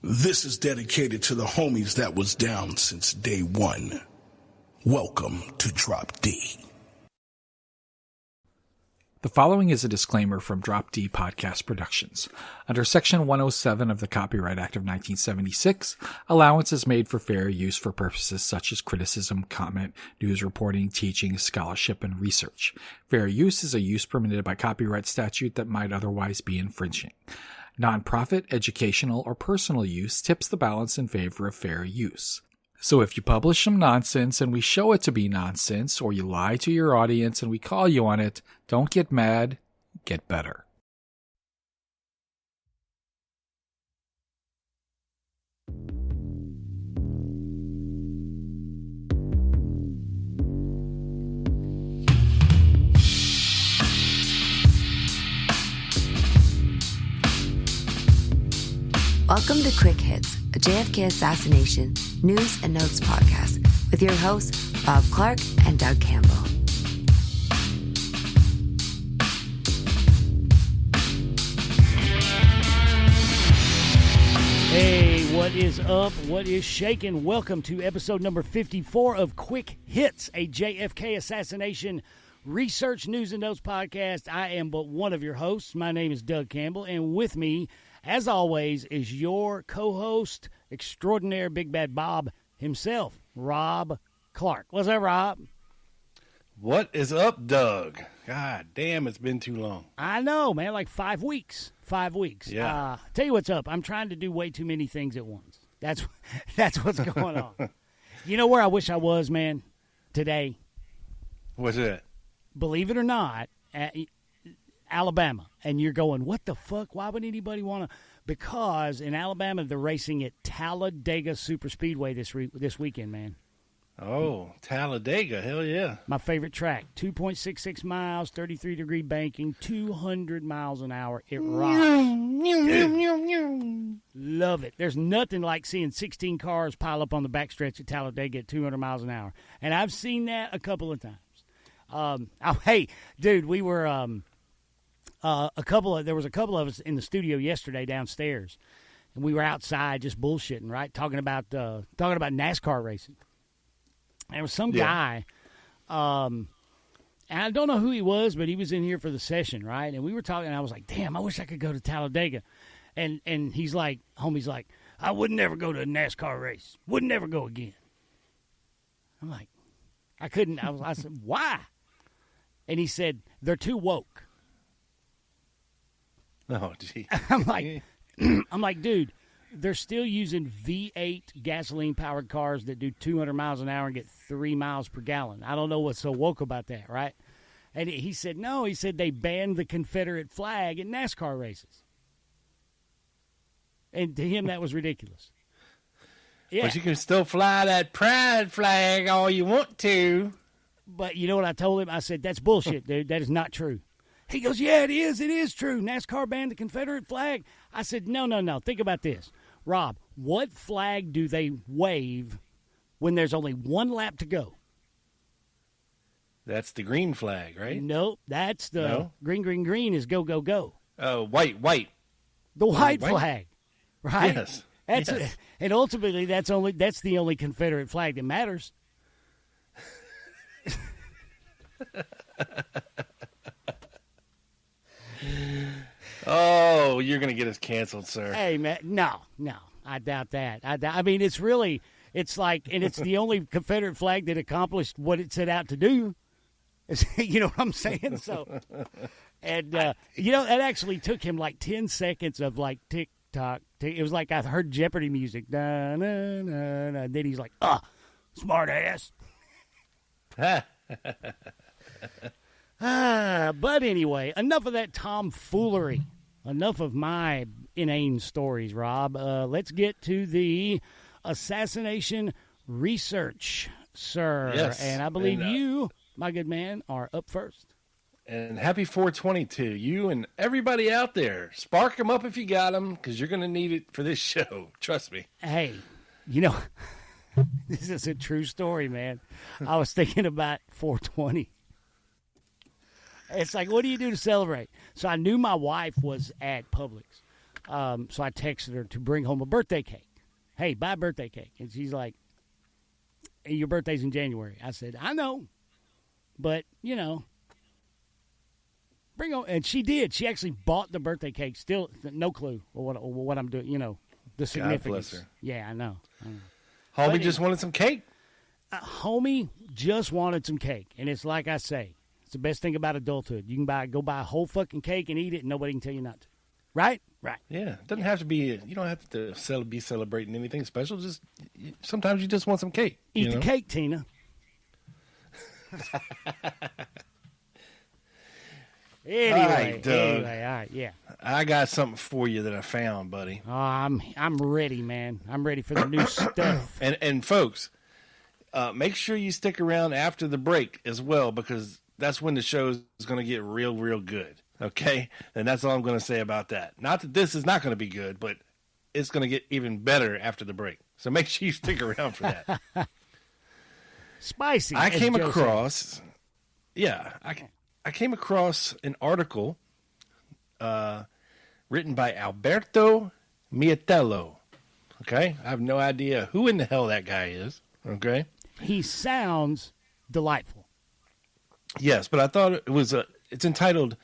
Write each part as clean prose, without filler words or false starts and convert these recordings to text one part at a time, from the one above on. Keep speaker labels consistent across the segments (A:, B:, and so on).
A: This is dedicated to the homies that was down since day one. Welcome to Drop D.
B: The following is a disclaimer from Drop D Podcast Productions. Under Section 107 of the Copyright Act of 1976, allowance is made for fair use for purposes such as criticism, comment, news reporting, teaching, scholarship, and research. Fair use is a use permitted by copyright statute that might otherwise be infringing. Nonprofit, educational, or personal use tips the balance in favor of fair use. So if you publish some nonsense and we show it to be nonsense, or you lie to your audience and we call you on it, don't get mad, get better.
C: Welcome to Quick Hits, a JFK assassination news and notes podcast with your hosts, Bob Clark and Doug Campbell.
D: Hey, what is up? What is shaking? Welcome to episode number 54 of Quick Hits, a JFK assassination research news and notes podcast. I am but one of your hosts. My name is Doug Campbell, and with me, as always, is your co-host extraordinaire, Big Bad Bob himself, Rob Clark. What's up, Rob?
E: What is up, Doug? God damn, it's been too long.
D: I know, man, like 5 weeks. 5 weeks.
E: Yeah.
D: Tell you what's up. I'm trying to do way too many things at once. That's what's going on. You know where I wish I was, man, today?
E: What's that?
D: Believe it or not, Alabama. And you're going, what the fuck? Why would anybody want to? Because in Alabama, they're racing at Talladega Superspeedway this weekend, man.
E: Oh, Talladega. Hell yeah.
D: My favorite track. 2.66 miles, 33-degree banking, 200 miles an hour. It rocks. Love it. There's nothing like seeing 16 cars pile up on the backstretch at Talladega at 200 miles an hour. And I've seen that a couple of times. Hey, dude, we were there was a couple of us in the studio yesterday downstairs, and we were outside just bullshitting, right? Talking about NASCAR racing. There was some guy, and I don't know who he was, but he was in here for the session, right? And we were talking, and I was like, damn, I wish I could go to Talladega. And he's like, homie's like, I would never go to a NASCAR race. Would never go again. I'm like, I couldn't. I said, why? And he said, they're too woke.
E: Oh, gee.
D: I'm like, dude, they're still using V8 gasoline-powered cars that do 200 miles an hour and get 3 miles per gallon. I don't know what's so woke about that, right? And he said, no. He said they banned the Confederate flag in NASCAR races. And to him, that was ridiculous. Yeah.
E: But you can still fly that pride flag all you want to.
D: But you know what I told him? I said, that's bullshit, dude. That is not true. He goes, yeah, it is. It is true. NASCAR banned the Confederate flag. I said, no. Think about this. Rob, what flag do they wave when there's only one lap to go?
E: That's the green flag, right?
D: Nope. That's the green is go, go, go.
E: Oh, white.
D: The white flag, right?
E: Yes.
D: Yes. And ultimately, that's the only Confederate flag that matters.
E: Oh, you're going to get us canceled, sir.
D: Hey, man, no, I doubt that. I mean, it's like, and it's the only Confederate flag that accomplished what it set out to do. You know what I'm saying? So, and, that actually took him like 10 seconds of like tick-tock. It was like I heard Jeopardy music. Da, na, na, na. Then he's like, smart ass. But anyway, enough of that tomfoolery. Enough of my inane stories, Rob. Let's get to the assassination research, sir.
E: Yes.
D: And I believe you, my good man, are up first.
E: And happy 420 to you and everybody out there. Spark them up if you got them, because you're going to need it for this show. Trust me.
D: Hey, this is a true story, man. I was thinking about 420. It's like, what do you do to celebrate? So I knew my wife was at Publix. So I texted her to bring home a birthday cake. Hey, buy a birthday cake. And she's like, your birthday's in January. I said, I know, but, bring home. And she did. She actually bought the birthday cake. Still, no clue what I'm doing, the significance.
E: God bless her.
D: Yeah, I know.
E: Homie just wanted some cake.
D: Homie just wanted some cake. And it's like I say, it's the best thing about adulthood. You can go buy a whole fucking cake and eat it, and nobody can tell you not to. Right? Right.
E: Yeah. It doesn't have to be, you don't have to be celebrating anything special. Just sometimes you just want some cake.
D: Eat the cake, Tina. Anyway, all right, yeah.
E: I got something for you that I found, buddy.
D: Oh, I'm ready, man. I'm ready for the new stuff.
E: And folks, make sure you stick around after the break as well, because that's when the show is going to get real, real good. Okay? And that's all I'm going to say about that. Not that this is not going to be good, but it's going to get even better after the break. So make sure you stick around for that.
D: Spicy.
E: I came across an article written by Alberto Miatello. Okay? I have no idea who in the hell that guy is. Okay?
D: He sounds delightful.
E: Yes, but I thought it's entitled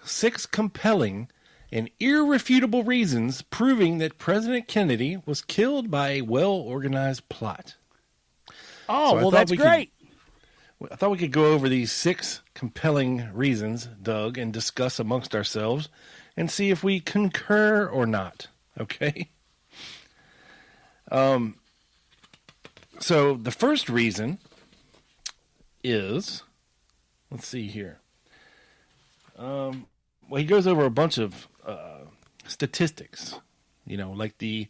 E: 6 Compelling and Irrefutable Reasons Proving that President Kennedy Was Killed by a Well-Organized Plot.
D: Oh, well, that's great.
E: I thought we could go over these 6 compelling reasons, Doug, and discuss amongst ourselves and see if we concur or not. Okay? So the first reason is, let's see here. Well, he goes over a bunch of statistics, like the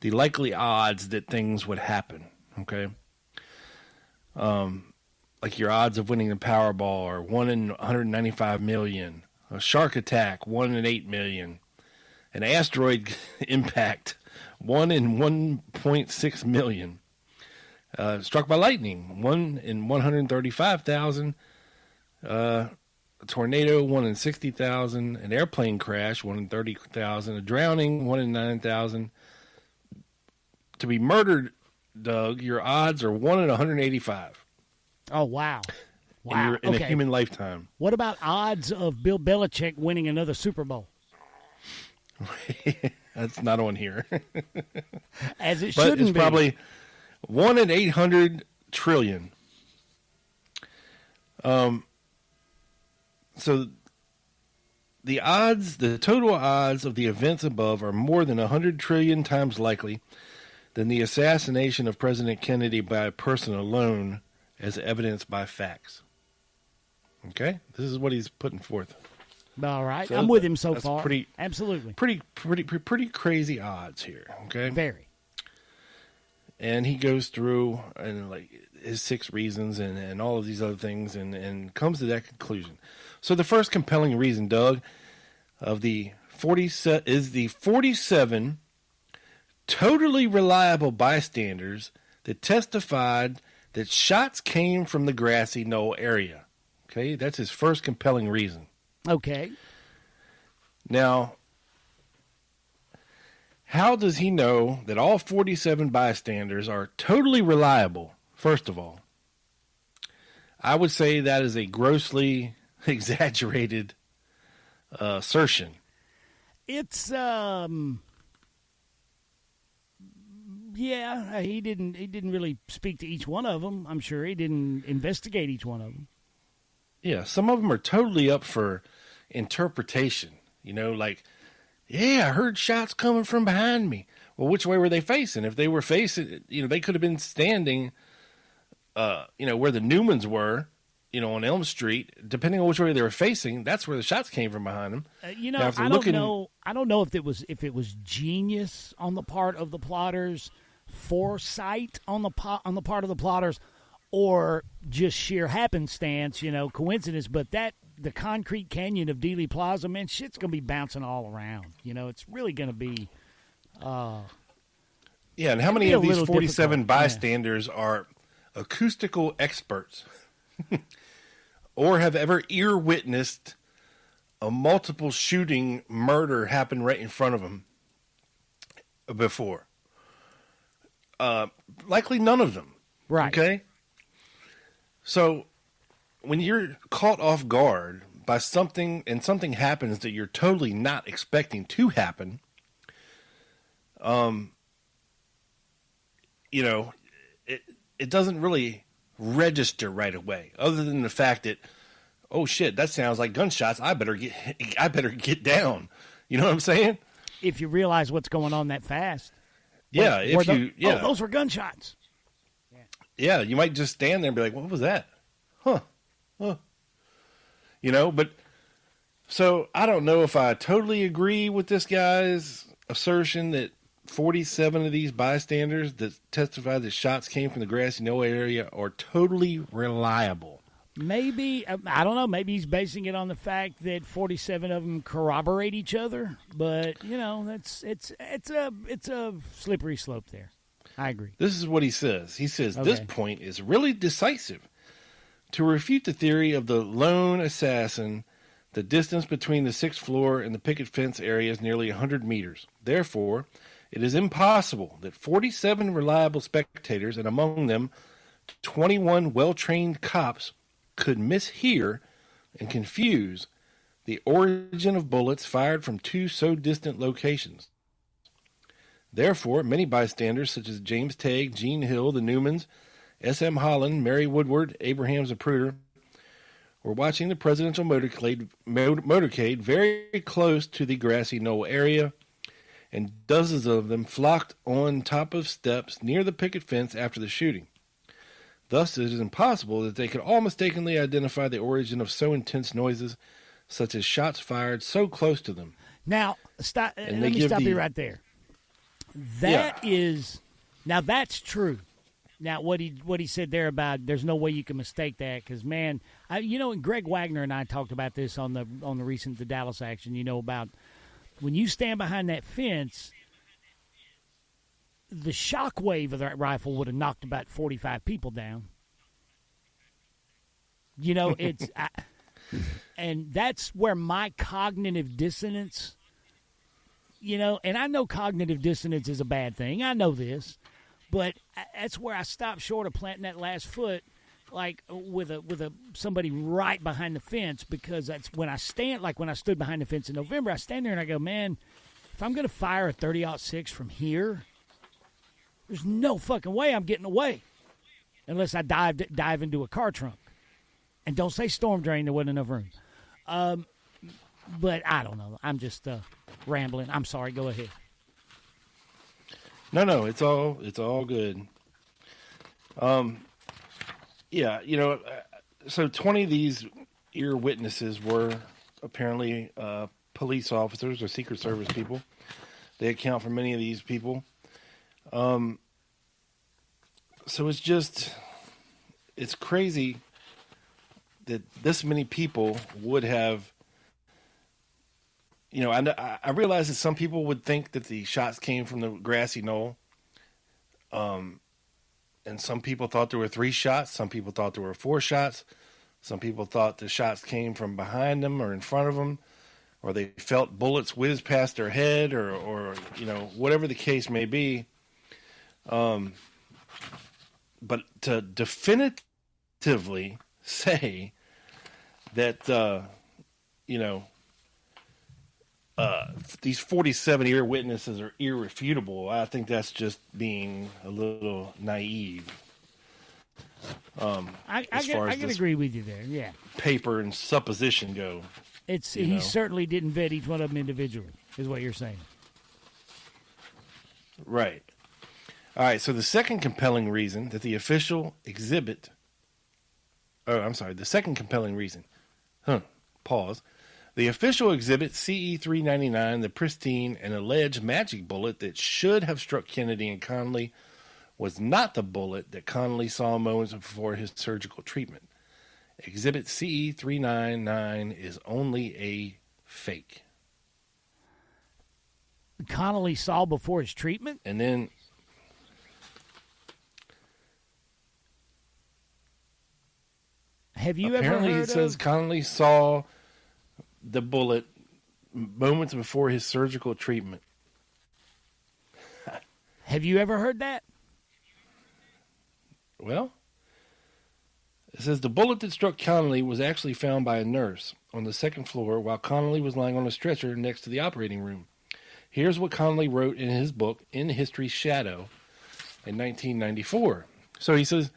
E: likely odds that things would happen. Okay. Like your odds of winning the Powerball are 1 in 195 million, a shark attack 1 in 8 million, an asteroid impact 1 in 1.6 million, struck by lightning 1 in 135,000, a tornado 1 in 60,000, an airplane crash 1 in 30,000, a drowning 1 in 9,000. To be murdered, Doug, your odds are 1 in 185.
D: Oh, wow. Wow.
E: In a human lifetime.
D: What about odds of Bill Belichick winning another Super Bowl?
E: That's not on here.
D: As it shouldn't be.
E: But it's probably 1 in 800 trillion. So the total odds of the events above are more than 100 trillion times likely than the assassination of President Kennedy by a person alone, as evidenced by facts. Okay? This is what he's putting forth.
D: All right. So I'm with him so far. Absolutely.
E: Pretty crazy odds here. Okay?
D: Very.
E: And he goes through and like his 6 reasons and all of these other things and comes to that conclusion. So the first compelling reason, Doug, of the 47 totally reliable bystanders that testified that shots came from the grassy knoll area. Okay, that's his first compelling reason.
D: Okay.
E: Now, how does he know that all 47 bystanders are totally reliable, first of all? I would say that is a grossly exaggerated assertion.
D: It's, yeah, he didn't really speak to each one of them. I'm sure he didn't investigate each one of them.
E: Yeah, some of them are totally up for interpretation. Like, yeah, I heard shots coming from behind me. Well, which way were they facing? If they were facing, they could have been standing, where the Newmans were, on Elm Street. Depending on which way they were facing, that's where the shots came from behind them.
D: I don't know if it was genius on the part of the plotters, foresight on the part of the plotters, or just sheer happenstance, coincidence. But the concrete canyon of Dealey Plaza, man, shit's gonna be bouncing all around. It's really gonna be.
E: Yeah, and how many of these 47 bystanders are acoustical experts, or have ever ear witnessed a multiple shooting murder happen right in front of them? before? Likely none of them.
D: Right.
E: Okay. So when you're caught off guard by something and something happens that you're totally not expecting to happen, you know, it doesn't really register right away, other than the fact that, oh shit, that sounds like gunshots. I better get down. You know what I'm saying?
D: If you realize what's going on that fast.
E: Yeah.
D: Oh, those were gunshots.
E: Yeah, you might just stand there and be like, what was that? Huh. You know, but so I don't know if I totally agree with this guy's assertion that 47 of these bystanders that testified that shots came from the grassy knoll area are totally reliable.
D: Maybe, I don't know, maybe he's basing it on the fact that 47 of them corroborate each other, but, you know, it's a slippery slope there. I agree.
E: This is what he says. He says, This point is really decisive. To refute the theory of the lone assassin, the distance between the 6th floor and the picket fence area is nearly 100 meters. Therefore, it is impossible that 47 reliable spectators, and among them 21 well-trained cops, could mishear and confuse the origin of bullets fired from two so distant locations. Therefore, many bystanders, such as James Tague, Gene Hill, the Newmans, S.M. Holland, Mary Woodward, Abraham Zapruder, were watching the presidential motorcade very close to the grassy knoll area, and dozens of them flocked on top of steps near the picket fence after the shooting. Thus, it is impossible that they could all mistakenly identify the origin of so intense noises, such as shots fired so close to them.
D: Now, let me stop you right there. Now that's true. Now, what he said there about there's no way you can mistake that because, man, and Greg Wagner and I talked about this on the recent the Dallas action. You know about when you stand behind that fence, the shock wave of that rifle would have knocked about 45 people down. You know, and that's where my cognitive dissonance. You know, and I know cognitive dissonance is a bad thing. I know this. But that's where I stopped short of planting that last foot, like with somebody right behind the fence, because that's when I stand. Like when I stood behind the fence in November, I stand there and I go, man, if I'm going to fire a 30-06 from here, there's no fucking way I'm getting away, unless I dive into a car trunk. And don't say storm drain. There wasn't enough room. But I don't know. I'm just rambling. I'm sorry. Go ahead.
E: No, it's all good. Yeah, you know, so 20 of these ear witnesses were apparently police officers or Secret Service people. They account for many of these people. So it's crazy that this many people would have. You know, I realize that some people would think that the shots came from the grassy knoll. And some people thought there were 3 shots. Some people thought there were 4 shots. Some people thought the shots came from behind them or in front of them. Or they felt bullets whiz past their head or you know, whatever the case may be. But to definitively say that, you know, these 47 ear witnesses are irrefutable, I think that's just being a little naive.
D: I can agree with you there. Yeah,
E: paper and supposition go.
D: He certainly didn't vet each one of them individually, is what you're saying.
E: Right. All right. So the second compelling reason that the official exhibit. Oh, I'm sorry. The second compelling reason. Pause. The official exhibit, CE-399, the pristine and alleged magic bullet that should have struck Kennedy and Connally, was not the bullet that Connally saw moments before his surgical treatment. Exhibit CE-399 is only a fake.
D: Connally saw before his treatment?
E: And then...
D: Have you ever heard
E: Apparently it says Connally saw the bullet moments before his surgical treatment.
D: Have you ever heard that?
E: Well, it says the bullet that struck Connolly was actually found by a nurse on the second floor while Connolly was lying on a stretcher next to the operating room. Here's what Connolly wrote in his book, In History's Shadow, in 1994. So he says,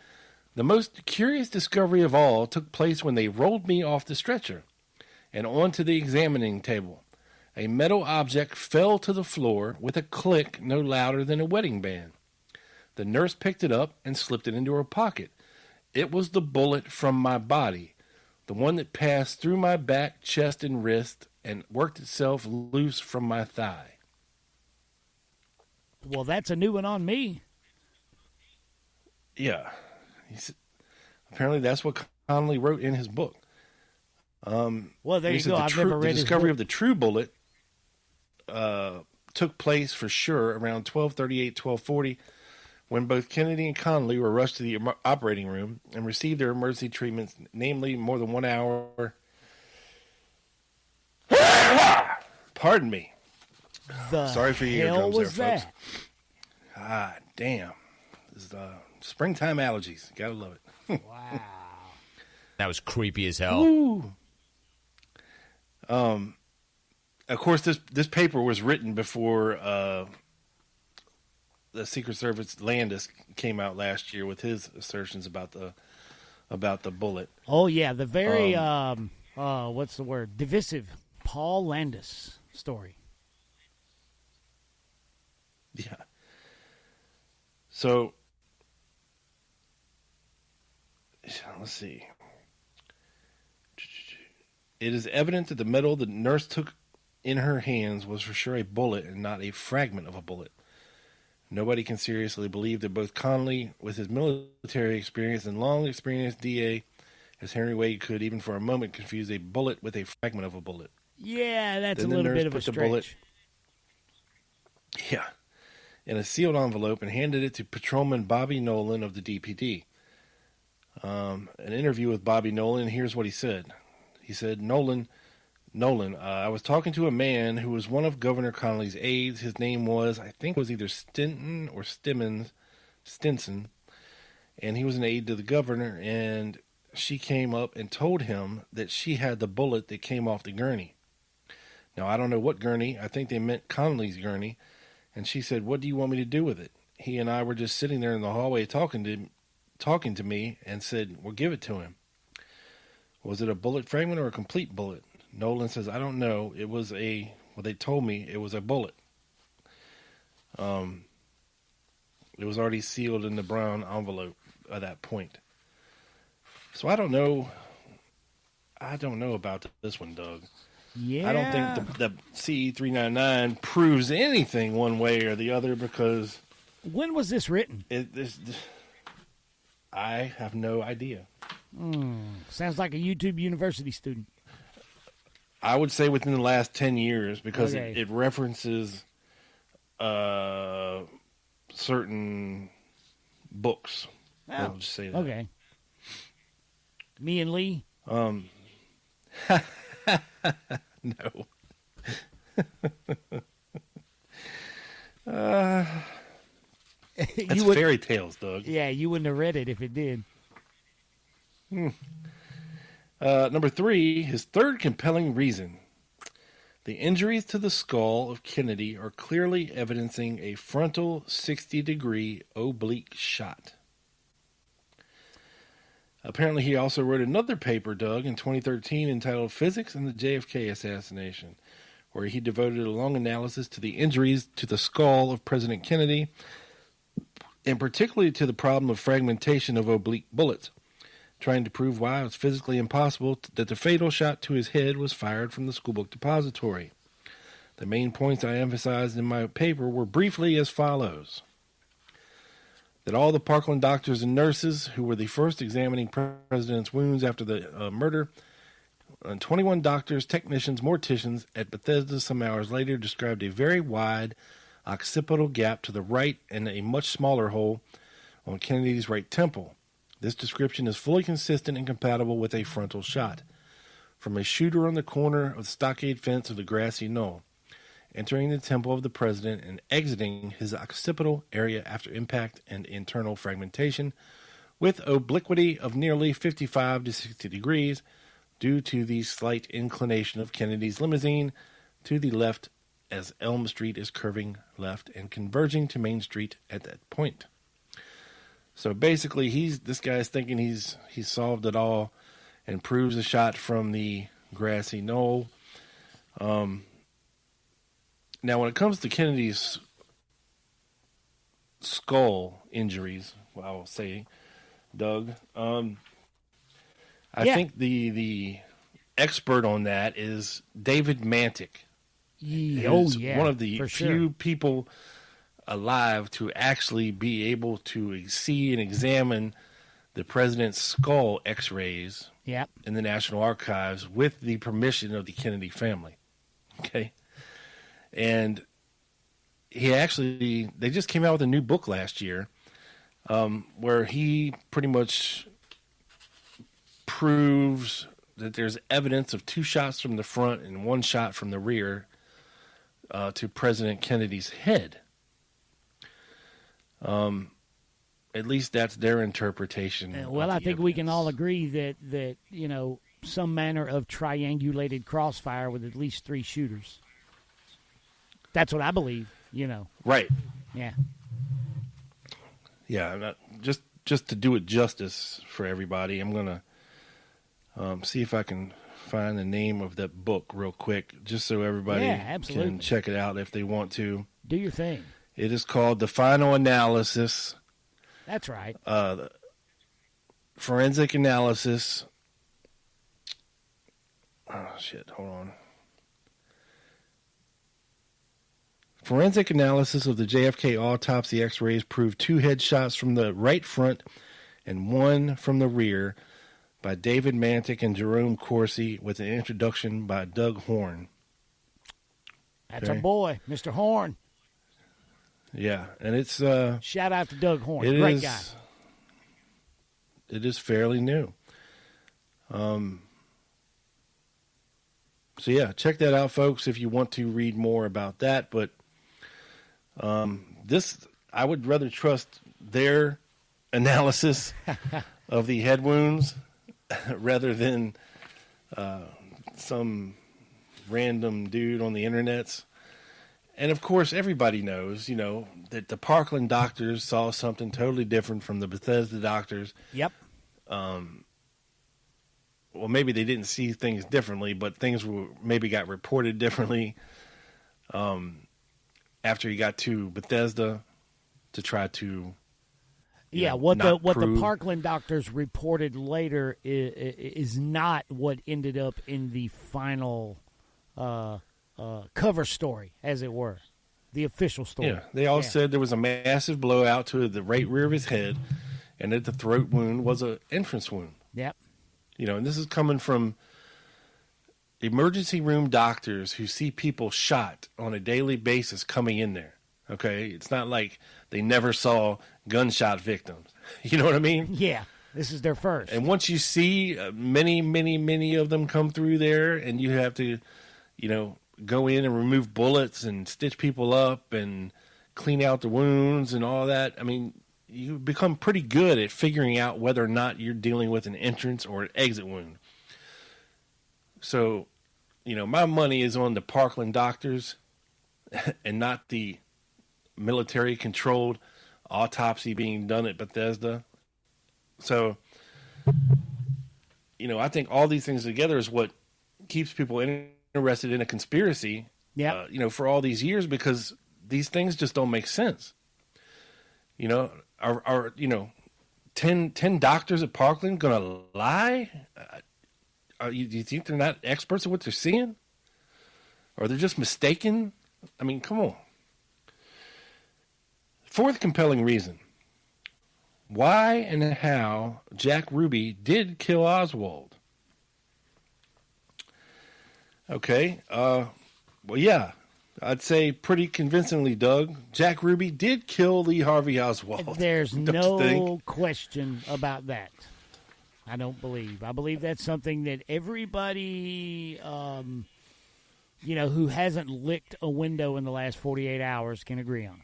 E: the most curious discovery of all took place when they rolled me off the stretcher and onto the examining table. A metal object fell to the floor with a click no louder than a wedding band. The nurse picked it up and slipped it into her pocket. It was the bullet from my body, the one that passed through my back, chest, and wrist and worked itself loose from my thigh.
D: Well, that's a new one on me.
E: Yeah. Apparently that's what Connolly wrote in his book.
D: Well, there you go. I've never read
E: the discovery
D: his book.
E: of the true bullet took place for sure around 1238, 1240, when both Kennedy and Connolly were rushed to the operating room and received their emergency treatments, namely more than 1 hour. Pardon me. Sorry for your eardrums
D: was
E: there,
D: that?
E: folks. Ah, damn. This is springtime allergies. Gotta love it.
D: Wow.
F: That was creepy as hell.
E: Ooh. Of course, this paper was written before the Secret Service Landis came out last year with his assertions about the bullet.
D: Oh yeah, the very what's the word? Divisive Paul Landis story.
E: Yeah. So let's see. It is evident that the metal the nurse took in her hands was for sure a bullet and not a fragment of a bullet. Nobody can seriously believe that both Connolly, with his military experience and long experienced DA, as Henry Wade could even for a moment confuse a bullet with a fragment of a bullet.
D: Yeah, that's
E: Then
D: a
E: the
D: little
E: nurse
D: bit of a
E: put the bullet-
D: stretch.
E: Yeah. In a sealed envelope and handed it to Patrolman Bobby Nolan of the DPD. An interview with Bobby Nolan, here's what he said. He said, Nolan, I was talking to a man who was one of Governor Connolly's aides. His name was, I think it was either Stinson or Stinson. And he was an aide to the governor, and she came up and told him that she had the bullet that came off the gurney. Now, I don't know what gurney. I think they meant Connolly's gurney. And she said, what do you want me to do with it? He and I were just sitting there in the hallway talking to me and said, well, give it to him. Was it a bullet fragment or a complete bullet? Nolan says, I don't know. It was they told me it was a bullet. It was already sealed in the brown envelope at that point. So I don't know about this one, Doug.
D: Yeah.
E: I don't think the CE-399 proves anything one way or the other because...
D: When was this written?
E: I have no idea.
D: Sounds like a YouTube University student.
E: I would say within the last 10 years because
D: Okay.
E: it references certain books. I'll just say that.
D: Okay. Me and Lee?
E: No. That's fairy tales, Doug.
D: Yeah, you wouldn't have read it if it did.
E: Number 3, his third compelling reason. The injuries to the skull of Kennedy are clearly evidencing a frontal 60-degree oblique shot. Apparently, he also wrote another paper, Doug, in 2013 entitled Physics and the JFK Assassination, where he devoted a long analysis to the injuries to the skull of President Kennedy, and particularly to the problem of fragmentation of oblique bullets, trying to prove why it was physically impossible that the fatal shot to his head was fired from the schoolbook depository. The main points I emphasized in my paper were briefly as follows. That all the Parkland doctors and nurses who were the first examining President's wounds after the murder, and 21 doctors, technicians, morticians at Bethesda some hours later described a very wide occipital gap to the right and a much smaller hole on Kennedy's right temple. This description is fully consistent and compatible with a frontal shot from a shooter on the corner of the stockade fence of the grassy knoll. entering the temple of the president and exiting his occipital area after impact and internal fragmentation with obliquity of nearly 55 to 60 degrees due to the slight inclination of Kennedy's limousine to the left as Elm Street is curving left and converging to Main Street at that point. So basically, this guy's thinking he's solved it all and proves a shot from the grassy knoll. Now, when it comes to Kennedy's skull injuries, well, I will say, Doug, I think the expert on that is David Mantic. One of the few people alive to actually be able to see and examine the president's skull x-rays in the National Archives with the permission of the Kennedy family. Okay. And they just came out with a new book last year where he pretty much proves that there's evidence of 2 shots from the front and 1 shot from the rear to President Kennedy's head. At least that's their interpretation.
D: Well, I think we can all agree that some manner of triangulated crossfire with at least 3 shooters. That's what I believe.
E: Right.
D: Yeah.
E: Yeah. Just to do it justice for everybody, I'm gonna see if I can find the name of that book real quick, just so everybody can check it out if they want to.
D: Do your thing.
E: It is called The Final Analysis.
D: That's right.
E: Forensic Analysis. Oh, shit. Hold on. Forensic Analysis of the JFK Autopsy X-rays proved 2 headshots from the right front and 1 from the rear by David Mantic and Jerome Corsi with an introduction by Doug Horn.
D: That's our boy, Mr. Horn.
E: Yeah, and it's
D: shout out to Doug Horn, great guy.
E: It is fairly new. So yeah, check that out, folks, if you want to read more about that. But this, I would rather trust their analysis of the head wounds rather than some random dude on the internets. And, of course, everybody knows, that the Parkland doctors saw something totally different from the Bethesda doctors.
D: Yep.
E: Well, maybe they didn't see things differently, but things maybe got reported differently after he got to Bethesda to try to
D: what the Parkland doctors reported later is not what ended up in the final cover story, as it were, the official story.
E: Yeah, they all said there was a massive blowout to the right rear of his head, and that the throat wound was an entrance wound.
D: Yep.
E: And this is coming from emergency room doctors who see people shot on a daily basis coming in there. Okay, it's not like they never saw gunshot victims. You know what I mean?
D: Yeah, this is their first.
E: And once you see many, many, many of them come through there, and you have to, go in and remove bullets and stitch people up and clean out the wounds and all that. I mean, you become pretty good at figuring out whether or not you're dealing with an entrance or an exit wound. So, my money is on the Parkland doctors and not the military-controlled autopsy being done at Bethesda. So, I think all these things together is what keeps people interested in a conspiracy, for all these years, because these things just don't make sense. Are 10 doctors at Parkland going to lie? Do you think they're not experts at what they're seeing? Or they're just mistaken? I mean, come on. Fourth compelling reason. Why and how Jack Ruby did kill Oswald. Okay. I'd say pretty convincingly, Doug. Jack Ruby did kill Lee Harvey Oswald.
D: There's no question about that. I don't believe. I believe that's something that everybody who hasn't licked a window in the last 48 hours can agree on.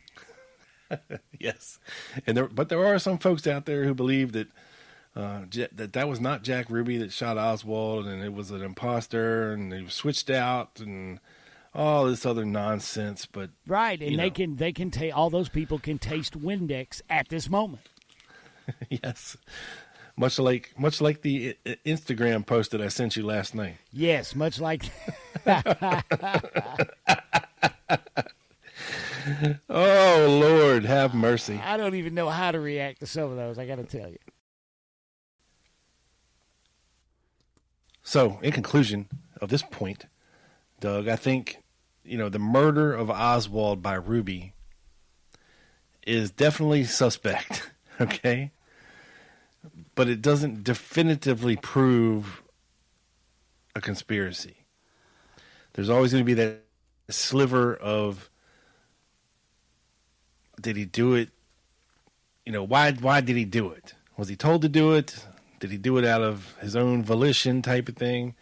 E: Yes, but there are some folks out there who believe that that was not Jack Ruby that shot Oswald, and it was an imposter, and they switched out, and all this other nonsense. But
D: right, and they can all those people can taste Windex at this moment.
E: Yes, much like the Instagram post that I sent you last night.
D: Yes, much like.
E: Oh, Lord, have mercy.
D: I don't even know how to react to some of those, I got to tell you.
E: So, in conclusion of this point, Doug, I think, the murder of Oswald by Ruby is definitely suspect, okay? But it doesn't definitively prove a conspiracy. There's always going to be that sliver of, did he do it? Why did he do it? Was he told to do it? Did he do it out of his own volition type of thing?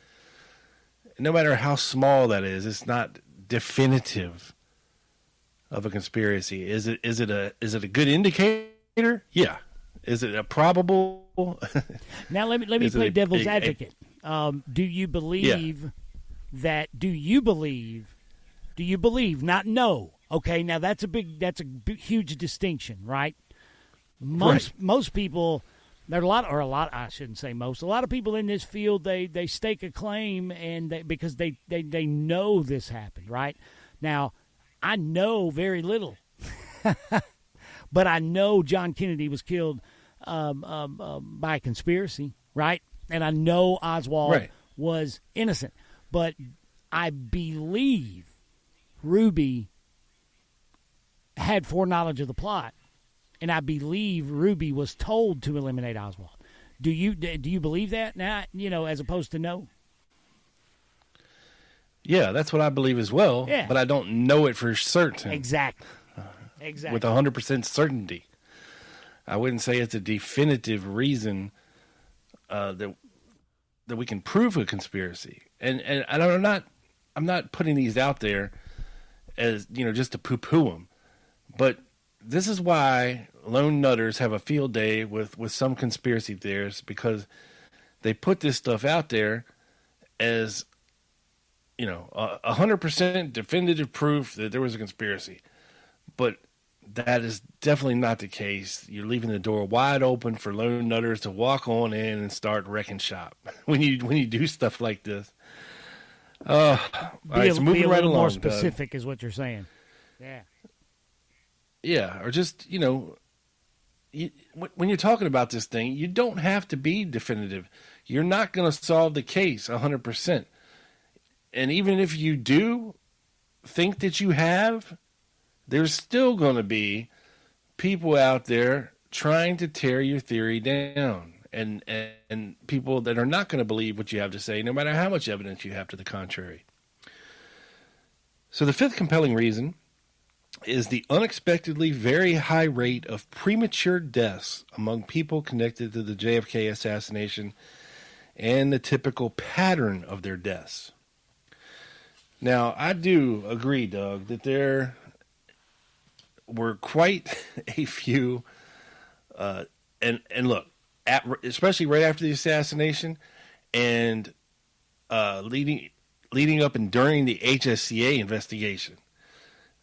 E: No matter how small that is, it's not definitive of a conspiracy. Is it a good indicator? Yeah. Is it a probable?
D: Now let me play devil's advocate. Do you believe that? Do you believe? Not know. Okay, now that's a huge distinction, right? Most people, there are a lot. I shouldn't say most. A lot of people in this field, they stake a claim, and because they know this happened, right? Now, I know very little, but I know John Kennedy was killed by a conspiracy, right? And I know Oswald was innocent, but I believe Ruby had foreknowledge of the plot, and I believe Ruby was told to eliminate Oswald. Do you believe that now? As opposed to no.
E: Yeah, that's what I believe as well. Yeah. But I don't know it for certain.
D: Exactly.
E: With 100% certainty, I wouldn't say it's a definitive reason that we can prove a conspiracy. And I'm not putting these out there as just to poo-poo them. But this is why lone nutters have a field day with some conspiracy theorists, because they put this stuff out there as 100% definitive proof that there was a conspiracy. But that is definitely not the case. You're leaving the door wide open for lone nutters to walk on in and start wrecking shop when you do stuff like this.
D: Be a little more specific, is what you're saying. Yeah.
E: Yeah, or just, when you're talking about this thing, you don't have to be definitive. You're not going to solve the case 100%. And even if you do think that you have, there's still going to be people out there trying to tear your theory down, and people that are not going to believe what you have to say, no matter how much evidence you have to the contrary. So the fifth compelling reason is the unexpectedly very high rate of premature deaths among people connected to the JFK assassination and the typical pattern of their deaths. Now, I do agree, Doug, that there were quite a few, and look, especially right after the assassination and leading up and during the HSCA investigation.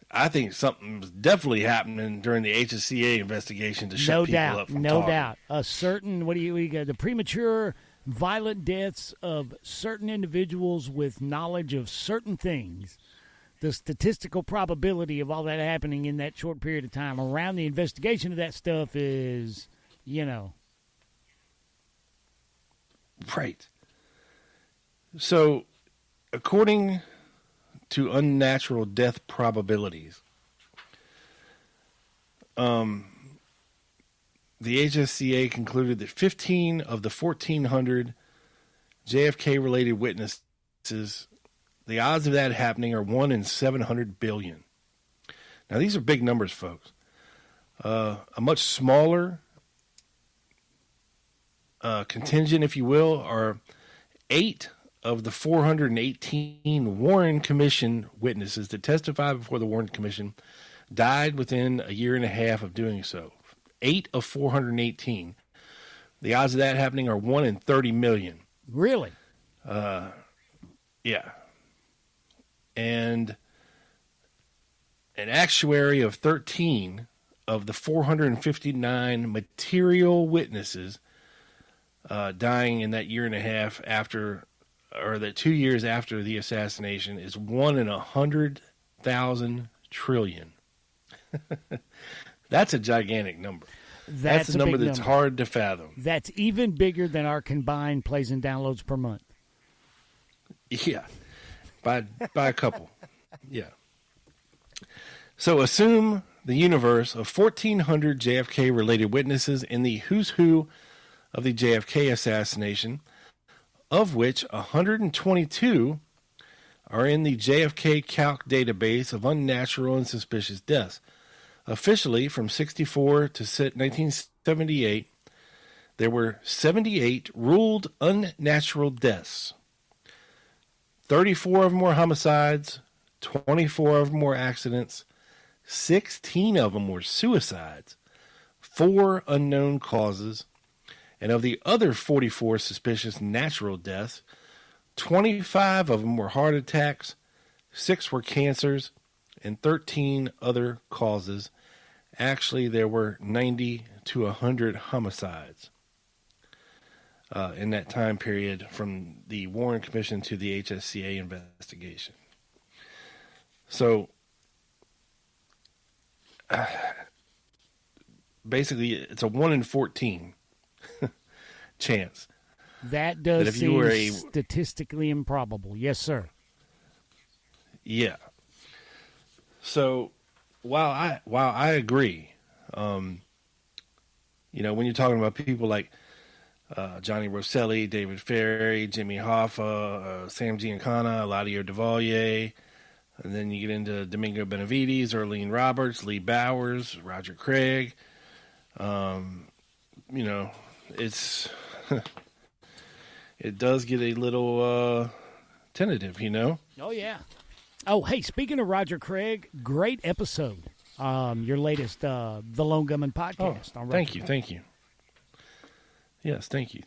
E: I think something was definitely happening during the HSCA investigation to shut people up from talking.
D: No doubt. A certain, we got the premature violent deaths of certain individuals with knowledge of certain things. The statistical probability of all that happening in that short period of time around the investigation of that stuff is,
E: Right. So, according to unnatural death probabilities, the HSCA concluded that 15 of the 1,400 JFK-related witnesses, the odds of that happening are 1 in 700 billion. Now, these are big numbers, folks. A much smaller contingent, if you will, are 8 of the 418 Warren Commission witnesses that testified before the Warren Commission died within a year and a half of doing so. 8 of 418. The odds of that happening are 1 in 30 million.
D: Really?
E: Yeah. And an actuary of 13 of the 459 material witnesses dying in that year and a half after, or the 2 years after the assassination, is 1 in 100,000 trillion. That's a gigantic number. That's a number that's hard to fathom.
D: That's even bigger than our combined plays and downloads per month.
E: Yeah, by a couple. Yeah. So assume the universe of 1,400 JFK-related witnesses in the who's who of the JFK assassination, of which 122 are in the JFK Calc database of unnatural and suspicious deaths. Officially, from 1964 to 1978, there were 78 ruled unnatural deaths. 34 of them were homicides, 24 of them were accidents, 16 of them were suicides, 4 unknown causes, and of the other 44 suspicious natural deaths, 25 of them were heart attacks, 6 were cancers, and 13 other causes. Actually, there were 90 to 100 homicides in that time period from the Warren Commission to the HSCA investigation. So, basically, it's a 1 in 14 chance.
D: That does seem statistically improbable. Yes, sir.
E: Yeah. So, while I agree, when you're talking about people like Johnny Rosselli, David Ferry, Jimmy Hoffa, Sam Giancana, Eladio Duvalier, and then you get into Domingo Benavides, Earlene Roberts, Lee Bowers, Roger Craig. It's it does get a little tentative,
D: Oh, yeah. Oh, hey, speaking of Roger Craig, great episode. Your latest, The Lone Gunman podcast.
E: Oh, thank you. Yes, thank you.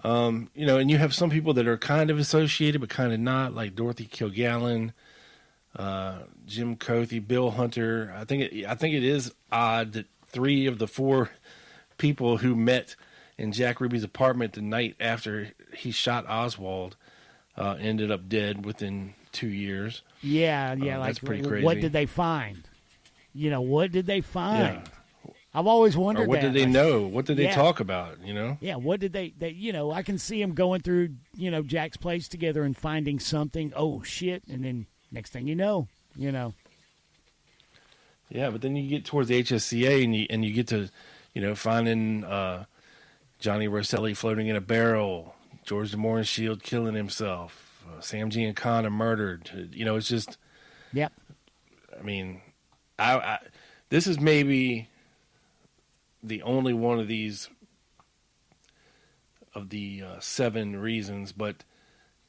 E: And you have some people that are kind of associated but kind of not, like Dorothy Kilgallen, Jim Cothy, Bill Hunter. I think it is odd that 3 of the 4 people who met in Jack Ruby's apartment the night after he shot Oswald ended up dead within 2 years.
D: Yeah,
E: that's pretty crazy.
D: What did they find? What did they find? Yeah. I've always wondered
E: or what
D: that.
E: did they know? What did they talk about,
D: Yeah, what did they I can see them going through, Jack's place together and finding something. Oh, shit. And then next thing you know.
E: Yeah, but then you get towards the HSCA and you get to, finding Johnny Rosselli floating in a barrel, George DeMoran Shield killing himself, Sam Giancana murdered. It's just.
D: Yep.
E: I mean, I this is maybe the only one of these of the 7 reasons, but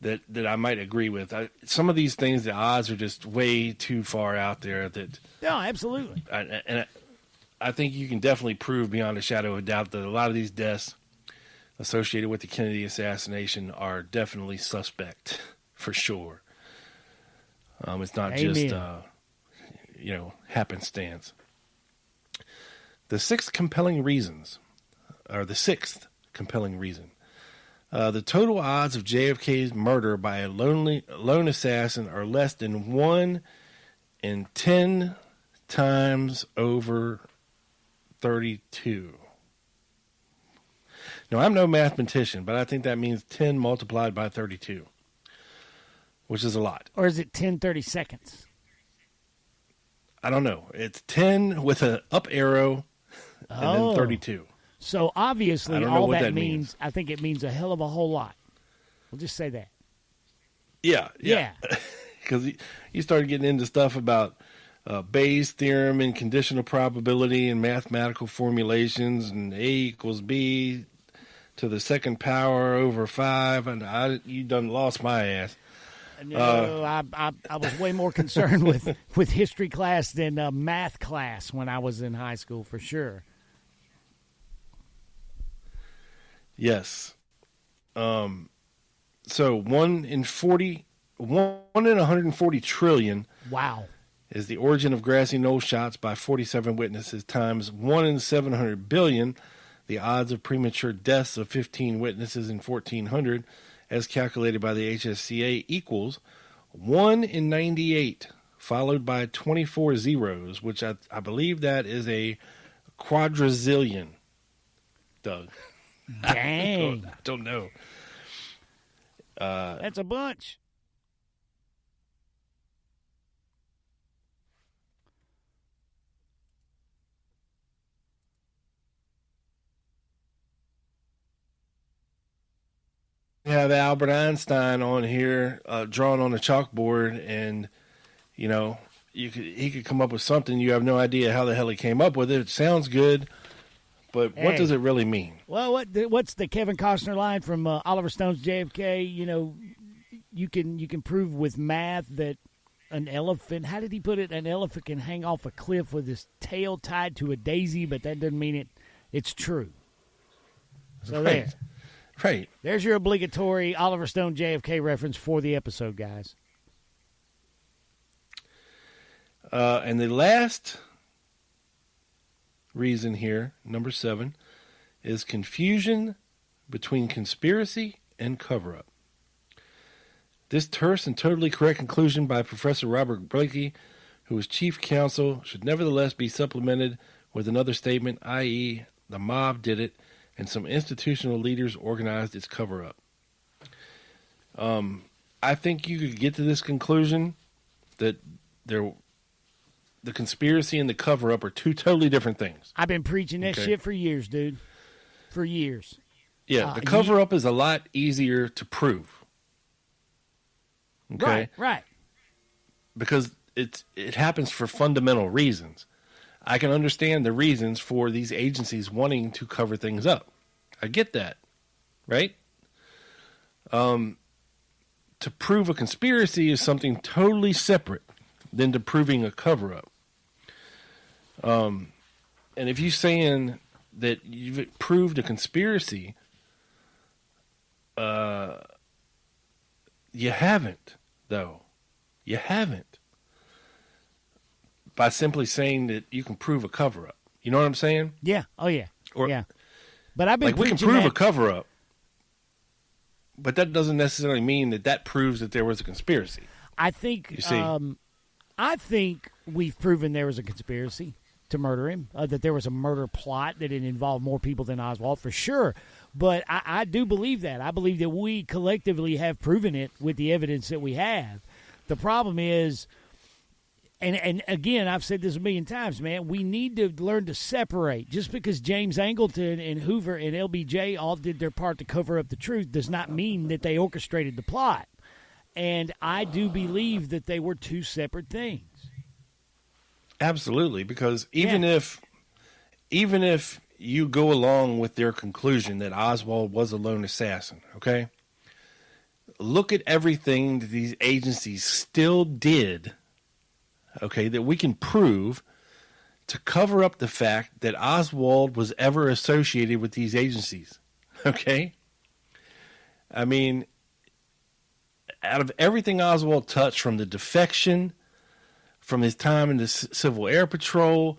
E: that I might agree with. Some of these things, the odds are just way too far out there.
D: No, absolutely.
E: I think you can definitely prove beyond a shadow of a doubt that a lot of these deaths associated with the Kennedy assassination are definitely suspect, for sure. It's not just, happenstance. The sixth compelling reason, the total odds of JFK's murder by a lone assassin are less than 1 in 10 times over 32. Now, I'm no mathematician, but I think that means 10 multiplied by 32, which is a lot.
D: Or is it 10 30 seconds?
E: I don't know. It's 10 with an up arrow and then 32.
D: So obviously all that means, I think it means a hell of a whole lot. We'll just say that.
E: Yeah. Because you started getting into stuff about Bayes' theorem and conditional probability and mathematical formulations and A equals B to the second power over 5, and you done lost my ass.
D: No, I was way more concerned with history class than math class when I was in high school, for sure.
E: Yes. So 1 in 140 trillion.
D: Wow.
E: Is the origin of grassy knoll shots by 47 witnesses times 1 in 700 billion, the odds of premature deaths of 15 witnesses in 1400, as calculated by the HSCA, equals 1 in 98, followed by 24 zeros, which I believe that is a quadrazillion. Doug.
D: Dang.
E: I don't know.
D: That's a bunch.
E: We have Albert Einstein on here, drawn on a chalkboard, and he could come up with something. You have no idea how the hell he came up with it. It sounds good, but what does it really mean?
D: Well, what's the Kevin Costner line from Oliver Stone's JFK? You can prove with math that an elephant. How did he put it? An elephant can hang off a cliff with his tail tied to a daisy, but that doesn't mean it's true. So
E: right.
D: there.
E: Right.
D: There's your obligatory Oliver Stone JFK reference for the episode, guys.
E: And the last reason here, number 7, is confusion between conspiracy and cover-up. This terse and totally correct conclusion by Professor Robert Blakey, who was chief counsel, should nevertheless be supplemented with another statement, i.e., the mob did it, and some institutional leaders organized its cover-up. I think you could get to this conclusion that the conspiracy and the cover-up are two totally different things.
D: I've been preaching that shit for years, dude. For years.
E: Yeah, the cover-up is a lot easier to prove. Okay?
D: Right.
E: Because it happens for fundamental reasons. I can understand the reasons for these agencies wanting to cover things up. I get that, right? To prove a conspiracy is something totally separate than to proving a cover-up. And if you're saying that you've proved a conspiracy, you haven't, though. You haven't. By simply saying that you can prove a cover-up. You know what I'm saying?
D: Yeah. Oh, yeah.
E: Yeah.
D: But I've been
E: we can prove a cover-up, but that doesn't necessarily mean that proves that there was a conspiracy.
D: I think.
E: You see?
D: I think we've proven there was a conspiracy to murder him. That there was a murder plot, that it involved more people than Oswald, for sure. But I do believe that. I believe that we collectively have proven it with the evidence that we have. The problem is. And again, I've said this a million times, man, we need to learn to separate. Just because James Angleton and Hoover and LBJ all did their part to cover up the truth does not mean that they orchestrated the plot. And I do believe that they were two separate things.
E: Absolutely, because even if you go along with their conclusion that Oswald was a lone assassin, okay, look at everything that these agencies still did, okay, that we can prove to cover up the fact that Oswald was ever associated with these agencies, okay? I mean, out of everything Oswald touched, from the defection, from his time in the Civil Air Patrol,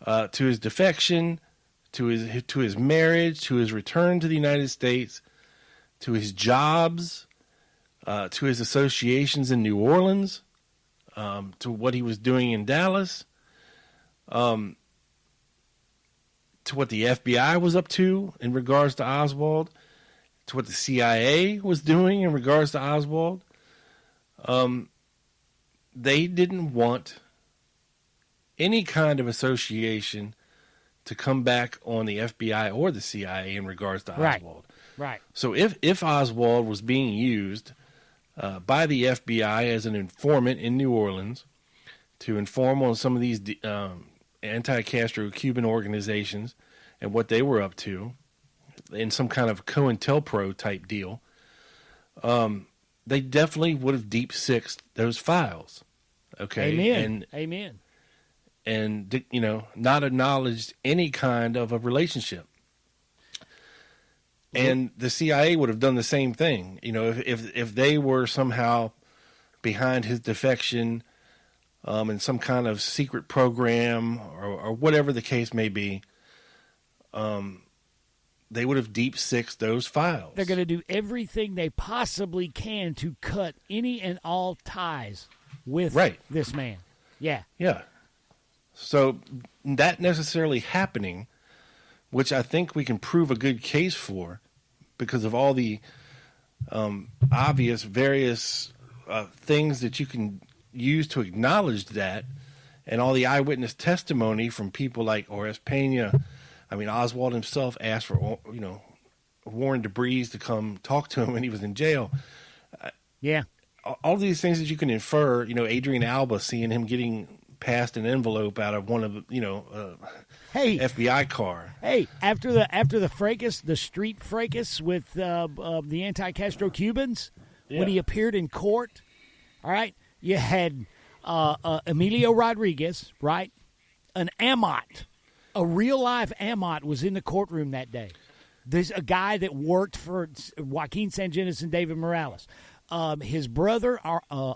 E: to his defection, to his marriage, to his return to the United States, to his jobs, to his associations in New Orleans, to what he was doing in Dallas, to what the FBI was up to in regards to Oswald, to what the CIA was doing in regards to Oswald. They didn't want any kind of association to come back on the FBI or the CIA in regards to Oswald.
D: Right.
E: So if Oswald was being used by the FBI as an informant in New Orleans to inform on some of these anti-Castro Cuban organizations and what they were up to, in some kind of COINTELPRO type deal, they definitely would have deep sixed those files. Okay.
D: Amen.
E: And, not acknowledged any kind of a relationship. And the CIA would have done the same thing. If they were somehow behind his defection in some kind of secret program or whatever the case may be, they would have deep sixed those files.
D: They're going to do everything they possibly can to cut any and all ties with this man. Yeah.
E: Yeah. So that necessarily happening, which I think we can prove a good case for because of all the obvious various things that you can use to acknowledge that, and all the eyewitness testimony from people like Horace Pena. I mean, Oswald himself asked for, Warren DeBreeze to come talk to him when he was in jail.
D: Yeah.
E: All these things that you can infer, Adrian Alba seeing him getting passed an envelope out of one of FBI car.
D: Hey, after the fracas, the street fracas with the anti-Castro Cubans, when he appeared in court, all right, you had Emilio Rodriguez, right, an AMOT, a real-life AMOT was in the courtroom that day. There's a guy that worked for Joaquin Sanginis and David Morales. His brother,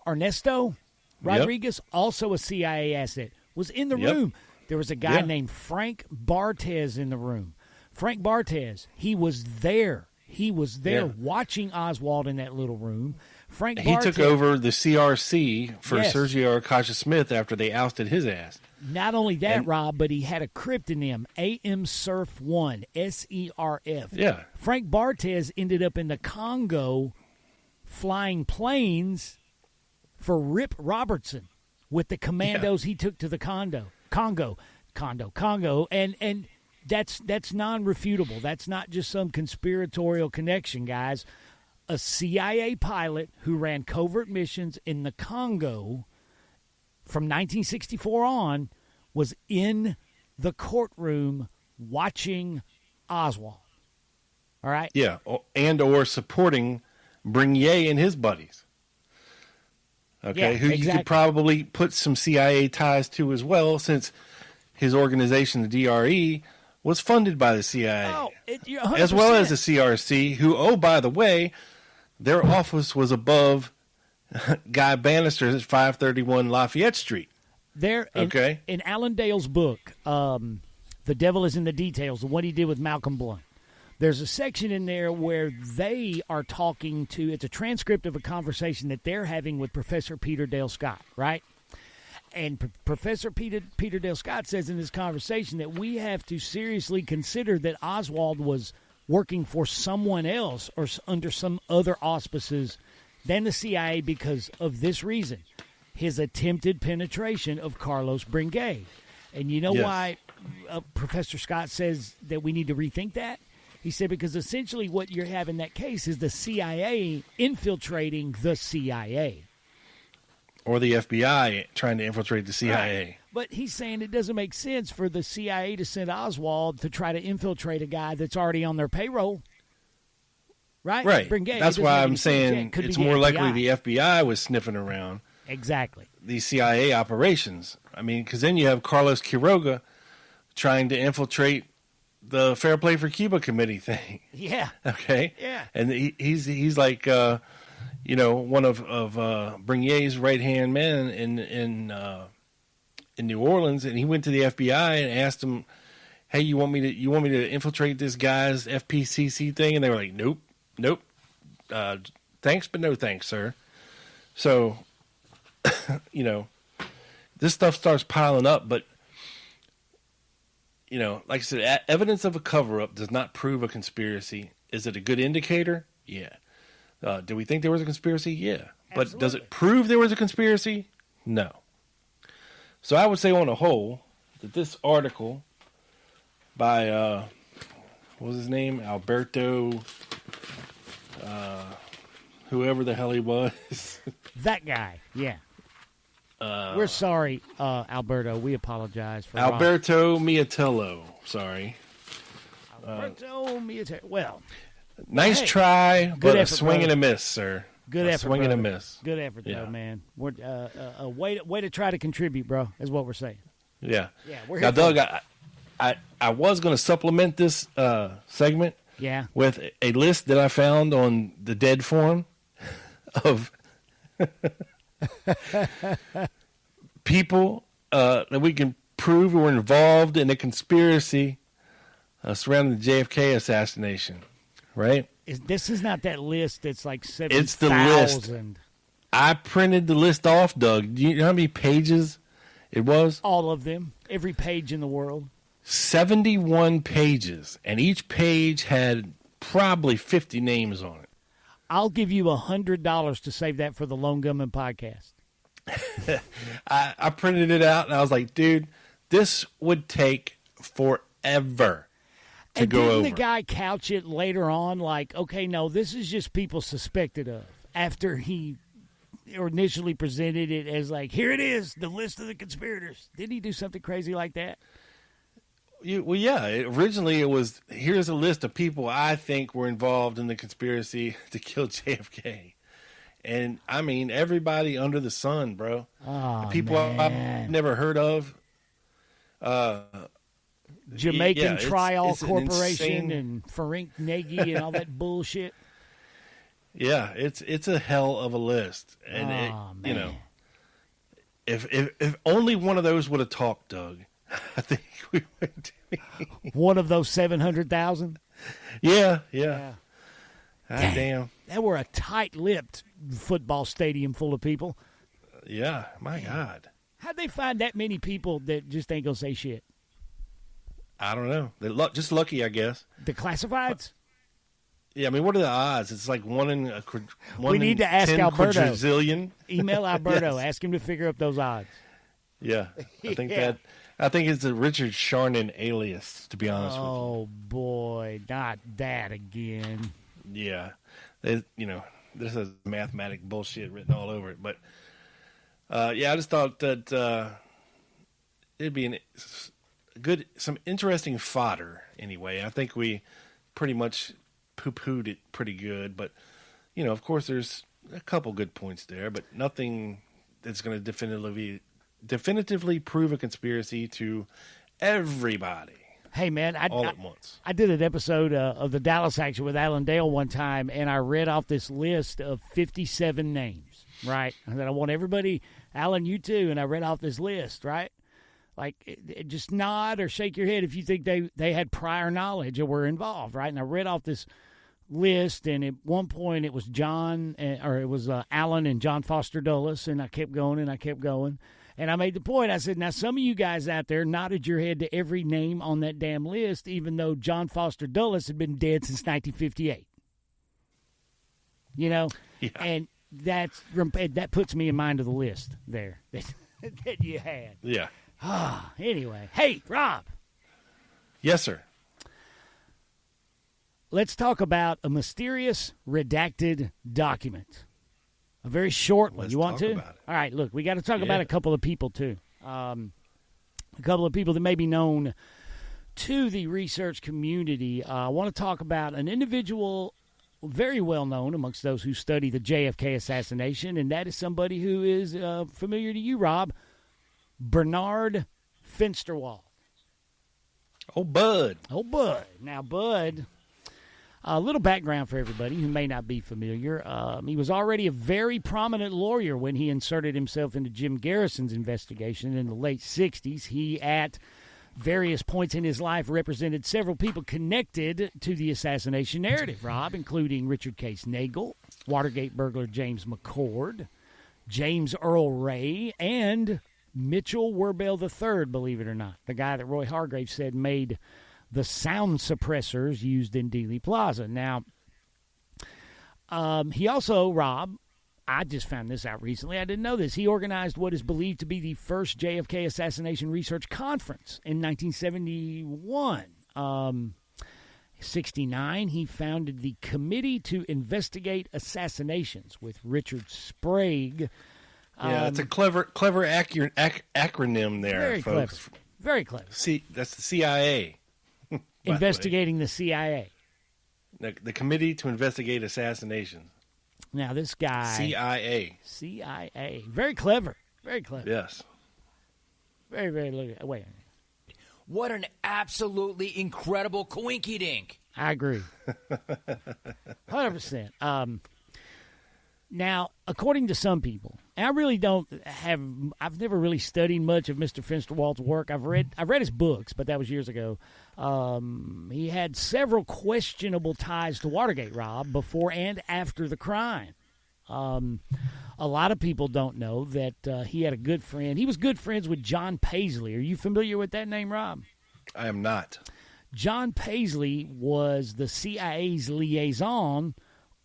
D: Ernesto Rodriguez, also a CIA asset, was in the room. There was a guy named Frank Barthez in the room. Frank Barthez, he was there. He was there watching Oswald in that little room.
E: He took over the CRC for Sergio Arcacha-Smith after they ousted his ass.
D: Not only that, Rob, but he had a cryptonym, AM Surf 1, SERF.
E: Yeah.
D: Frank Barthez ended up in the Congo flying planes for Rip Robertson with the commandos he took to the Congo, and that's non-refutable. That's not just some conspiratorial connection, guys. A CIA pilot who ran covert missions in the Congo from 1964 on was in the courtroom watching Oswald. All right?
E: Yeah, or supporting Bernier and his buddies. Okay, who you could probably put some CIA ties to as well, since his organization, the DRE, was funded by the CIA, as well as the CRC, who, by the way, their office was above Guy Bannister's at 531 Lafayette Street.
D: In Alan Dale's book, The Devil is in the Details, the one he did with Malcolm Blunt, there's a section in there where they are talking to, it's a transcript of a conversation that they're having with Professor Peter Dale Scott, right? And Professor Peter Dale Scott says in this conversation that we have to seriously consider that Oswald was working for someone else or under some other auspices than the CIA because of this reason, his attempted penetration of Carlos Bringay. And you know why Professor Scott says that we need to rethink that? He said because essentially what you have in that case is the CIA infiltrating the CIA.
E: Or the FBI trying to infiltrate the CIA.
D: Right. But he's saying it doesn't make sense for the CIA to send Oswald to try to infiltrate a guy that's already on their payroll. Right?
E: Right. That's why I'm saying it's more likely the FBI was sniffing around.
D: Exactly.
E: These CIA operations. I mean, because then you have Carlos Quiroga trying to infiltrate the Fair Play for Cuba committee thing.
D: Yeah.
E: Okay.
D: Yeah.
E: And he's like, one of Bernier's right hand men in New Orleans, and he went to the FBI and asked him, "Hey, you want me to infiltrate this guy's FPCC thing?" And they were like, "Nope. Thanks, but no thanks, sir." So, this stuff starts piling up, but. Like I said, evidence of a cover-up does not prove a conspiracy. Is it a good indicator? Yeah. Do we think there was a conspiracy? Yeah. But
D: Absolutely.
E: Does it prove there was a conspiracy? No. So I would say on a whole that this article by, what was his name? Alberto, whoever the hell he was.
D: That guy, yeah. We're sorry, Alberto. We apologize for
E: Alberto Miatello. Sorry.
D: Well,
E: nice
D: hey,
E: try,
D: good
E: but
D: effort,
E: a swing
D: brother.
E: and a miss, sir.
D: Good effort,
E: swing and a
D: brother.
E: miss.
D: Good effort,
E: Yeah.
D: though, man. We're a way to try to contribute, bro. Is what we're saying.
E: Yeah.
D: Yeah, we're
E: Now,
D: here for
E: Doug, I was going to supplement this segment
D: Yeah.
E: with a list that I found on the Dead Forum of people that we can prove were involved in a conspiracy surrounding the JFK assassination, right?
D: This is not that list that's like 7,000.
E: It's the list. I printed the list off, Doug. Do you know how many pages it was?
D: All of them. Every page in the world.
E: 71 pages, and each page had probably 50 names on it.
D: I'll give you $100 to save that for the Lone Gunman podcast.
E: I printed it out, and I was like, dude, this would take forever to
D: And
E: go
D: didn't
E: over.
D: the guy couch it later on like, okay, no, this is just people suspected of, after he initially presented it as like, here it is, the list of the conspirators. Didn't he do something crazy like that?
E: Well, yeah. Originally, it was, here's a list of people I think were involved in the conspiracy to kill JFK. And, I mean, everybody under the sun, bro.
D: Oh,
E: The people
D: man.
E: I've never heard of.
D: Jamaican
E: yeah,
D: Trial
E: it's an
D: Corporation
E: insane-
D: and Ferenc Nagy and all that bullshit.
E: Yeah, it's a hell of a list. And,
D: Oh,
E: you
D: man.
E: know, if only one of those would have talked, Doug, I think we would.
D: One of those 700,000.
E: Yeah.
D: Yeah.
E: God damn.
D: That were a tight-lipped football stadium full of people.
E: Yeah, my God.
D: How'd they find that many people that just ain't gonna say shit?
E: I don't know. They're just lucky, I guess.
D: The classifieds?
E: Yeah, I mean, what are the odds? It's like one in
D: We need to ask
E: 10
D: Alberto.
E: quadrillion.
D: Email Alberto.
E: Yes.
D: Ask him to figure up those odds.
E: Yeah, I think
D: Yeah.
E: I think it's a Richard Sharnon alias. To be honest with
D: Oh, boy. Not that again.
E: you. Yeah, this is mathematic bullshit written all over it. But yeah, I just thought that it'd be some interesting fodder. Anyway, I think we pretty much poo-pooed it pretty good, but of course, there's a couple good points there, but nothing that's going to definitively prove a conspiracy to everybody
D: Hey, man.
E: all at once.
D: I did an episode of the Dallas Action with Alan Dale one time, and I read off this list of 57 names, right? I said, I want everybody, Alan, you too, and I read off this list, right? Like, just nod or shake your head if you think they had prior knowledge or were involved, right? And I read off this list, and at one point it was Alan and John Foster Dulles, and I kept going and I kept going. And I made the point, I said, now some of you guys out there nodded your head to every name on that damn list, even though John Foster Dulles had been dead since 1958.
E: Yeah.
D: And that puts me in mind of the list there that you had.
E: Yeah.
D: Anyway, hey, Rob,
E: Yes, sir.
D: let's talk about a mysterious redacted document. A very short one.
E: Let's
D: You want
E: talk
D: to?
E: about it.
D: All right, look, we got to talk
E: Yeah.
D: about a couple of people, too. A couple of people that may be known to the research community. I want to talk about an individual very well known amongst those who study the JFK assassination, and that is somebody who is familiar to you, Rob, Bernard Fensterwald.
E: Oh, Bud.
D: Oh, Bud. Now, Bud, a little background for everybody who may not be familiar. He was already a very prominent lawyer when he inserted himself into Jim Garrison's investigation in the late 60s. He, at various points in his life, represented several people connected to the assassination narrative, Rob, including Richard Case Nagel, Watergate burglar James McCord, James Earl Ray, and Mitchell Werbell III, believe it or not, the guy that Roy Hargrave said made the sound suppressors used in Dealey Plaza. Now, he also, Rob, I just found this out recently. I didn't know this. He organized what is believed to be the first JFK assassination research conference in 1971. 1969, he founded the Committee to Investigate Assassinations with Richard Sprague.
E: Yeah, it's a clever acronym there,
D: Very
E: folks.
D: clever. Very clever.
E: See, that's the CIA.
D: investigating the CIA.
E: The Committee to Investigate Assassinations.
D: Now, this guy... CIA. Very clever. Very clever.
E: Yes.
D: Very, very... Wait.
F: What an absolutely incredible coinkydink.
D: I agree. 100%. Now, according to some people, and I really I've never really studied much of Mr. Fensterwald's work. I've read his books, but that was years ago. He had several questionable ties to Watergate, Rob, before and after the crime. A lot of people don't know that he had a good friend. He was good friends with John Paisley. Are you familiar with that name, Rob?
E: I am not.
D: John Paisley was the CIA's liaison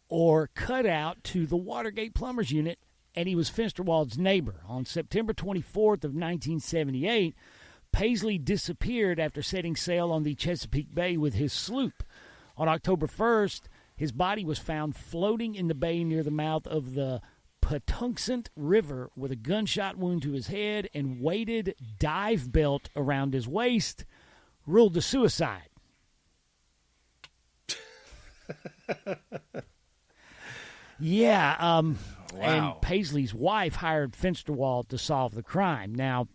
D: or cutout to the Watergate Plumbers Unit, and he was Fensterwald's neighbor. On September 24th of 1978, Paisley disappeared after setting sail on the Chesapeake Bay with his sloop. On October 1st, his body was found floating in the bay near the mouth of the Patuxent River with a gunshot wound to his head and weighted dive belt around his waist, ruled a suicide. Yeah,
E: Wow.
D: And Paisley's wife hired Fensterwald to solve the crime. Now,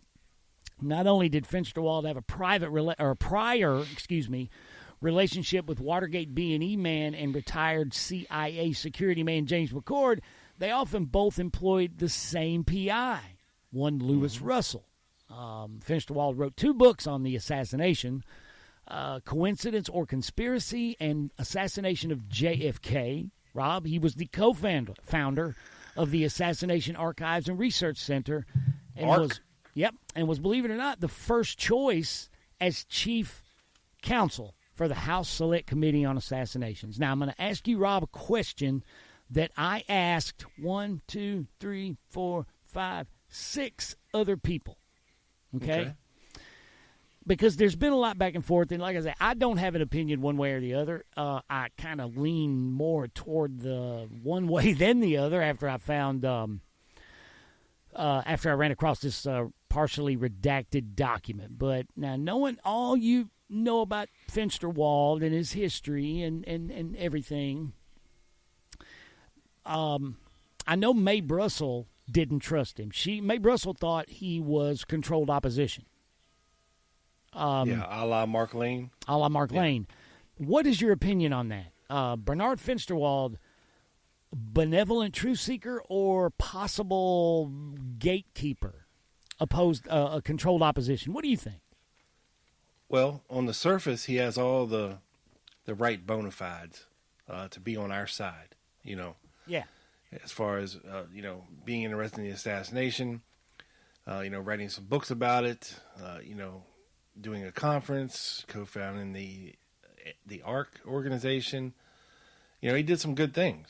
D: not only did Fensterwald have a prior relationship with Watergate B&E man and retired CIA security man James McCord, they often both employed the same PI, one Lewis Russell. Fensterwald wrote 2 books on the assassination, Coincidence or Conspiracy, and Assassination of JFK. Rob, he was the co-founder of the Assassination Archives and Research Center, and was, believe it or not, the first choice as chief counsel for the House Select Committee on Assassinations. Now, I'm going to ask you, Rob, a question that I asked 6 other people. Okay? Because there's been a lot back and forth, and like I said, I don't have an opinion one way or the other. I kind of lean more toward the one way than the other after I found, after I ran across this partially redacted document. But now, knowing all you know about Fensterwald and his history and everything, I know Mae Brussel didn't trust him. Mae Brussel thought he was controlled opposition.
E: A la Mark Lane.
D: A la Mark Lane. What is your opinion on that? Bernard Fensterwald, benevolent truth seeker or possible gatekeeper, opposed a controlled opposition? What do you think?
E: Well, on the surface, he has all the right bona fides to be on our side, you know.
D: Yeah.
E: As far as, being interested in the assassination, writing some books about it, doing a conference, co-founding the ARC organization. He did some good things.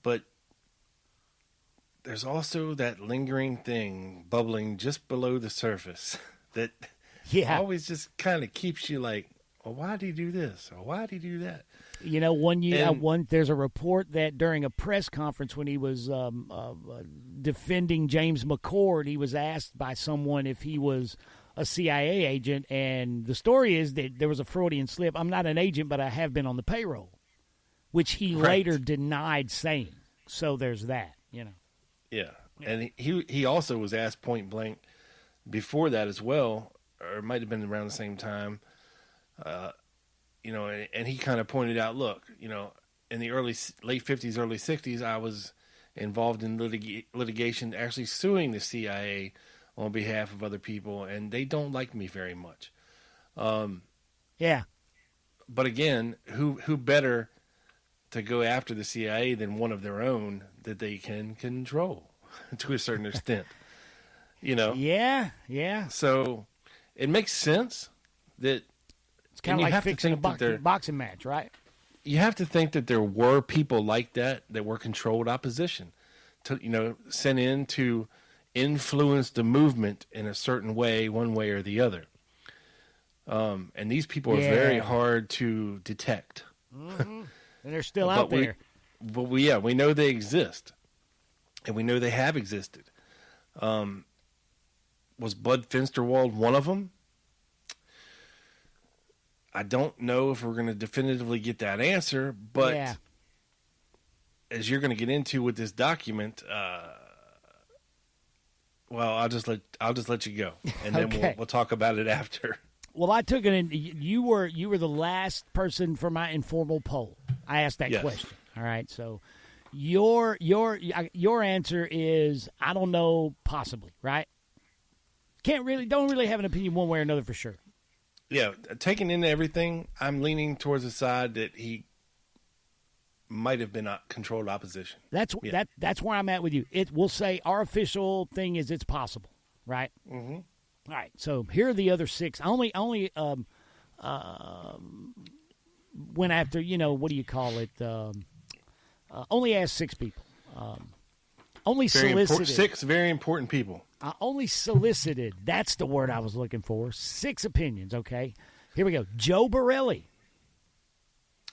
E: But there's also that lingering thing bubbling just below the surface that always just kind of keeps you like, well, why did he do this? Or why did he do that?
D: One year, there's a report that during a press conference when he was defending James McCord, he was asked by someone if he was a CIA agent, and the story is that there was a Freudian slip. I'm not an agent, but I have been on the payroll, which he later denied saying. So there's that,
E: Yeah, and he also was asked point blank before that as well, or it might have been around the same time, and he kind of pointed out, look, in the late 50s, early 60s, I was involved in litigation, actually suing the CIA on behalf of other people, and they don't like me very much.
D: Yeah.
E: But again, who better to go after the CIA than one of their own that they can control to a certain extent,
D: Yeah, yeah.
E: So it makes sense that
D: it's kind of like fixing a boxing match, right?
E: You have to think that there were people like that were controlled opposition, to sent in to influence the movement in a certain way, one way or the other. And these people are very hard to detect.
D: Mm-hmm. And they're still out there.
E: But we know they exist. And we know they have existed. Was Bud Fensterwald one of them? I don't know if we're going to definitively get that answer, but
D: Yeah.
E: as you're going to get into with this document, well, I'll just let you go, and then
D: Okay.
E: we'll talk about it after.
D: Well, I took it in. You were the last person for my informal poll. I asked that
E: Yes.
D: question. All right, so your answer is I don't know, possibly, right? Don't really have an opinion one way or another for sure.
E: Yeah, taking into everything, I'm leaning towards the side that he might have been a controlled opposition.
D: That's where I'm at with you. We'll say our official thing is it's possible, right?
E: Mm-hmm.
D: All right, so here are the other six. I only went after, what do you call it? Only asked six people. Only solicited.
E: Six very important people.
D: I only solicited. That's the word I was looking for. 6 opinions. Okay, here we go. Joe Borelli.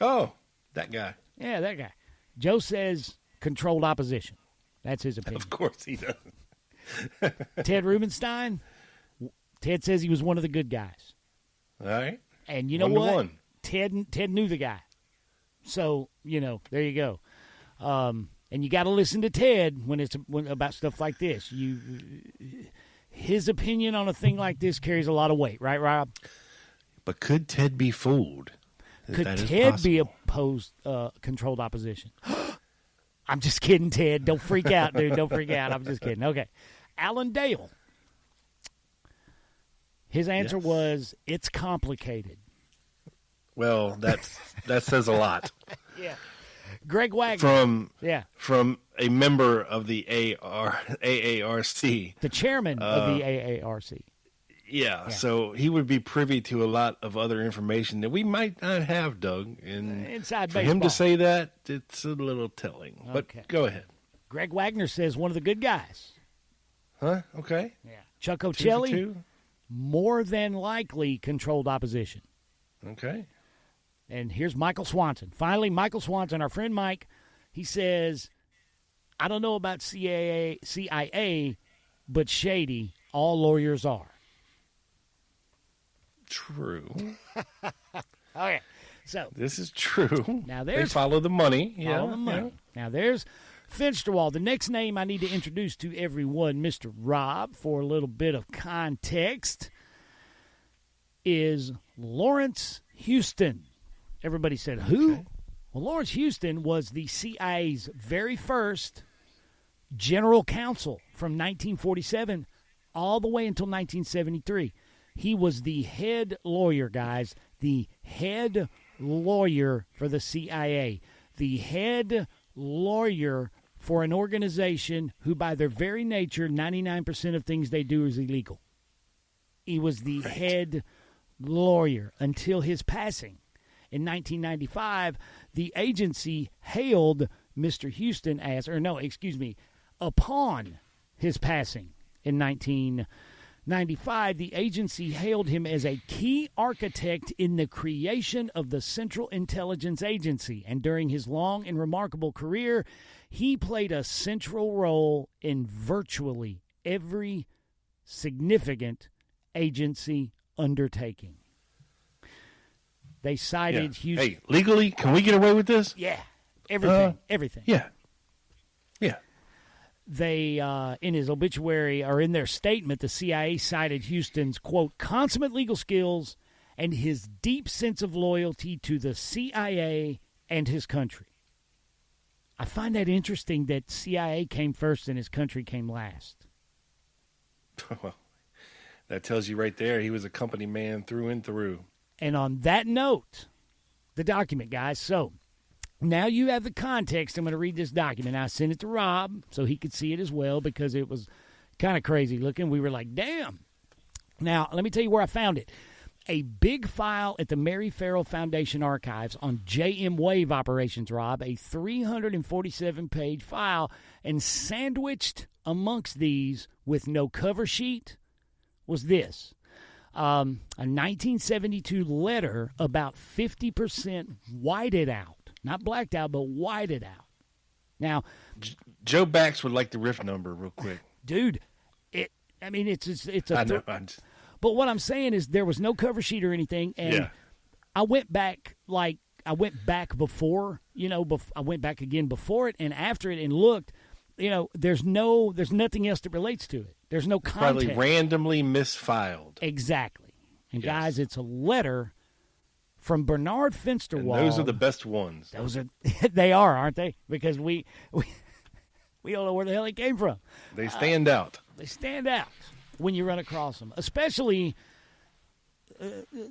E: Oh, that guy.
D: Yeah, that guy. Joe says controlled opposition. That's his opinion.
E: Of course he does.
D: Ted Rubenstein. Ted says he was one of the good guys.
E: All right.
D: And you know
E: 1 to
D: what?
E: 1.
D: Ted knew the guy. So, there you go. And you got to listen to Ted when about stuff like this. His opinion on a thing like this carries a lot of weight, right, Rob?
E: But could Ted be fooled?
D: Could
E: That is
D: Ted be
E: possible.
D: controlled opposition? I'm just kidding, Ted. Don't freak out, dude. Don't freak out. I'm just kidding. Okay. Alan Dale. His answer was, it's complicated.
E: Well, that says a lot.
D: Yeah. Greg Wagner.
E: From a member of the AARC.
D: The chairman of the AARC.
E: Yeah, so he would be privy to a lot of other information that we might not have, Doug. And
D: inside
E: for
D: baseball.
E: him to say that, it's a little telling. But
D: Okay.
E: go ahead.
D: Greg Wagner says one of the good guys.
E: Huh? Okay.
D: Yeah. Chuck
E: 2 for
D: Ocelli,
E: 2.
D: more than likely controlled opposition.
E: Okay.
D: And here's Michael Swanson. Finally, Michael Swanson, our friend Mike, he says, I don't know about CIA, but shady, all lawyers are.
E: True.
D: Okay, so
E: This is true.
D: Now
E: they
D: there's
E: follow the money.
D: follow the money. Now there's Fensterwald. The next name I need to introduce to everyone, Mr. Rob, for a little bit of context, is Lawrence Houston. Everybody said, who?
E: Okay.
D: Well, Lawrence Houston was the CIA's very first general counsel from 1947 all the way until 1973. He was the head lawyer, guys, the head lawyer for the CIA, the head lawyer for an organization who, by their very nature, 99% of things they do is illegal. He was the head lawyer until his passing. In 1995, the agency hailed Mr. Houston upon his passing in 1995, the agency hailed him as a key architect in the creation of the Central Intelligence Agency. And during his long and remarkable career, he played a central role in virtually every significant agency undertaking. They cited Houston.
E: Hey, legally, can we get away with this?
D: Yeah, everything.
E: Yeah.
D: They, in his obituary, or in their statement, the CIA cited Houston's, quote, consummate legal skills and his deep sense of loyalty to the CIA and his country. I find that interesting that CIA came first and his country came last.
E: Well, that tells you right there he was a company man through and through.
D: And on that note, the document, guys. So now you have the context. I'm going to read this document. I sent it to Rob so he could see it as well because it was kind of crazy looking. We were like, damn. Now, let me tell you where I found it. A big file at the Mary Farrell Foundation archives on JM Wave operations, Rob, a 347-page file, and sandwiched amongst these with no cover sheet was this. A 1972 letter about 50% whited out. Not blacked out, but whited out. Now,
E: Joe Bax would like the riff number real quick.
D: Dude, it's a...
E: I know.
D: But what I'm saying is there was no cover sheet or anything, and I went back before, I went back again before it and after it and looked, there's nothing else that relates to it. There's no context.
E: Probably randomly misfiled.
D: Exactly. And
E: Yes.
D: guys, it's a letter from Bernard Fensterwald.
E: And those are the best ones.
D: They are, aren't they? Because we don't know where the hell they came from.
E: They stand out.
D: They stand out when you run across them, especially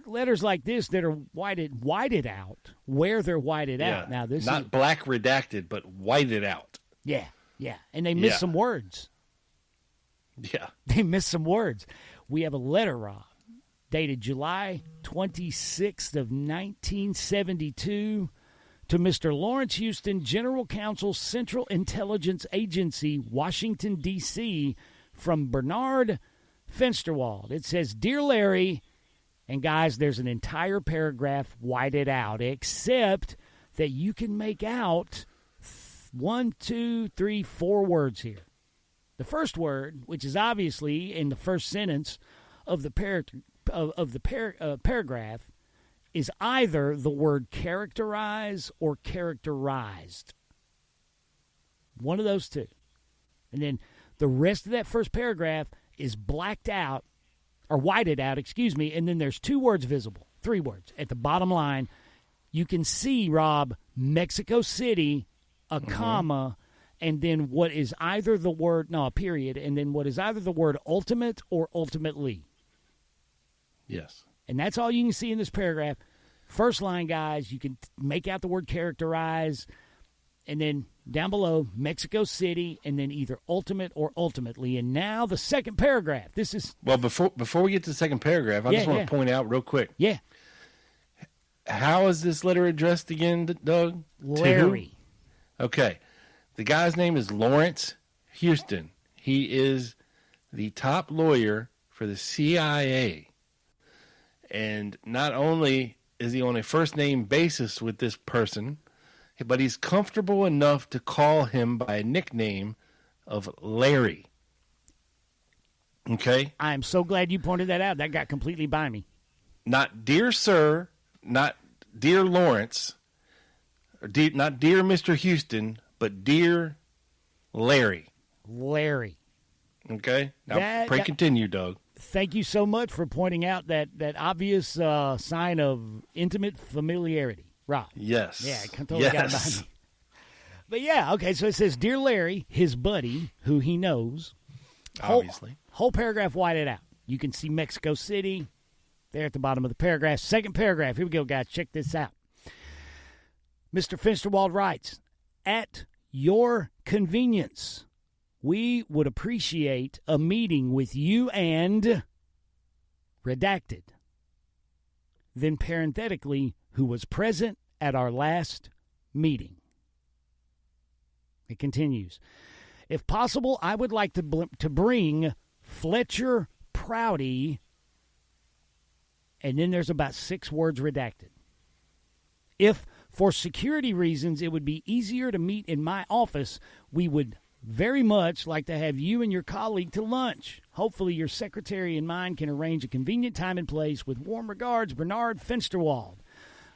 D: letters like this that are whited out, where they're whited out. Now, this
E: not
D: is
E: black redacted, but whited out.
D: yeah, and they miss
E: Yeah.
D: some words.
E: Yeah.
D: They miss some words. We have a letter, Rob, dated July 26th of 1972 to Mr. Lawrence Houston, General Counsel, Central Intelligence Agency, Washington, D.C., from Bernard Fensterwald. It says, Dear Larry, and guys, there's an entire paragraph whited out, except that you can make out 1, 2, 3, 4 words here. The first word, which is obviously in the first sentence of the paragraph, is either the word characterize or characterized. One of those two. And then the rest of that first paragraph is blacked out, or whited out, and then there's 2 words visible, 3 words. At the bottom line, you can see, Rob, Mexico City, a comma, and then what is either the word, a period, and then what is either the word ultimate or ultimately.
E: Yes.
D: And that's all you can see in this paragraph. First line, guys, you can make out the word characterize, and then down below, Mexico City, and then either ultimate or ultimately. And now the second paragraph. This is...
E: Well, before we get to the second paragraph, I just want to point out real quick.
D: Yeah.
E: How is this letter addressed again, Doug?
D: Larry.
E: Okay. The guy's name is Lawrence Houston. He is the top lawyer for the CIA. And not only is he on a first-name basis with this person, but he's comfortable enough to call him by a nickname of Larry. Okay?
D: I'm so glad you pointed that out. That got completely by me.
E: Not dear sir, not dear Lawrence, or not dear Mr. Houston, but dear Larry.
D: Larry.
E: Okay? Now, continue, Doug.
D: Thank you so much for pointing out that obvious sign of intimate familiarity. Rob.
E: Yes.
D: Yeah, I totally got it behind me. But yeah, okay, so it says, Dear Larry, his buddy, who he knows.
E: Obviously.
D: Whole paragraph whited out. You can see Mexico City there at the bottom of the paragraph. Second paragraph. Here we go, guys. Check this out. Mr. Fensterwald writes, At your convenience, we would appreciate a meeting with you and redacted. Then parenthetically, who was present at our last meeting. It continues. If possible, I would like to bring Fletcher Prouty, and then there's about 6 words redacted. If, for security reasons, it would be easier to meet in my office, we would very much like to have you and your colleague to lunch. Hopefully your secretary and mine can arrange a convenient time and place. With warm regards, Bernard Fensterwald.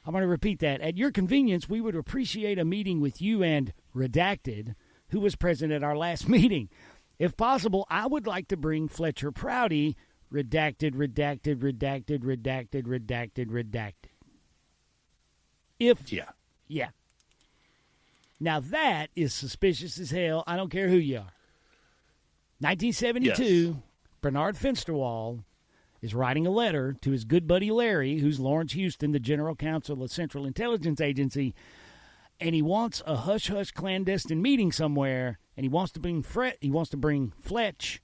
D: I'm going to repeat that. At your convenience, we would appreciate a meeting with you and redacted, who was present at our last meeting. If possible, I would like to bring Fletcher Prouty, redacted. Yeah. Now that is suspicious as hell. I don't care who you are. 1972, yes. Bernard Fensterwald is writing a letter to his good buddy Larry, who's Lawrence Houston, the General Counsel of the Central Intelligence Agency, and he wants a hush-hush clandestine meeting somewhere, and he wants to bring Fletch,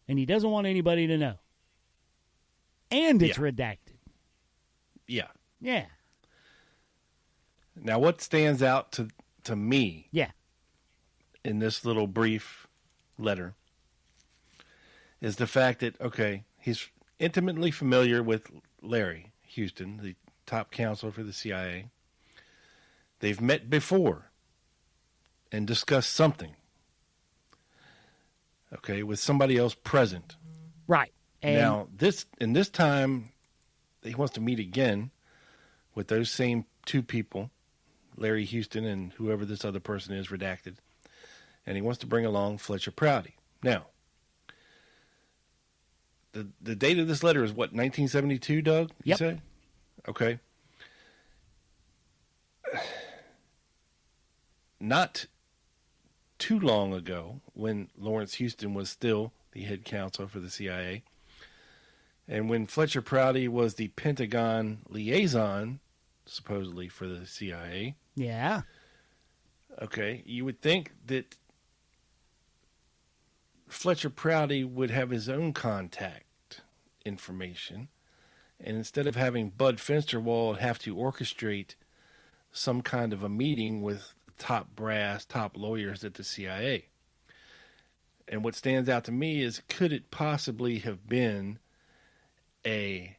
D: and he doesn't want anybody to know. And it's redacted.
E: Yeah.
D: Yeah.
E: Now, what stands out to me in this little brief letter is the fact that, okay, he's intimately familiar with Larry Houston, the top counselor for the CIA. They've met before and discussed something, okay, with somebody else present.
D: Right.
E: And now, this time, he wants to meet again. with those same two people, Larry Houston and whoever this other person is, redacted, and he wants to bring along Fletcher Prouty. Now, the date of this letter is what, 1972, Doug? You
D: Yep.
E: say? Okay. Not too long ago, when Lawrence Houston was still the head counsel for the CIA, and when Fletcher Prouty was the Pentagon liaison, supposedly for the CIA,
D: Yeah.
E: okay, you would think that Fletcher Prouty would have his own contact information, and instead of having Bud Fensterwald have to orchestrate some kind of a meeting with top brass, top lawyers at the CIA. And what stands out to me is, could it possibly have been a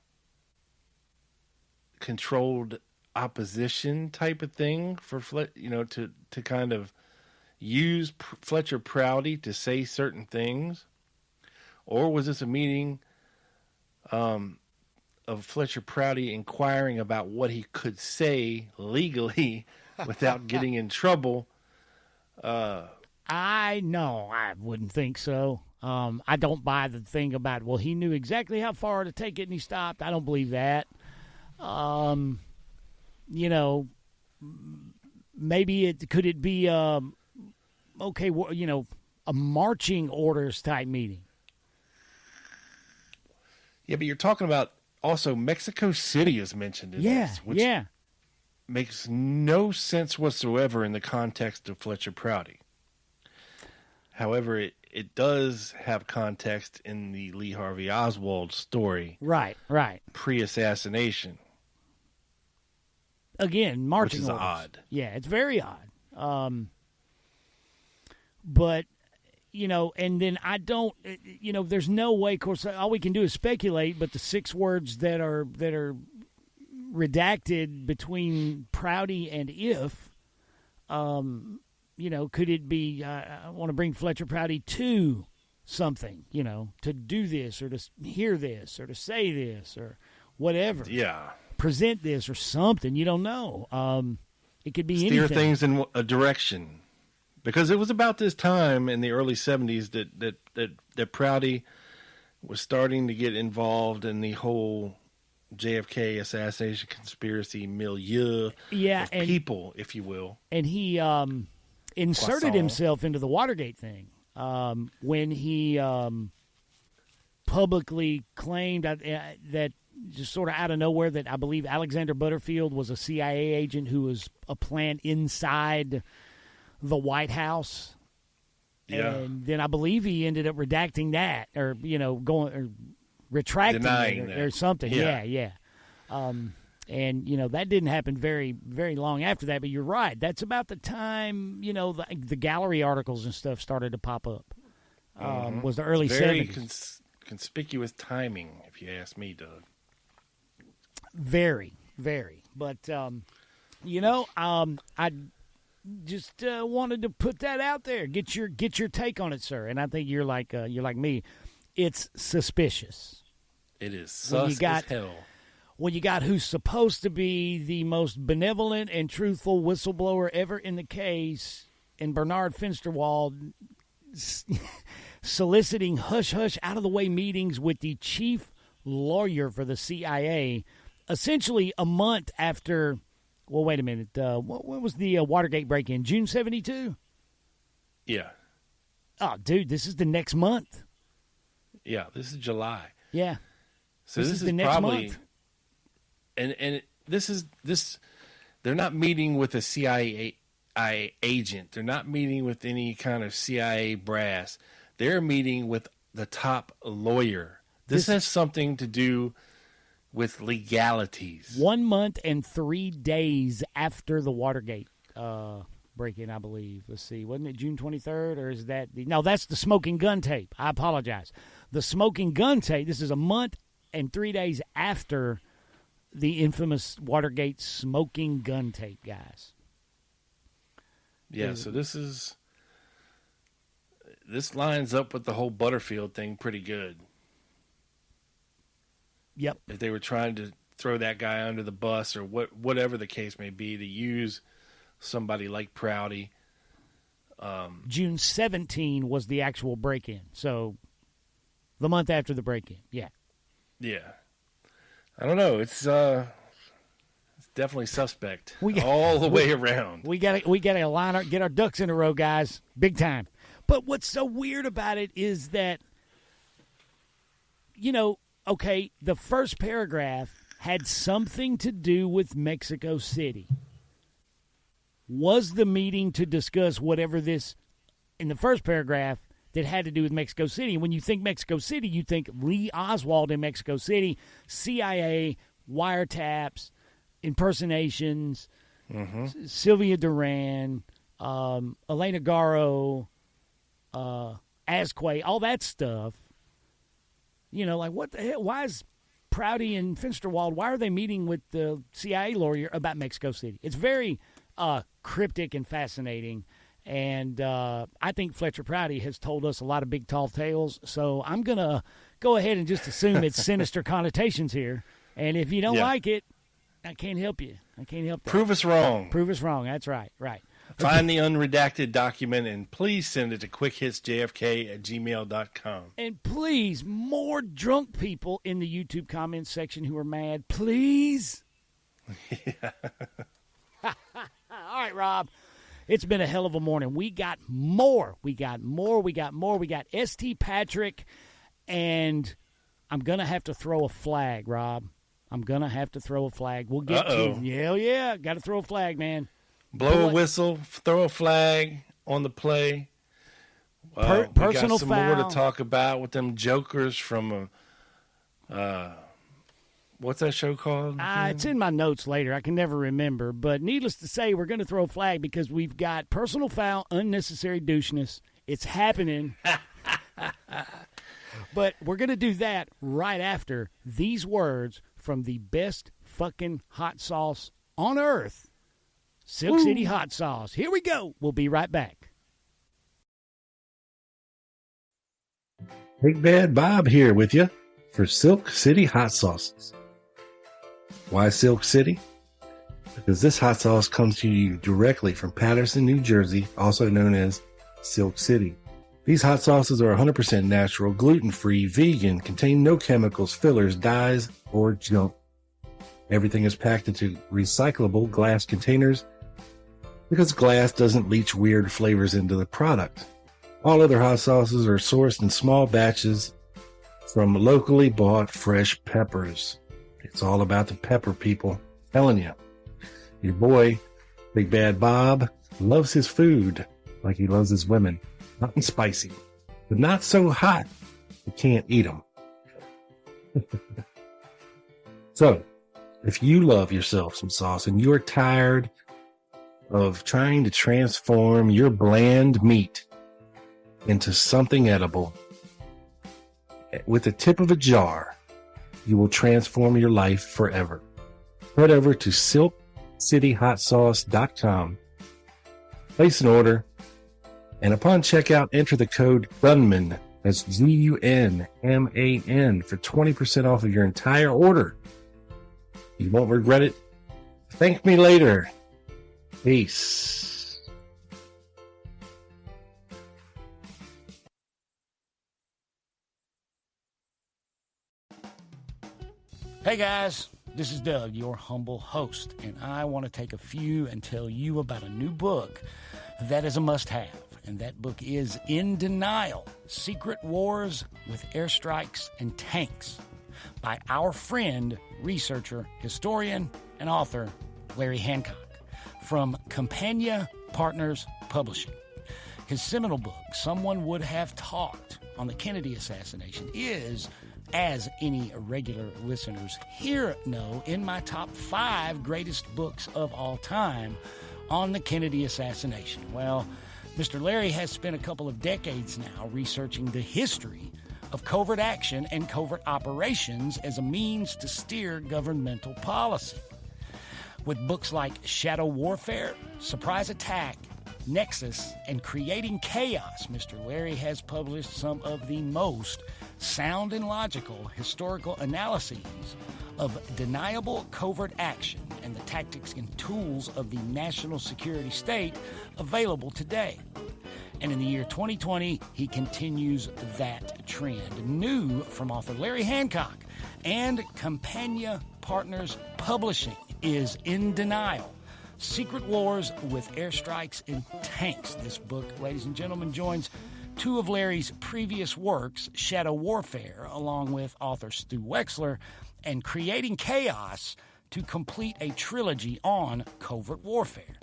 E: controlled opposition type of thing for to kind of use Fletcher Prouty to say certain things? Or was this a meeting of Fletcher Prouty inquiring about what he could say legally without getting in trouble?
D: I wouldn't think so. I don't buy the thing about, well, he knew exactly how far to take it and he stopped. I don't believe that. Maybe could it be a marching orders type meeting?
E: Yeah, but you're talking about also Mexico City is mentioned in this, which makes no sense whatsoever in the context of Fletcher Prouty. However, it does have context in the Lee Harvey Oswald story.
D: Right.
E: Pre-assassination.
D: Again, marching
E: which is
D: orders.
E: odd.
D: Yeah, it's very odd. But, and then I don't, there's no way, of course, all we can do is speculate, but the 6 words that are redacted between Prouty and if, could it be, I want to bring Fletcher Prouty to something, to do this or to hear this or to say this or whatever.
E: Yeah.
D: Present this or something. You don't know. It could be
E: Steer
D: anything.
E: things in a direction. Because it was about this time in the early 70s that Prouty was starting to get involved in the whole JFK assassination conspiracy milieu of people, if you will.
D: And he inserted himself into the Watergate thing when he publicly claimed that just sort of out of nowhere that I believe Alexander Butterfield was a CIA agent who was a plant inside the White House.
E: Yeah.
D: And then I believe he ended up redacting that or, retracting
E: denying
D: it or something.
E: Yeah.
D: And, that didn't happen very, very long after that. But you're right. That's about the time, the gallery articles and stuff started to pop up. Was the early 70s.
E: Very conspicuous timing, if you ask me, Doug.
D: Very, very. But, I just wanted to put that out there. Get your take on it, sir. And I think you're like me. It's suspicious.
E: It is sus as hell.
D: When you got who's supposed to be the most benevolent and truthful whistleblower ever in the case, and Bernard Fensterwald soliciting hush-hush, out-of-the-way meetings with the chief lawyer for the CIA, essentially a month after, well, wait a minute, what was the Watergate break-in? June 72?
E: Yeah.
D: Oh, dude, this is the next month.
E: Yeah, this is July.
D: Yeah.
E: So
D: this is the next
E: probably,
D: month.
E: And this. They're not meeting with a CIA agent. They're not meeting with any kind of CIA brass. They're meeting with the top lawyer. This has something to do with legalities.
D: 1 month and 3 days after the Watergate break-in, I believe. Let's see. Wasn't it June 23rd, or is that no, that's the smoking gun tape. I apologize. The smoking gun tape, this is a month and 3 days after the infamous Watergate smoking gun tape, guys.
E: Yeah, so this lines up with the whole Butterfield thing pretty good.
D: Yep.
E: If they were trying to throw that guy under the bus or whatever the case may be, to use somebody like Prouty.
D: June 17 was the actual break-in. So the month after the break-in. Yeah.
E: Yeah. I don't know. It's definitely suspect all the way around.
D: We got to get our ducks in a row, guys. Big time. But what's so weird about it is that, okay, the first paragraph had something to do with Mexico City. Was the meeting to discuss whatever this, in the first paragraph, that had to do with Mexico City? When you think Mexico City, you think Lee Oswald in Mexico City, CIA, wiretaps, impersonations, Sylvia Duran, Elena Garro, Asquith, all that stuff. Like what the hell? Why is Prouty and Fensterwald, why are they meeting with the CIA lawyer about Mexico City? It's very cryptic and fascinating. And I think Fletcher Prouty has told us a lot of big, tall tales. So I'm going to go ahead and just assume it's sinister connotations here. And if you don't like it, I can't help you. I can't help that.
E: Prove us wrong.
D: Prove us wrong. That's right. Right.
E: Find the unredacted document and please send it to quickhitsjfk@gmail.com.
D: And please, more drunk people in the YouTube comments section who are mad. Please.
E: Yeah.
D: All right, Rob. It's been a hell of a morning. We got more. We got St. Patrick, and I'm going to have to throw a flag, Rob. I'm going to have to throw a flag. We'll get to it. Yeah. Got to throw a flag, man.
E: Blow a whistle, throw a flag on the play.
D: Personal
E: we got some
D: foul.
E: more to talk about with them jokers from what's that show called?
D: It's in my notes later. I can never remember. But needless to say, we're going to throw a flag because we've got personal foul, unnecessary doucheness. It's happening. But we're going to do that right after these words from the best fucking hot sauce on earth, Silk City Hot Sauce. Here we go. We'll be right back.
G: Big Bad Bob here with you for Silk City Hot Sauces. Why Silk City? Because this hot sauce comes to you directly from Paterson, New Jersey, also known as Silk City. These hot sauces are 100% natural, gluten-free, vegan, contain no chemicals, fillers, dyes, or junk. Everything is packed into recyclable glass containers because glass doesn't leach weird flavors into the product. All other hot sauces are sourced in small batches from locally bought fresh peppers. It's all about the pepper, people. I'm telling you. Your boy, Big Bad Bob, loves his food like he loves his women. Hot and spicy, but not so hot you can't eat them. So, if you love yourself some sauce and you're tired of trying to transform your bland meat into something edible, with the tip of a jar, you will transform your life forever. Head over to silkcityhotsauce.com, place an order, and upon checkout, enter the code GUNMAN, that's GUNMAN, for 20% off of your entire order. You won't regret it. Thank me later. Peace.
D: Hey guys, this is Doug, your humble host, and I want to take a few and tell you about a new book that is a must-have, and that book is In Denial, Secret Wars with Airstrikes and Tanks by our friend, researcher, historian, and author, Larry Hancock, from Campania Partners Publishing. His seminal book, Someone Would Have Talked on the Kennedy Assassination, is, as any regular listeners here know, in my top 5 greatest books of all time on the Kennedy assassination. Well, Mr. Larry has spent a couple of decades now researching the history of covert action and covert operations as a means to steer governmental policy. With books like Shadow Warfare, Surprise Attack, Nexus, and Creating Chaos, Mr. Larry has published some of the most sound and logical historical analyses of deniable covert action and the tactics and tools of the national security state available today. And in the year 2020, he continues that trend. New from author Larry Hancock and Campania Partners Publishing is In Denial: Secret Wars with Airstrikes and Tanks. This book, ladies and gentlemen, joins two of Larry's previous works, Shadow Warfare, along with author Stu Wexler, and Creating Chaos, to complete a trilogy on covert warfare.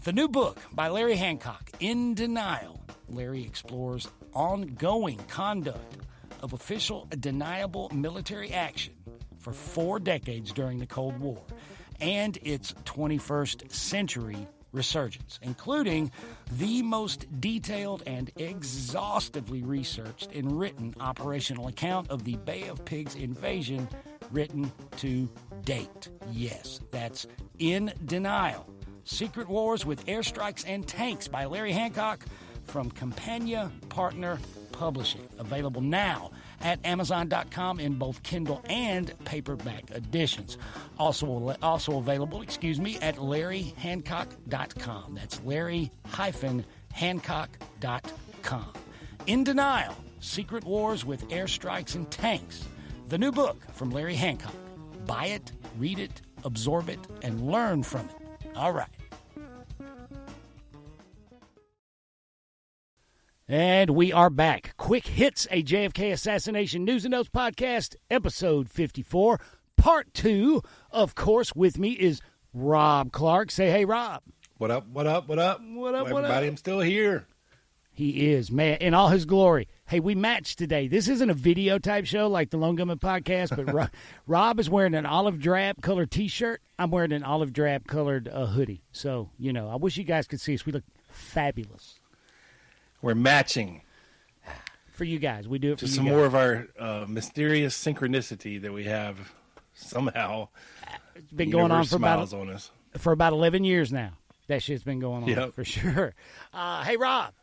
D: The new book by Larry Hancock, In Denial. Larry explores ongoing conduct of official deniable military action for 4 decades during the Cold War and its 21st century resurgence, including the most detailed and exhaustively researched and written operational account of the Bay of Pigs invasion written to date. Yes, that's In Denial: Secret Wars with Airstrikes and Tanks by Larry Hancock from Campania Partner Publishing. Available now at Amazon.com in both Kindle and paperback editions. Also available, at LarryHancock.com. That's Larry-Hancock.com. In Denial: Secret Wars with Airstrikes and Tanks. The new book from Larry Hancock. Buy it, read it, absorb it, and learn from it. All right. And we are back. Quick Hits, a JFK Assassination News and Notes podcast, episode 54, part 2. Of course, with me is Rob Clark. Say hey, Rob.
E: What up, what up, what up?
D: What up,
E: well,
D: what
E: everybody,
D: up?
E: I'm still here.
D: He is, man, in all his glory. Hey, we matched today. This isn't a video type show like the Lone Gunman podcast, but Rob is wearing an olive drab colored T-shirt. I'm wearing an olive drab colored hoodie. So, I wish you guys could see us. We look fabulous.
E: We're matching.
D: For you guys. We do it for
E: Just
D: you
E: some
D: guys.
E: more of our mysterious synchronicity that we have somehow.
D: It's been going on for
E: smiles on us.
D: for about 11 years now. That shit's been going on,
E: Yep.
D: for sure. Hey, Rob.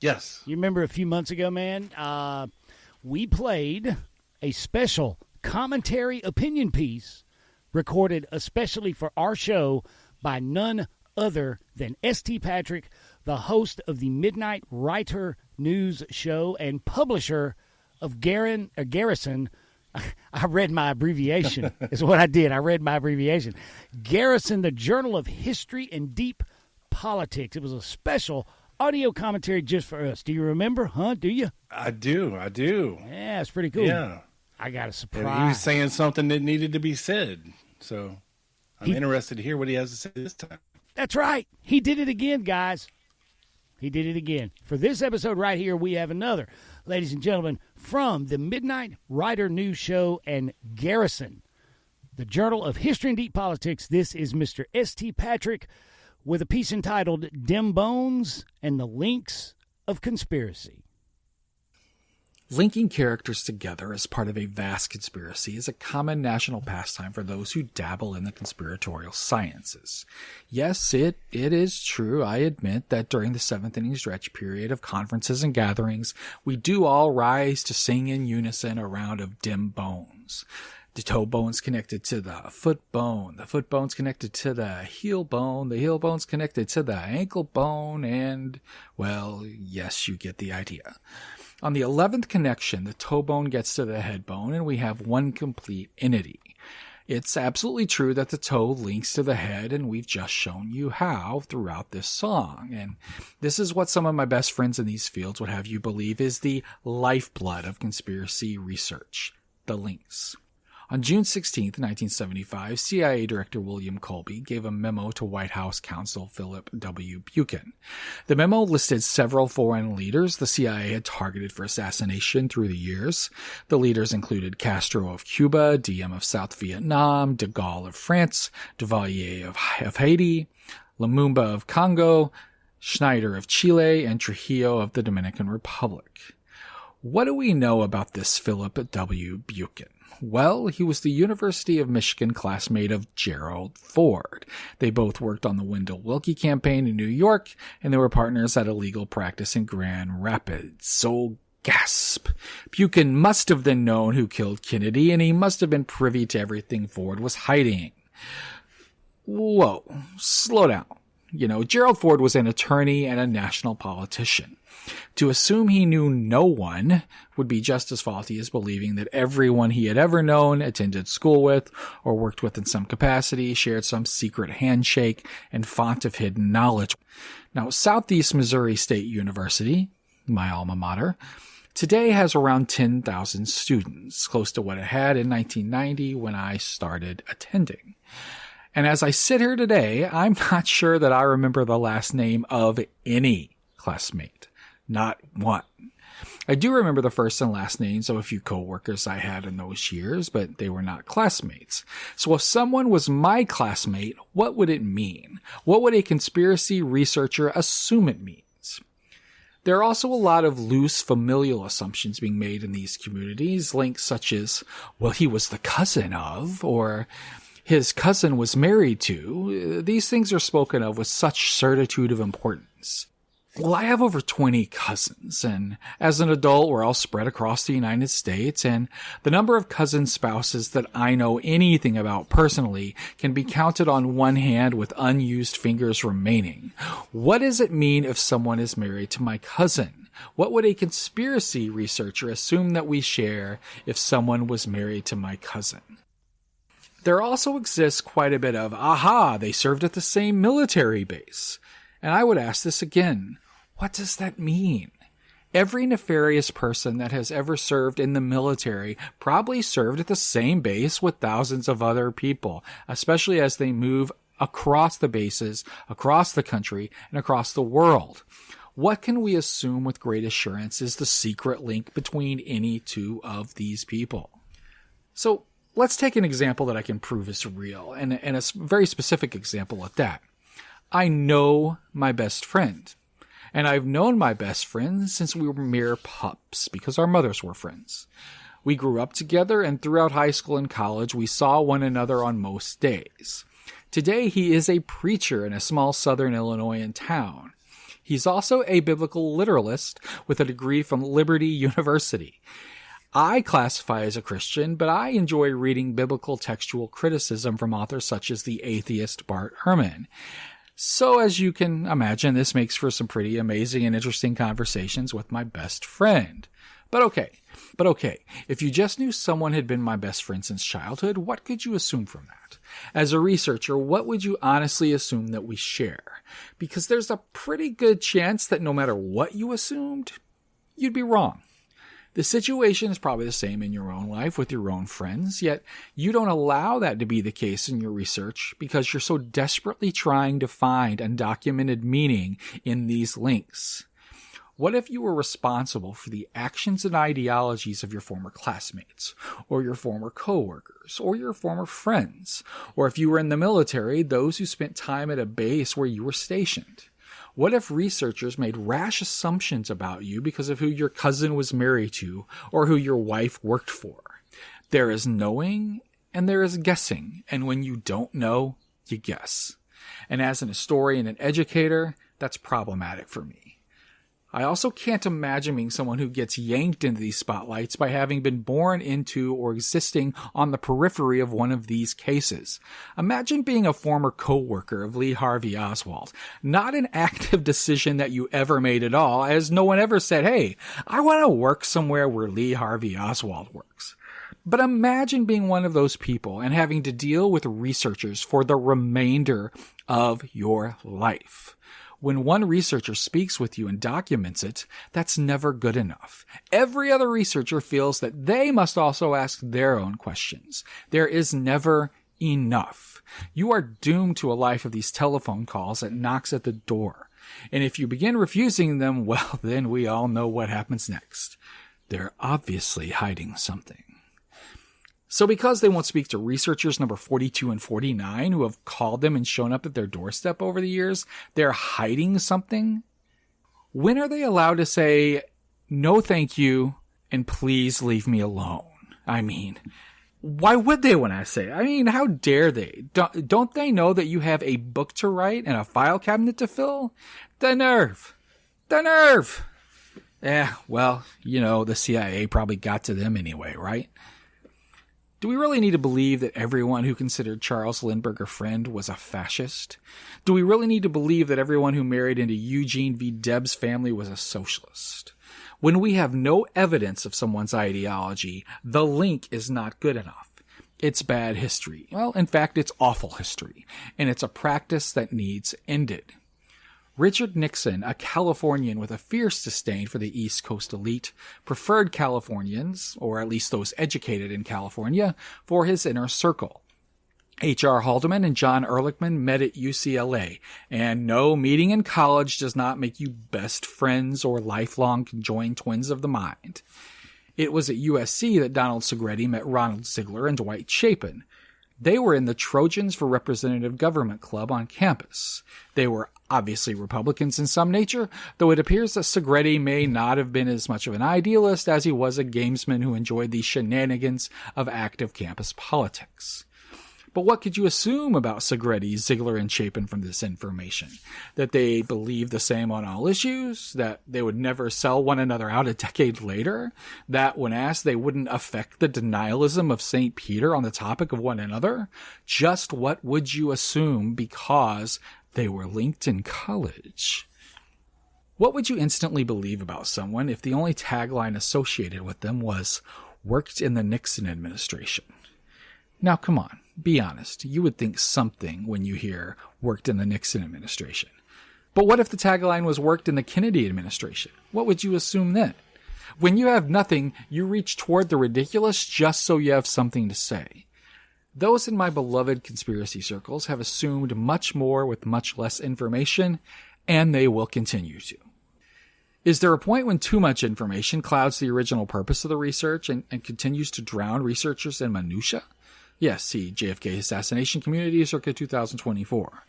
E: Yes.
D: You remember a few months ago, man, we played a special commentary opinion piece recorded especially for our show by none other than S.T. Patrick, the host of the Midnight Writer News Show and publisher of Garrison. I read my abbreviation, is what I did. I read my abbreviation. Garrison, the Journal of History and Deep Politics. It was a special audio commentary just for us. Do you remember, huh? Do you?
E: I do.
D: Yeah, it's pretty cool.
E: Yeah.
D: I got a surprise.
E: And he was saying something that needed to be said. So I'm interested to hear what he has to say this time.
D: That's right. He did it again, guys. He did it again. For this episode right here, we have another, ladies and gentlemen, from the Midnight Writer News Show and Garrison, the Journal of History and Deep Politics. This is Mr. S.T. Patrick with a piece entitled Dim Bones and the Links of Conspiracy.
B: Linking characters together as part of a vast conspiracy is a common national pastime for those who dabble in the conspiratorial sciences. Yes, it is true, I admit, that during the 7th inning stretch period of conferences and gatherings, we do all rise to sing in unison a round of dim bones. The toe bone's connected to the foot bone's connected to the heel bone's connected to the ankle bone, and, well, yes, you get the idea. On the 11th connection, the toe bone gets to the head bone, and we have one complete entity. It's absolutely true that the toe links to the head, and we've just shown you how throughout this song. And this is what some of my best friends in these fields would have you believe is the lifeblood of conspiracy research, the links. On June 16, 1975, CIA Director William Colby gave a memo to White House counsel Philip W. Buchan. The memo listed several foreign leaders the CIA had targeted for assassination through the years. The leaders included Castro of Cuba, Diem of South Vietnam, de Gaulle of France, Duvalier of Haiti, Lumumba of Congo, Schneider of Chile, and Trujillo of the Dominican Republic. What do we know about this Philip W. Buchan? Well, he was the University of Michigan classmate of Gerald Ford. They both worked on the Wendell Willkie campaign in New York, and they were partners at a legal practice in Grand Rapids. So Gasp. Buchan must have then known who killed Kennedy, and he must have been privy to everything Ford was hiding. Whoa, slow down. Gerald Ford was an attorney and a national politician. To assume he knew no one would be just as faulty as believing that everyone he had ever known, attended school with, or worked with in some capacity shared some secret handshake and font of hidden knowledge. Now, Southeast Missouri State University, my alma mater, today has around 10,000 students, close to what it had in 1990 when I started attending. And as I sit here today, I'm not sure that I remember the last name of any classmate. Not one. I do remember the first and last names of a few coworkers I had in those years, but they were not classmates. So if someone was my classmate, what would it mean? What would a conspiracy researcher assume it means? There are also a lot of loose familial assumptions being made in these communities, links such as, well, he was the cousin of, or his cousin was married to. These things are spoken of with such certitude of importance. Well, I have over 20 cousins, and as an adult, we're all spread across the United States, and the number of cousin spouses that I know anything about personally can be counted on one hand with unused fingers remaining. What does it mean if someone is married to my cousin? What would a conspiracy researcher assume that we share if someone was married to my cousin? There also exists quite a bit of, they served at the same military base. And I would ask this again. What does that mean? Every nefarious person that has ever served in the military probably served at the same base with thousands of other people, especially as they move across the bases, across the country, and across the world. What can we assume with great assurance is the secret link between any two of these people? So let's take an example that I can prove is real, and a very specific example at that. I know my best friend. And I've known my best friend since we were mere pups because our mothers were friends. We grew up together, and throughout high school and college, we saw one another on most days. Today, he is a preacher in a small southern Illinoisan town. He's also a biblical literalist with a degree from Liberty University. I classify as a Christian, but I enjoy reading biblical textual criticism from authors such as the atheist Bart Ehrman. So as you can imagine, this makes for some pretty amazing and interesting conversations with my best friend. But okay, if you just knew someone had been my best friend since childhood, what could you assume from that? As a researcher, what would you honestly assume that we share? Because there's a pretty good chance that no matter what you assumed, you'd be wrong. The situation is probably the same in your own life with your own friends, yet you don't allow that to be the case in your research because you're so desperately trying to find undocumented meaning in these links. What if you were responsible for the actions and ideologies of your former classmates, or your former coworkers, or your former friends, or if you were in the military, those who spent time at a base where you were stationed? What if researchers made rash assumptions about you because of who your cousin was married to or who your wife worked for? There is knowing and there is guessing, and when you don't know, you guess. And as an historian and educator, that's problematic for me. I also can't imagine being someone who gets yanked into these spotlights by having been born into or existing on the periphery of one of these cases. Imagine being a former co-worker of Lee Harvey Oswald. Not an active decision that you ever made at all, as no one ever said, hey, I want to work somewhere where Lee Harvey Oswald works. But imagine being one of those people and having to deal with researchers for the remainder of your life. When one researcher speaks with you and documents it, that's never good enough. Every other researcher feels that they must also ask their own questions. There is never enough. You are doomed to a life of these telephone calls that knocks at the door. And if you begin refusing them, well, then we all know what happens next. They're obviously hiding something. So because they won't speak to researchers number 42 and 49 who have called them and shown up at their doorstep over the years, they're hiding something? When are they allowed to say, no thank you, and please leave me alone? I mean, why would they when I say? I mean, how dare they? Don't they know that you have a book to write and a file cabinet to fill? The nerve! The nerve! Well, the CIA probably got to them anyway, right? Do we really need to believe that everyone who considered Charles Lindbergh a friend was a fascist? Do we really need to believe that everyone who married into Eugene V. Debs' family was a socialist? When we have no evidence of someone's ideology, the link is not good enough. It's bad history. Well, in fact, it's awful history, and it's a practice that needs ended. Richard Nixon, a Californian with a fierce disdain for the East Coast elite, preferred Californians, or at least those educated in California, for his inner circle. H.R. Haldeman and John Ehrlichman met at UCLA, and no, meeting in college does not make you best friends or lifelong conjoined twins of the mind. It was at USC that Donald Segretti met Ronald Ziegler and Dwight Chapin. They were in the Trojans for Representative Government Club on campus. They were obviously Republicans in some nature, though it appears that Segretti may not have been as much of an idealist as he was a gamesman who enjoyed the shenanigans of active campus politics. But what could you assume about Segretti, Ziegler, and Chapin from this information? That they believed the same on all issues? That they would never sell one another out a decade later? That when asked, they wouldn't affect the denialism of St. Peter on the topic of one another? Just what would you assume because they were linked in college? What would you instantly believe about someone if the only tagline associated with them was, "worked in the Nixon administration"? Now, come on. Be honest, you would think something when you hear "worked in the Nixon administration." But what if the tagline was "worked in the Kennedy administration"? What would you assume then? When you have nothing, you reach toward the ridiculous just so you have something to say. Those in my beloved conspiracy circles have assumed much more with much less information, and they will continue to. Is there a point when too much information clouds the original purpose of the research and continues to drown researchers in minutia? Yes, see JFK assassination community circa 2024.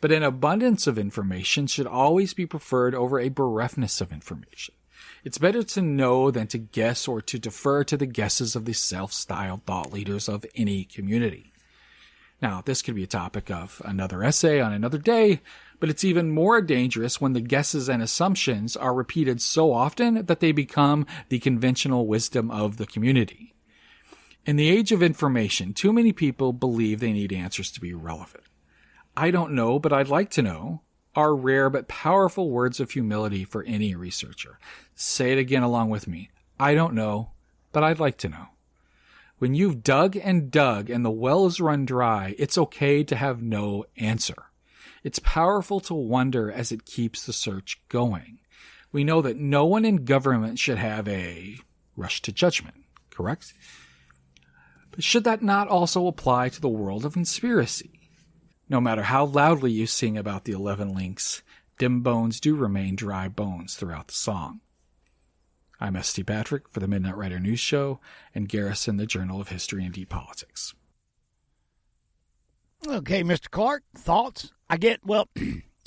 B: But an abundance of information should always be preferred over a bereftness of information. It's better to know than to guess or to defer to the guesses of the self-styled thought leaders of any community. Now, this could be a topic of another essay on another day, but it's even more dangerous when the guesses and assumptions are repeated so often that they become the conventional wisdom of the community. In the age of information, too many people believe they need answers to be relevant. "I don't know, but I'd like to know" are rare but powerful words of humility for any researcher. Say it again along with me. "I don't know, but I'd like to know." When you've dug and the well is run dry, it's okay to have no answer. It's powerful to wonder as it keeps the search going. We know that no one in government should have a rush to judgment, correct? But should that not also apply to the world of conspiracy? No matter how loudly you sing about the 11 links, dim bones do remain dry bones throughout the song. I'm S.T. Patrick for the Midnight Rider News Show and Garrison, the Journal of History and Deep Politics.
D: Okay, Mr. Clark, thoughts?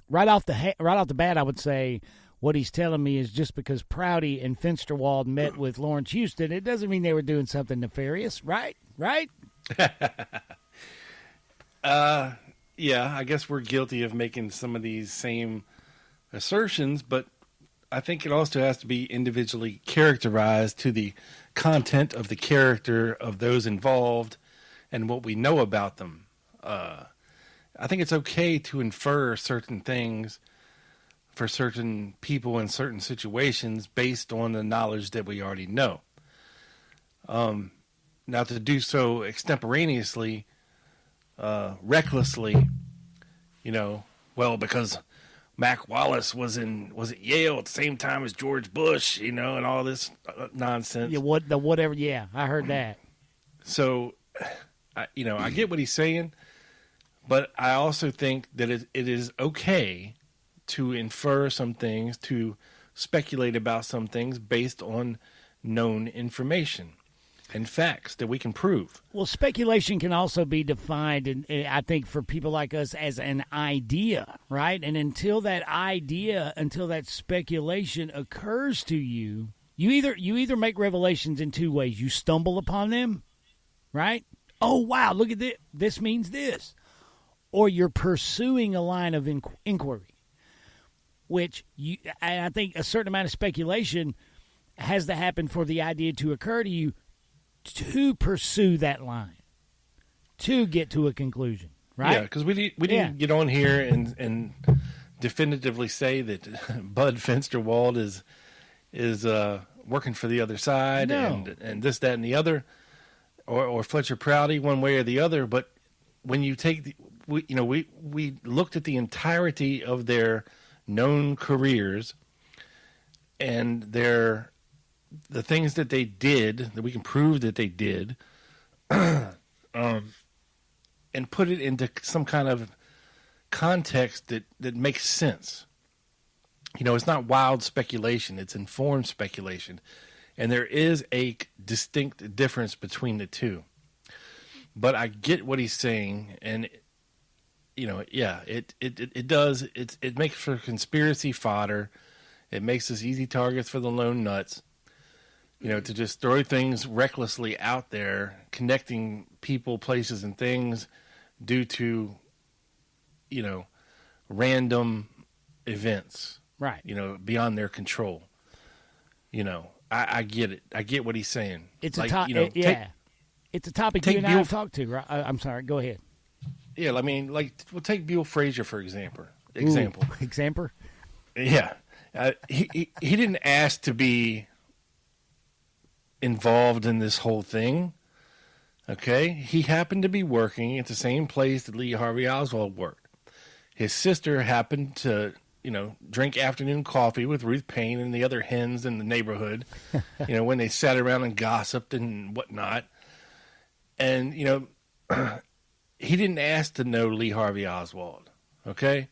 D: Right off the bat, I would say what he's telling me is just because Prouty and Fensterwald met with Lawrence Houston, it doesn't mean they were doing something nefarious, right? Right?
E: Yeah, I guess we're guilty of making some of these same assertions, but I think it also has to be individually characterized to the content of the character of those involved and what we know about them. I think it's okay to infer certain things for certain people in certain situations based on the knowledge that we already know. Now, to do so extemporaneously, recklessly, because Mac Wallace was at Yale at the same time as George Bush, and all this nonsense.
D: Yeah, whatever. Yeah, I heard that.
E: So, I get what he's saying, but I also think that it is okay to infer some things, to speculate about some things based on known information and facts that we can prove.
D: Well, speculation can also be defined, and I think for people like us, as an idea, right? And until that speculation occurs to you, you either make revelations in two ways. You stumble upon them, right? Oh, wow, look at this. This means this. Or you're pursuing a line of inquiry. and I think a certain amount of speculation has to happen for the idea to occur to you to pursue that line, to get to a conclusion, right?
E: Yeah, because we didn't get on here and definitively say that Bud Fensterwald is working for the other side and this, that, and the other, or Fletcher Prouty one way or the other. But when you take we looked at the entirety of their known careers and the things that they did, that we can prove that they did, and put it into some kind of context that makes sense. It's not wild speculation, it's informed speculation. And there is a distinct difference between the two. But I get what he's saying, and it makes for conspiracy fodder. It makes us easy targets for the lone nuts. To just throw things recklessly out there, connecting people, places, and things due to, random events.
D: Right.
E: Beyond their control. I get it. I get what he's saying.
D: It's a topic. It's a topic you and I have talked to. Right? I'm sorry. Go ahead.
E: Yeah, I mean, we'll take Bill Frazier for example.
D: Example.
E: Yeah, he didn't ask to be involved in this whole thing. Okay, he happened to be working at the same place that Lee Harvey Oswald worked. His sister happened to, drink afternoon coffee with Ruth Payne and the other hens in the neighborhood. When they sat around and gossiped and whatnot, and he didn't ask to know Lee Harvey Oswald, okay?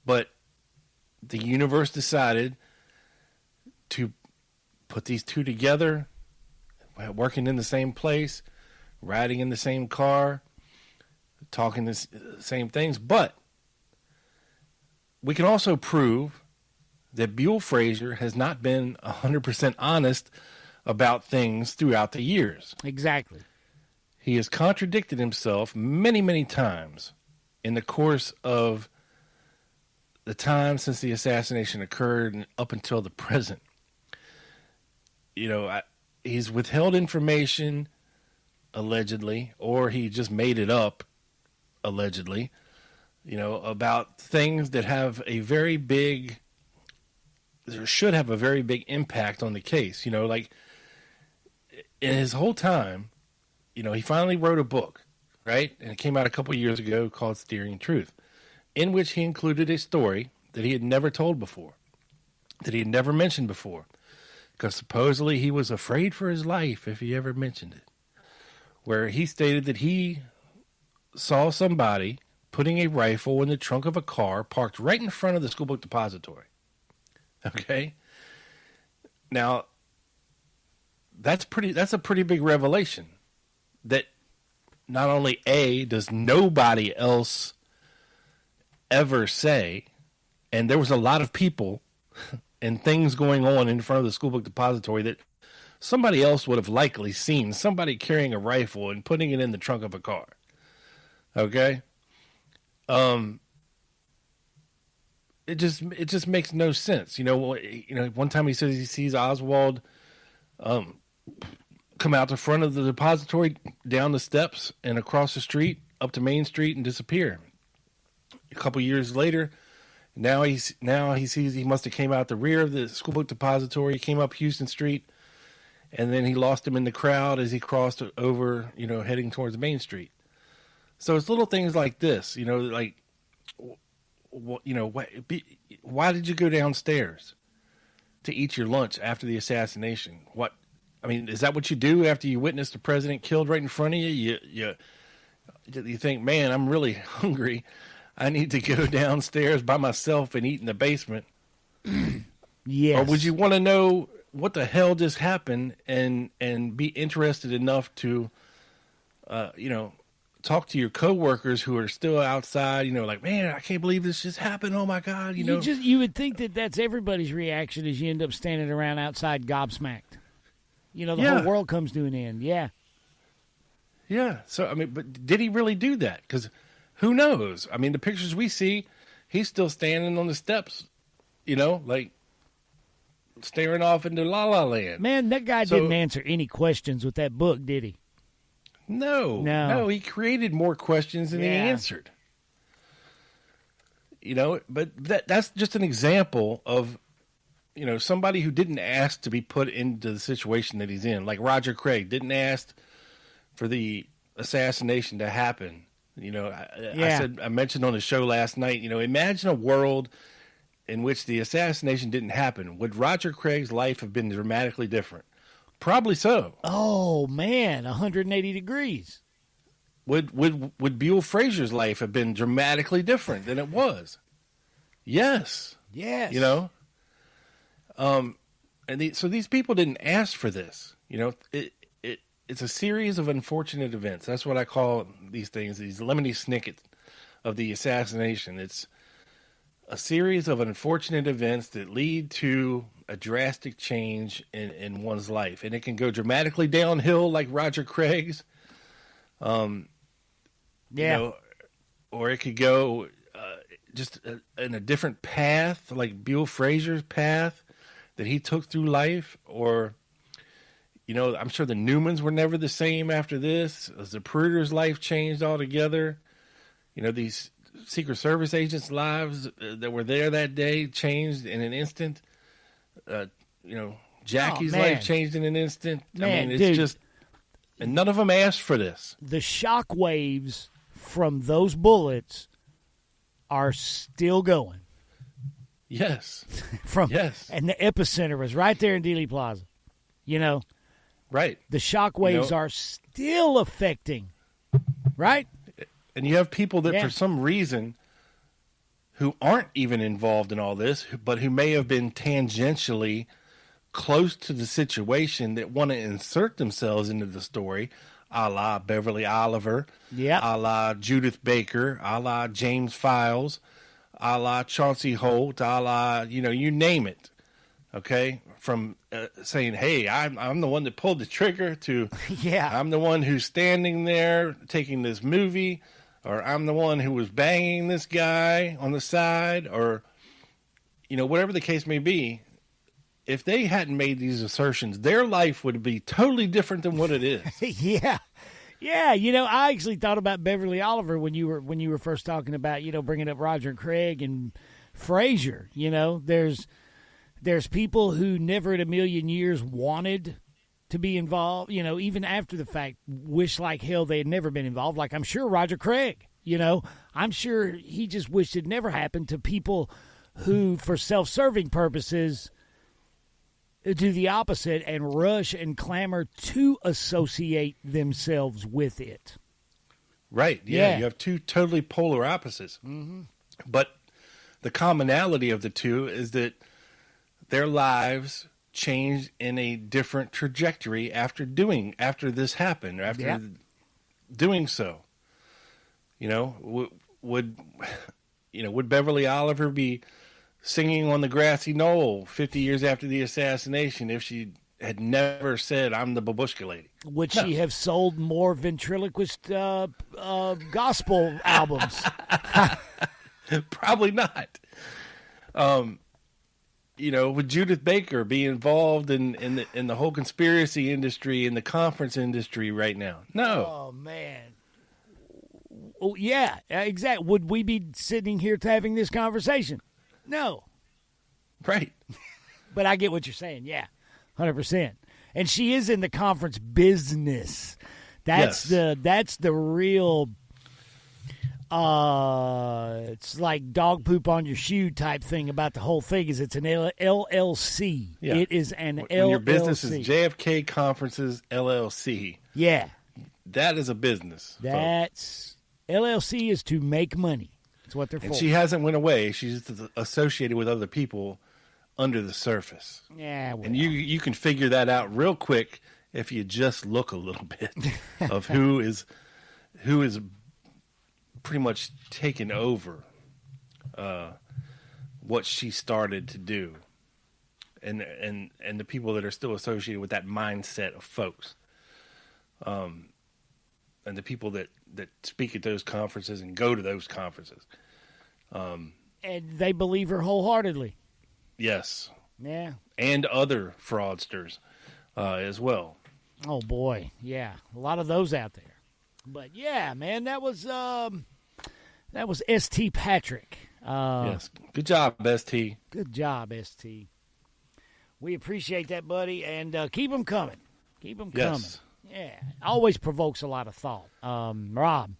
E: But the universe decided to put these two together, working in the same place, riding in the same car, talking the same things. But we can also prove that Bill Frazier has not been 100% honest about things throughout the years.
D: Exactly.
E: He has contradicted himself many, many times in the course of the time since the assassination occurred and up until the present. He's withheld information, allegedly, or he just made it up, allegedly, about things that have a very big, or should have a very big impact on the case. In his whole time, he finally wrote a book, right? And it came out a couple years ago called Steering Truth, in which he included a story that he had never told before, that he had never mentioned before, because supposedly he was afraid for his life if he ever mentioned it, where he stated that he saw somebody putting a rifle in the trunk of a car parked right in front of the school book depository. Okay? Now, that's a pretty big revelation. That not only does nobody else ever say, and there was a lot of people and things going on in front of the school book depository that somebody else would have likely seen, somebody carrying a rifle and putting it in the trunk of a car. Okay? It just makes no sense. One time he says he sees Oswald come out the front of the depository, down the steps and across the street up to Main Street and disappear. A couple years later, now he sees he must have came out the rear of the school book depository, came up Houston Street, and then he lost him in the crowd as he crossed over, heading towards Main Street. So it's little things like this, why did you go downstairs to eat your lunch after the assassination? Is that what you do after you witness the president killed right in front of you? You think, man, I'm really hungry. I need to go downstairs by myself and eat in the basement.
D: Yes.
E: Or would you want to know what the hell just happened and be interested enough to, talk to your coworkers who are still outside, man, I can't believe this just happened. Oh my God.
D: You would think that that's everybody's reaction as you end up standing around outside gobsmacked. The whole world comes to an end. Yeah.
E: Yeah. So, but did he really do that? Because who knows? The pictures we see, he's still standing on the steps like staring off into La La Land.
D: Man, that guy didn't answer any questions with that book, did he?
E: No, he created more questions than he answered. But that's just an example of, somebody who didn't ask to be put into the situation that he's in. Like Roger Craig didn't ask for the assassination to happen. I mentioned on the show last night, imagine a world in which the assassination didn't happen. Would Roger Craig's life have been dramatically different? Probably so.
D: Oh, man, 180 degrees.
E: Would Buell Fraser's life have been dramatically different than it was? Yes.
D: Yes.
E: So these people didn't ask for this. It's a series of unfortunate events. That's what I call these things, these lemony snickets of the assassination. It's a series of unfortunate events that lead to a drastic change in one's life. And it can go dramatically downhill like Roger Craig's. Or it could go just in a different path, like Buell Fraser's path that he took through life. Or, I'm sure the Newmans were never the same after this. Zapruder's life changed altogether. These Secret Service agents' lives that were there that day changed in an instant. Jackie's life changed in an instant.
D: Man,
E: it's just, and none of them asked for this.
D: The shock waves from those bullets are still going.
E: Yes.
D: Yes. And the epicenter was right there in Dealey Plaza.
E: Right.
D: The shock waves are still affecting. Right?
E: And you have people that for some reason who aren't even involved in all this, but who may have been tangentially close to the situation that want to insert themselves into the story, a la Beverly Oliver, a la Judith Baker, a la James Files, a la Chauncey Holt, a la, you name it. Okay? From saying, hey, I'm the one that pulled the trigger to, I'm the one who's standing there taking this movie, or I'm the one who was banging this guy on the side, or, whatever the case may be. If they hadn't made these assertions, their life would be totally different than what it is.
D: Yeah. I actually thought about Beverly Oliver when you were first talking about, bringing up Roger Craig and Fraser. There's people who never in a million years wanted to be involved, even after the fact, wish like hell they had never been involved. Like I'm sure Roger Craig, I'm sure he just wished it never happened, to people who, for self-serving purposes, do the opposite and rush and clamor to associate themselves with it.
E: Right. Yeah. You have two totally polar opposites. Mm-hmm. But the commonality of the two is that their lives changed in a different trajectory after this happened, after doing so. Would Beverly Oliver be singing on the grassy knoll 50 years after the assassination if she had never said, I'm the babushka lady?
D: Would she have sold more ventriloquist gospel albums?
E: Probably not. Would Judith Baker be involved in the whole conspiracy industry, in the conference industry right now? No.
D: Oh, man. Oh, yeah, exactly. Would we be sitting here having this conversation? No.
E: Right.
D: But I get what you're saying. Yeah, 100%. And she is in the conference business. That's the real. It's like dog poop on your shoe type thing about the whole thing. Is it's an LLC. Yeah. It is an LLC.
E: When your business is JFK Conferences LLC.
D: Yeah.
E: That is a business.
D: That's LLC is to make money. That's what they're for.
E: And she hasn't went away. She's associated with other people under the surface.
D: Yeah. Well.
E: And you can figure that out real quick if you just look a little bit of who is pretty much taken over what she started to do, and the people that are still associated with that mindset of folks, and the people that speak at those conferences and go to those conferences,
D: and they believe her wholeheartedly.
E: Yes.
D: Yeah.
E: And other fraudsters as well.
D: Oh, boy. Yeah. A lot of those out there. But, yeah, man, that was S.T. Patrick.
E: Yes. Good job, ST.
D: Good job, ST. We appreciate that, buddy, and keep them coming. Keep them coming. Yeah. Always provokes a lot of thought. Rob.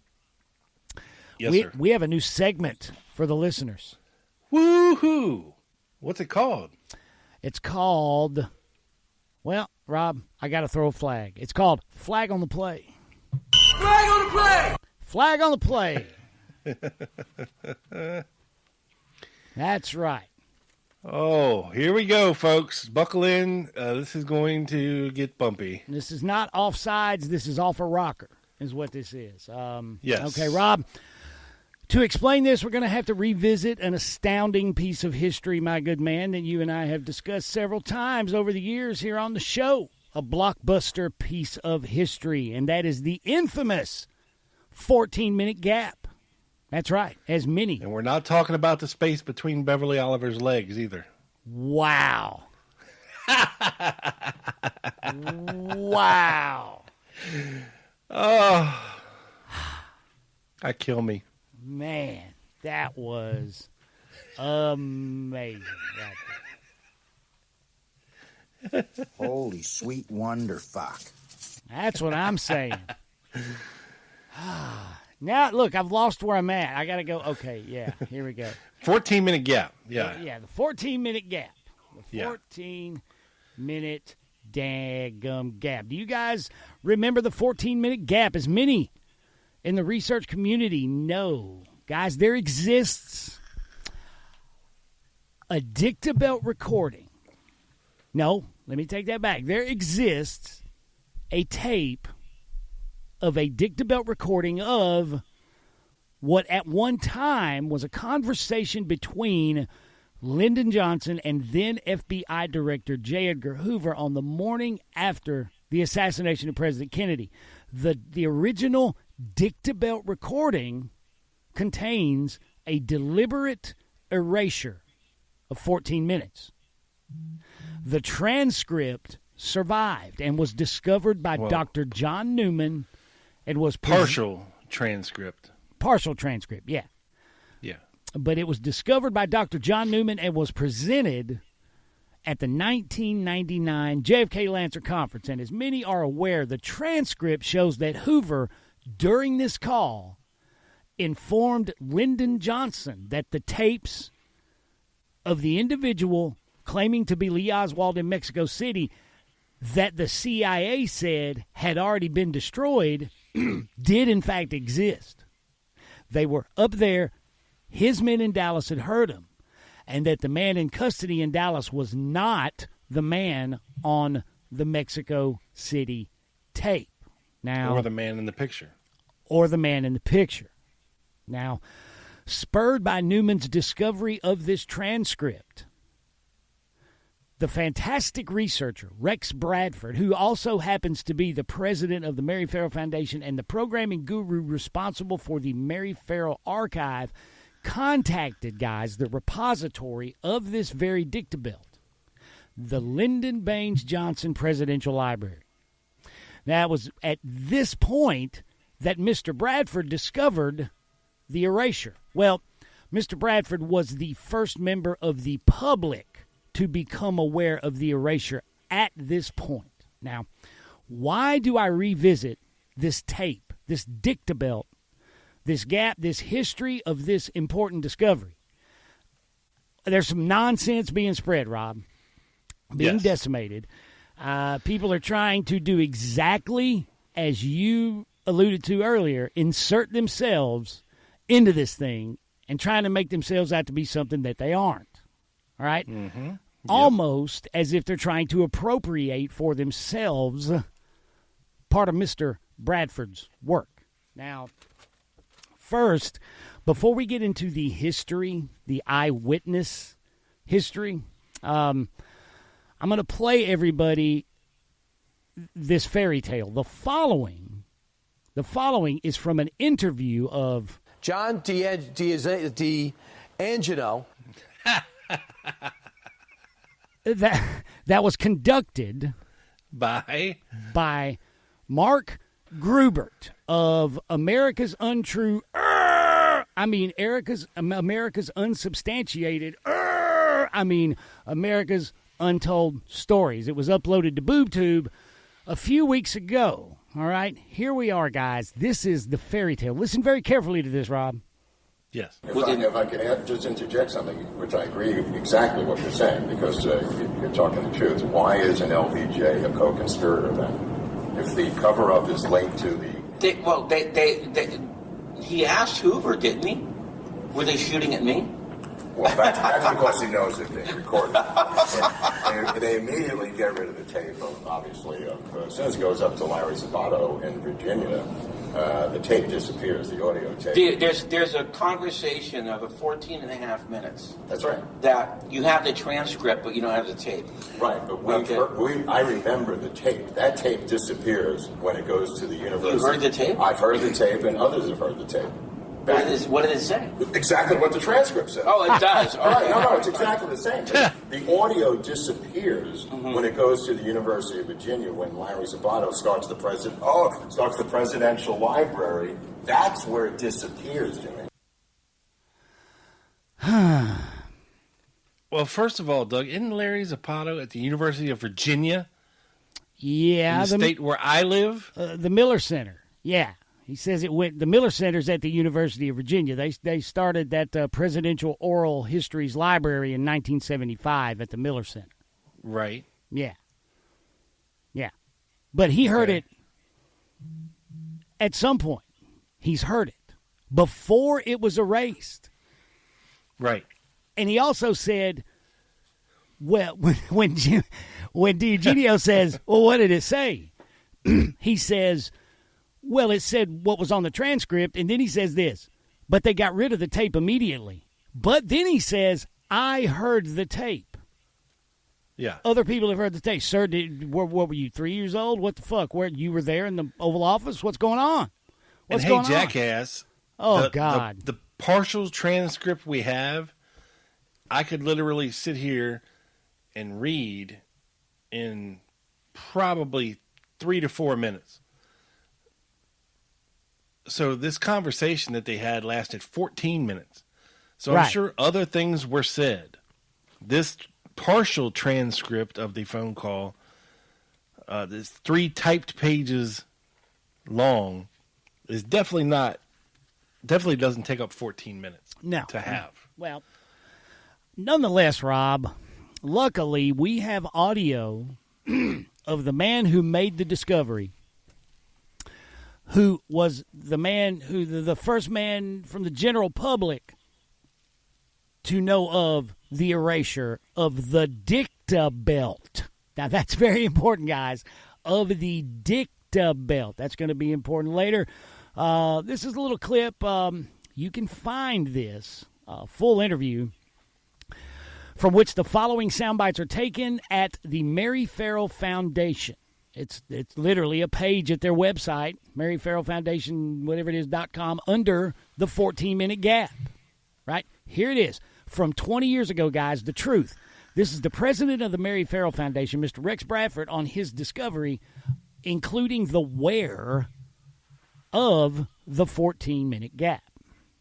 E: Yes, sir.
D: We have a new segment for the listeners.
E: Woohoo! What's it called?
D: It's called, well, Rob, I got to throw a flag. It's called Flag on the Play.
F: Flag on the play!
D: Flag on the Play. That's right.
E: Oh, here we go, folks. Buckle in. This is going to get bumpy.
D: This is not offsides. This is off a rocker, is what this is.
E: Yes.
D: Okay, Rob. To explain this, we're going to have to revisit an astounding piece of history, my good man, that you and I have discussed several times over the years here on the show. A blockbuster piece of history, and that is the infamous 14-minute gap. That's right, as many.
E: And we're not talking about the space between Beverly Oliver's legs either.
D: Wow. Wow.
E: Oh, kill me.
D: Man, that was amazing.
H: Holy sweet wonder fuck.
D: That's what I'm saying. Now, look, I've lost where I'm at. I got to go. Okay, yeah, here we go.
E: 14-minute gap. Yeah.
D: Yeah, the 14-minute gap. The 14-minute daggum gap. Do you guys remember the 14-minute gap? As many in the research community know, guys, there exists a dictabelt recording. No, let me take that back. There exists a tape of a dictabelt recording of what at one time was a conversation between Lyndon Johnson and then FBI Director J. Edgar Hoover on the morning after the assassination of President Kennedy. The original dictabelt recording contains a deliberate erasure of 14 minutes. The transcript survived and was discovered by Dr. John Newman and was
E: partial transcript.
D: Partial transcript, yeah.
E: Yeah.
D: But it was discovered by Dr. John Newman and was presented at the 1999 JFK Lancer Conference. And as many are aware, the transcript shows that Hoover, during this call, informed Lyndon Johnson that the tapes of the individual claiming to be Lee Oswald in Mexico City that the CIA said had already been destroyed did in fact exist. They were up there. His men in Dallas had heard him, and that the man in custody in Dallas was not the man on the Mexico City tape. Now,
E: or the man in the picture.
D: Now, spurred by Newman's discovery of this transcript, the fantastic researcher Rex Bradford, who also happens to be the president of the Mary Farrell Foundation and the programming guru responsible for the Mary Farrell Archive, contacted, guys, the repository of this very dictabelt, the Lyndon Baines Johnson Presidential Library. Now, it was at this point that Mr. Bradford discovered the erasure. Well, Mr. Bradford was the first member of the public to become aware of the erasure at this point. Now, why do I revisit this tape, this dictabelt, this gap, this history of this important discovery? There's some nonsense being spread, Rob, being decimated. People are trying to do exactly as you alluded to earlier, insert themselves into this thing and trying to make themselves out to be something that they aren't. All right?
E: Mm-hmm.
D: Almost as if they're trying to appropriate for themselves part of Mr. Bradford's work. Now, first, before we get into the history, the eyewitness history, I'm going to play everybody this fairy tale. The following is from an interview of
I: John D'Angelo.
D: that was conducted
E: by
D: Mark Grubert of America's America's Unsubstantiated, America's Untold Stories. It was uploaded to BoobTube a few weeks ago. All right, here we are, guys. This is the fairy tale. Listen very carefully to this, Rob.
E: Yes.
I: If I could just interject something, which I agree exactly what you're saying, because you're talking the truth. Why is an LBJ a co-conspirator then? If the cover-up is linked to the...
J: He asked Hoover, didn't he? Were they shooting at me?
I: Well, that's because he knows it's being recorded. And they immediately get rid of the tape, obviously. As soon as it goes up to Larry Sabato in Virginia, the tape disappears, the audio tape.
J: There's a conversation of 14 and a half minutes.
I: That's right.
J: That you have the transcript, but you don't have the tape.
I: Right, but I remember the tape. That tape disappears when it goes to the university.
J: You heard the tape?
I: I've heard the tape, and others have heard the tape.
J: What did it say?
I: Exactly what the transcript says.
J: Oh, it does.
I: All right, no, it's exactly the same. The audio disappears when it goes to the University of Virginia when Larry Sabato starts the presidential library. That's where it disappears, Jimmy.
E: Well, first of all, Doug, isn't Larry Sabato at the University of Virginia?
D: Yeah,
E: in the state where I live,
D: the Miller Center. Yeah. He says it went. The Miller Center's at the University of Virginia. They started that Presidential Oral Histories Library in 1975 at the Miller Center.
E: Right.
D: Yeah. But he heard it at some point. He's heard it before it was erased.
E: Right.
D: And he also said, well, when DiEugenio says, well, what did it say? He says, well, it said what was on the transcript, and then he says this, but they got rid of the tape immediately. But then he says, I heard the tape.
E: Yeah.
D: Other people have heard the tape. Sir, what were you, 3 years old? What the fuck? You were there in the Oval Office? What's going on? What's going on?
E: Jackass.
D: Oh, God.
E: The partial transcript we have, I could literally sit here and read in probably 3 to 4 minutes. So this conversation that they had lasted 14 minutes. So I'm sure other things were said. This partial transcript of the phone call, this 3 typed pages long, is definitely doesn't take up 14 minutes to have.
D: Well, nonetheless, Rob, luckily we have audio of the man who made the discovery, who was the first man from the general public to know of the erasure of the dicta belt. Now, that's very important, guys, of the dicta belt. That's going to be important later. This is a little clip. You can find this full interview from which the following sound bites are taken at the Mary Farrell Foundation. It's literally a page at their website, Mary Farrell Foundation, whatever it is, .com, under the 14-minute gap. Right? Here it is. From 20 years ago, guys, the truth. This is the president of the Mary Farrell Foundation, Mr. Rex Bradford, on his discovery, including the where of the 14-minute gap.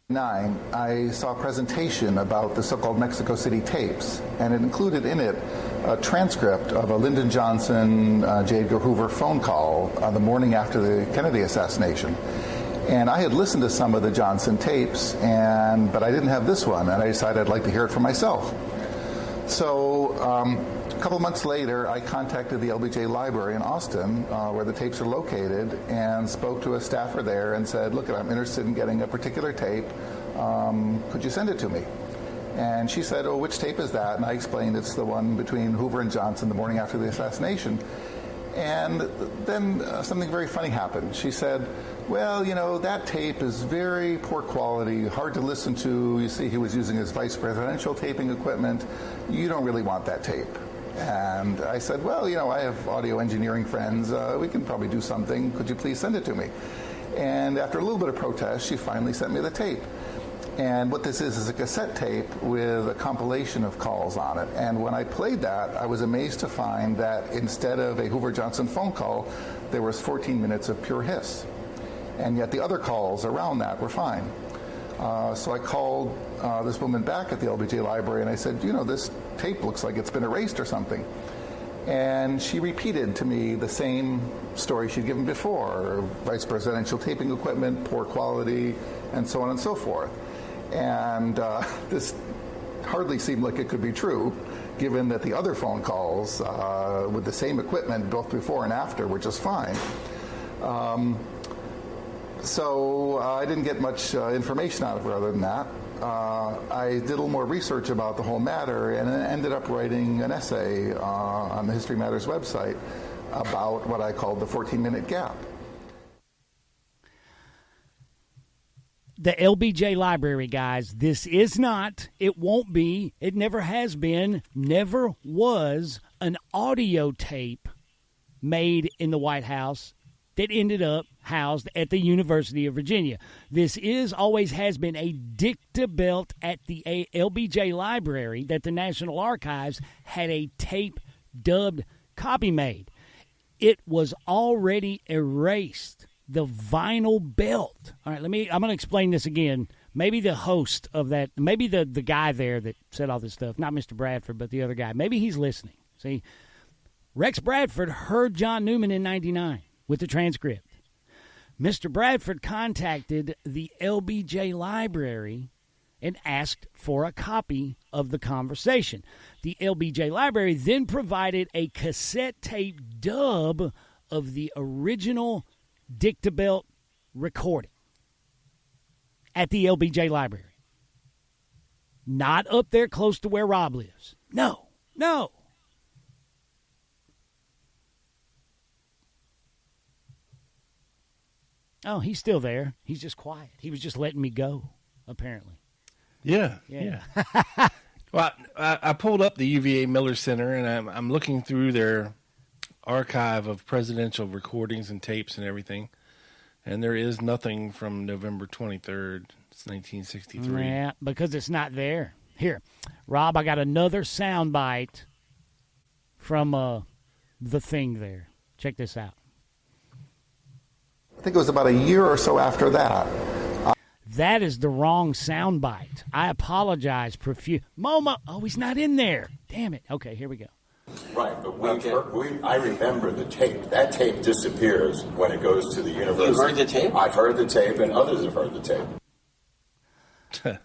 K: I saw a presentation about the so-called Mexico City tapes, and it included in it a transcript of a Lyndon Johnson, J. Edgar Hoover phone call on the morning after the Kennedy assassination. And I had listened to some of the Johnson tapes, but I didn't have this one, and I decided I'd like to hear it for myself. So a couple months later, I contacted the LBJ Library in Austin, where the tapes are located, and spoke to a staffer there and said, look, I'm interested in getting a particular tape. Could you send it to me? And she said, oh, which tape is that? And I explained it's the one between Hoover and Johnson the morning after the assassination. And then something very funny happened. She said, well, that tape is very poor quality, hard to listen to. You see, he was using his vice presidential taping equipment. You don't really want that tape. And I said, well, I have audio engineering friends. We can probably do something. Could you please send it to me? And after a little bit of protest, she finally sent me the tape. And what this is a cassette tape with a compilation of calls on it. And when I played that, I was amazed to find that instead of a Hoover Johnson phone call, there was 14 minutes of pure hiss. And yet the other calls around that were fine. So I called this woman back at the LBJ library and I said, this tape looks like it's been erased or something. And she repeated to me the same story she'd given before: vice presidential taping equipment, poor quality, and so on and so forth. And this hardly seemed like it could be true, given that the other phone calls with the same equipment, both before and after, were just fine. So I didn't get much information out of her other than that. I did a little more research about the whole matter and ended up writing an essay on the History Matters website about what I called the 14-minute gap.
D: The LBJ Library, guys, this is not, it won't be, it never has been, never was an audio tape made in the White House that ended up housed at the University of Virginia. This always has been a dictabelt at the LBJ Library that the National Archives had a tape-dubbed copy made. It was already erased. The vinyl belt. All right, I'm going to explain this again. Maybe the host of that, maybe the guy there that said all this stuff, not Mr. Bradford, but the other guy, maybe he's listening. See, Rex Bradford heard John Newman in 99 with the transcript. Mr. Bradford contacted the LBJ Library and asked for a copy of the conversation. The LBJ Library then provided a cassette tape dub of the original dictabelt recording at the LBJ Library. Not up there close to where Rob lives. No. Oh, he's still there. He's just quiet. He was just letting me go, apparently.
E: Yeah. Well, I pulled up the UVA Miller Center, and I'm looking through their archive of presidential recordings and tapes and everything, and there is nothing from November 23rd. It's 1963.
D: Yeah, because it's not there. Here, Rob, I got another soundbite from the thing there. Check this out.
K: I think it was about a year or so after that.
D: That is the wrong soundbite. I apologize profusely. Momo, he's not in there. Damn it. Okay, here we go.
I: Right, but I remember the tape. That tape disappears when it goes to the university.
J: You heard the tape?
I: I've heard the tape, and others have heard the tape.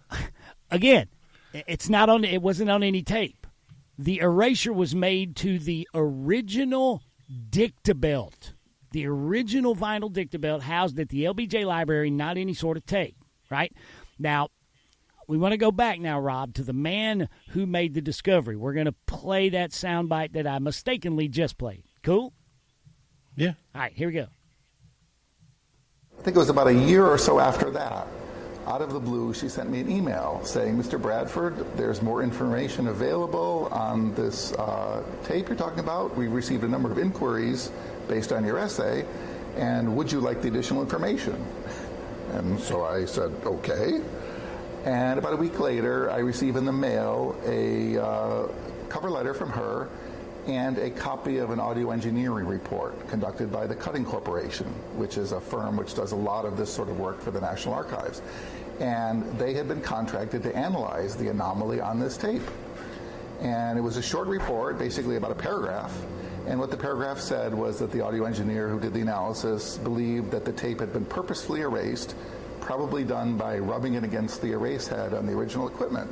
D: Again, it's not on. It wasn't on any tape. The erasure was made to the original dictabelt, the original vinyl dictabelt housed at the LBJ Library, not any sort of tape. Right now, we want to go back now, Rob, to the man who made the discovery. We're going to play that soundbite that I mistakenly just played. Cool?
E: Yeah.
D: All right, here we go.
K: I think it was about a year or so after that. Out of the blue, she sent me an email saying, Mr. Bradford, there's more information available on this tape you're talking about. We received a number of inquiries based on your essay, and would you like the additional information? And so I said, okay. And about a week later, I received in the mail a cover letter from her and a copy of an audio engineering report conducted by the Cutting Corporation, which is a firm which does a lot of this sort of work for the National Archives. And they had been contracted to analyze the anomaly on this tape. And it was a short report, basically about a paragraph. And what the paragraph said was that the audio engineer who did the analysis believed that the tape had been purposefully erased, probably done by rubbing it against the erase head on the original equipment.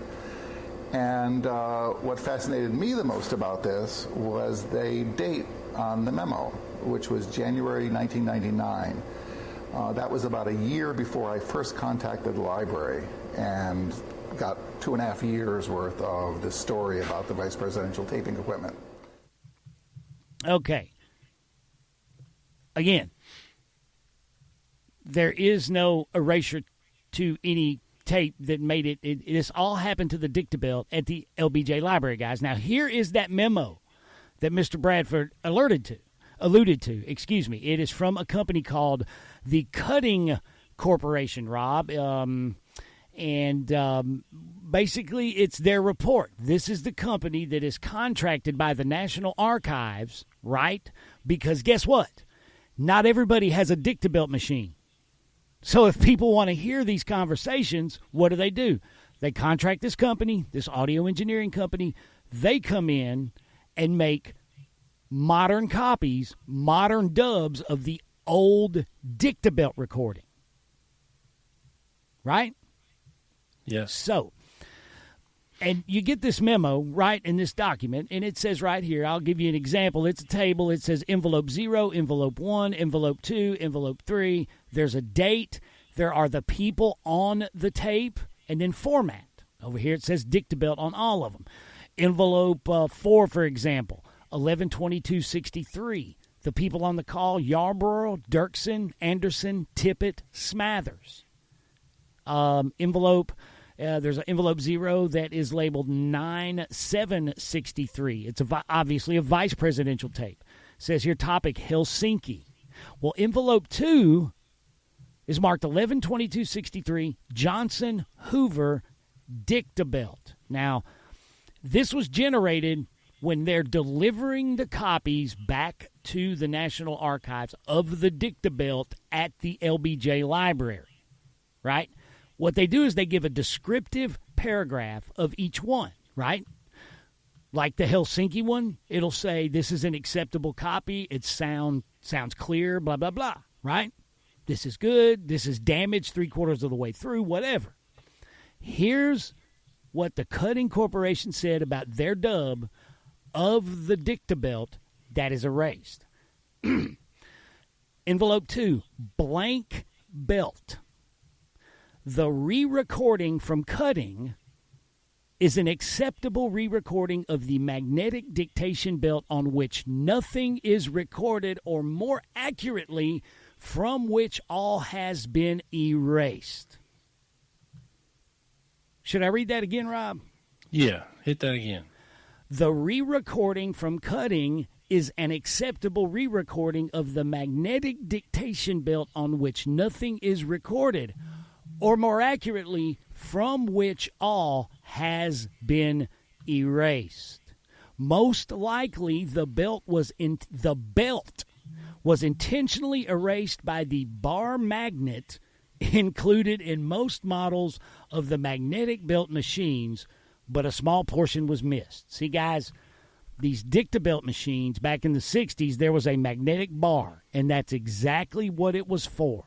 K: And what fascinated me the most about this was the date on the memo, which was January 1999. That was about a year before I first contacted the library and got 2.5 years worth of this story about the vice presidential taping equipment.
D: Okay. Again, there is no erasure to any tape that made it. This all happened to the dictabelt at the LBJ Library, guys. Now, here is that memo that Mr. Bradford alluded to. It is from a company called the Cutting Corporation, Rob. And basically, it's their report. This is the company that is contracted by the National Archives, right? Because guess what? Not everybody has a Dictabelt machine. So if people want to hear these conversations, what do? They contract this company, this audio engineering company. They come in and make modern copies, modern dubs of the old Dictabelt recording. Right?
E: Yes.
D: So, and you get this memo, right, in this document, and it says right here, I'll give you an example. It's a table. It says envelope 0, envelope 1, envelope 2, envelope 3. There's a date. There are the people on the tape, and then format. Over here it says Dictabelt on all of them. Envelope 4, for example, 11/22/63. The people on the call, Yarborough, Dirksen, Anderson, Tippett, Smathers. There's an envelope 0 that is labeled 9/7/63. It's obviously a vice presidential tape. It says here, topic, Helsinki. Well, envelope 2 is marked 11/22/63, Johnson, Hoover, Dictabelt. Now, this was generated when they're delivering the copies back to the National Archives of the Dictabelt at the LBJ Library, right? What they do is they give a descriptive paragraph of each one, right? Like the Helsinki one, it'll say this is an acceptable copy, it sounds clear, blah, blah, blah, right? This is good, this is damaged 3/4 of the way through, whatever. Here's what the Cutting Corporation said about their dub of the Dictabelt that is erased. Envelope 2, blank belt. The re-recording from Cutting is an acceptable re-recording of the magnetic dictation belt on which nothing is recorded, or more accurately, from which all has been erased. Should I read that again, Rob?
E: Yeah, hit that again.
D: The re-recording from Cutting is an acceptable re-recording of the magnetic dictation belt on which nothing is recorded, or more accurately, from which all has been erased. Most likely, the belt was intentionally erased by the bar magnet included in most models of the magnetic belt machines, but a small portion was missed. See, guys, these Dictabelt machines back in the 60s, there was a magnetic bar, and that's exactly what it was for.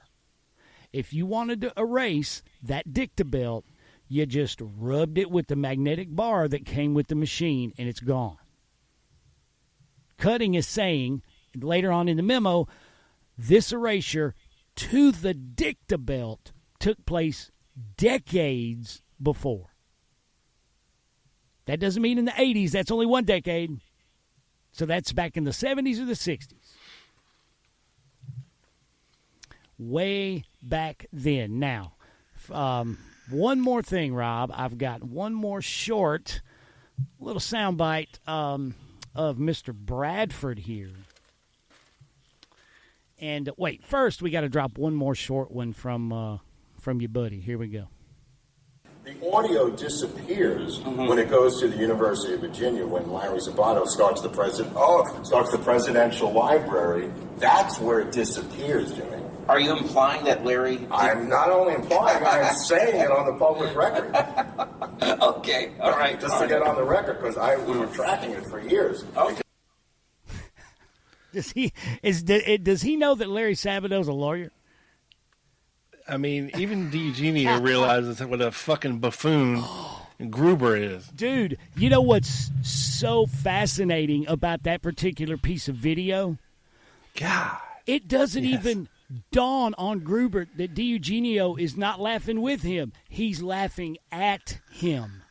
D: If you wanted to erase that Dictabelt, you just rubbed it with the magnetic bar that came with the machine, and it's gone. Cutting is saying, later on in the memo, this erasure to the Dictabelt took place decades before. That doesn't mean in the 80s. That's only one decade. So that's back in the 70s or the 60s. Way back then. Now, one more thing, Rob. I've got one more short little soundbite of Mr. Bradford here. And wait, first we got to drop one more short one from your buddy. Here we go.
I: The audio disappears when it goes to the University of Virginia when Larry Sabato starts the presidential library. That's where it disappears, Jimmy.
J: Are you implying that Larry...
I: I'm not only implying, I'm saying it on the public record.
J: Okay, all right.
I: Just to get on the record, because we were tracking it for years.
J: Okay.
D: Does he know that Larry Sabato's a lawyer?
E: I mean, even DeEugenio realizes what a fucking buffoon Gruber is.
D: Dude, you know what's so fascinating about that particular piece of video?
E: God.
D: It doesn't even dawn on Gruber that DeEugenio is not laughing with him. He's laughing at him.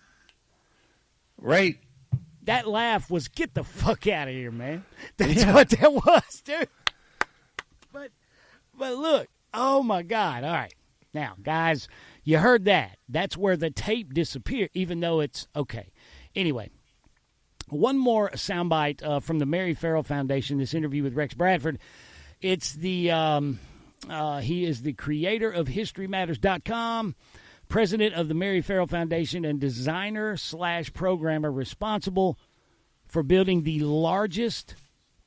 E: Right.
D: That laugh was, get the fuck out of here, man. That's what that was, dude. But look, oh my God. All right. Now, guys, you heard that. That's where the tape disappeared, even though it's okay. Anyway, one more soundbite from the Mary Farrell Foundation, this interview with Rex Bradford. It's the he is the creator of HistoryMatters.com, president of the Mary Farrell Foundation and designer/programmer responsible for building the largest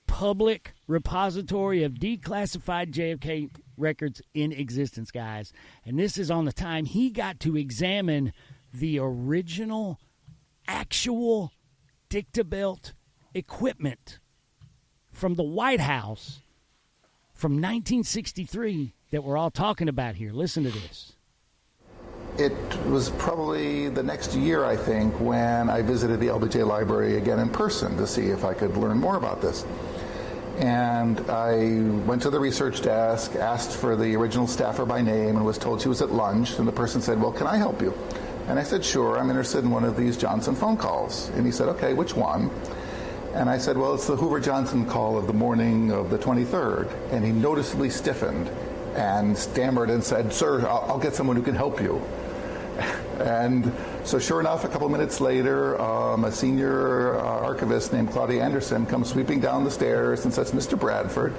D: public repository of declassified JFK records in existence, guys. And this is on the time he got to examine the original, actual Dictabelt equipment from the White House from 1963 that we're all talking about here. Listen to this.
K: It was probably the next year, I think, when I visited the LBJ Library again in person to see if I could learn more about this. And I went to the research desk, asked for the original staffer by name, and was told she was at lunch. And the person said, well, can I help you? And I said, sure, I'm interested in one of these Johnson phone calls. And he said, okay, which one? And I said, well, it's the Hoover-Johnson call of the morning of the 23rd. And he noticeably stiffened and stammered and said, sir, I'll get someone who can help you. And so sure enough, a couple minutes later, a senior archivist named Claudia Anderson comes sweeping down the stairs and says, Mr. Bradford,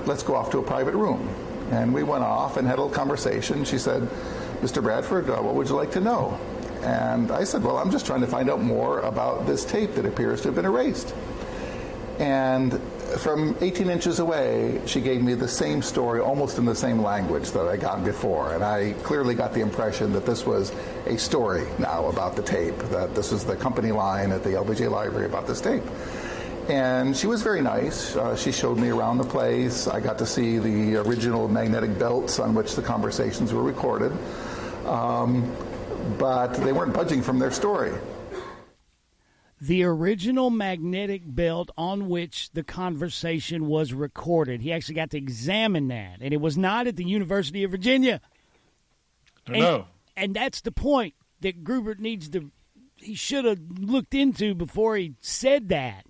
K: let's go off to a private room. And we went off and had a little conversation. She said, Mr. Bradford, what would you like to know? And I said, well, I'm just trying to find out more about this tape that appears to have been erased. And from 18 inches away, she gave me the same story, almost in the same language that I got before. And I clearly got the impression that this was a story now about the tape, that this was the company line at the LBJ Library about this tape. And she was very nice. She showed me around the place. I got to see the original magnetic belts on which the conversations were recorded. But they weren't budging from their story.
D: The original magnetic belt on which the conversation was recorded. He actually got to examine that, and it was not at the University of Virginia.
E: No.
D: And that's the point that Gruber he should have looked into before he said that,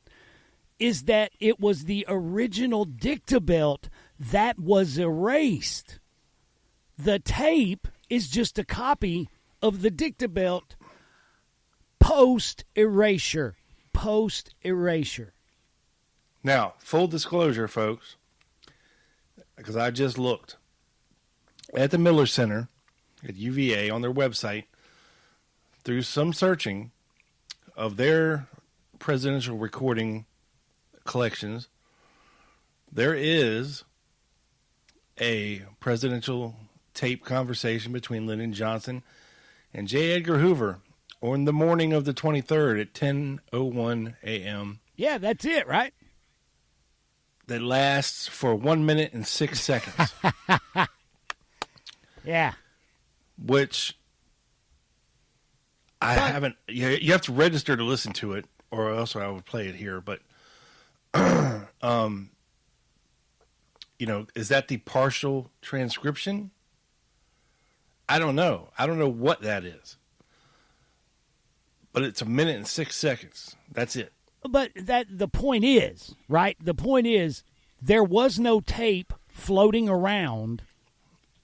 D: is that it was the original Dictabelt that was erased. The tape is just a copy of the Dictabelt post-erasure.
E: Now, full disclosure, folks, because I just looked at the Miller Center at UVA on their website through some searching of their presidential recording collections. There is a presidential tape conversation between Lyndon Johnson and J. Edgar Hoover on the morning of the 23rd at 10:01 a.m.
D: Yeah, that's it, right?
E: That lasts for 1 minute and 6 seconds.
D: Yeah.
E: Which I haven't... You have to register to listen to it, or else I would play it here. But, is that the partial transcription? I don't know. I don't know what that is. But it's 1 minute and 6 seconds. That's it.
D: But the point is, right? The point is, there was no tape floating around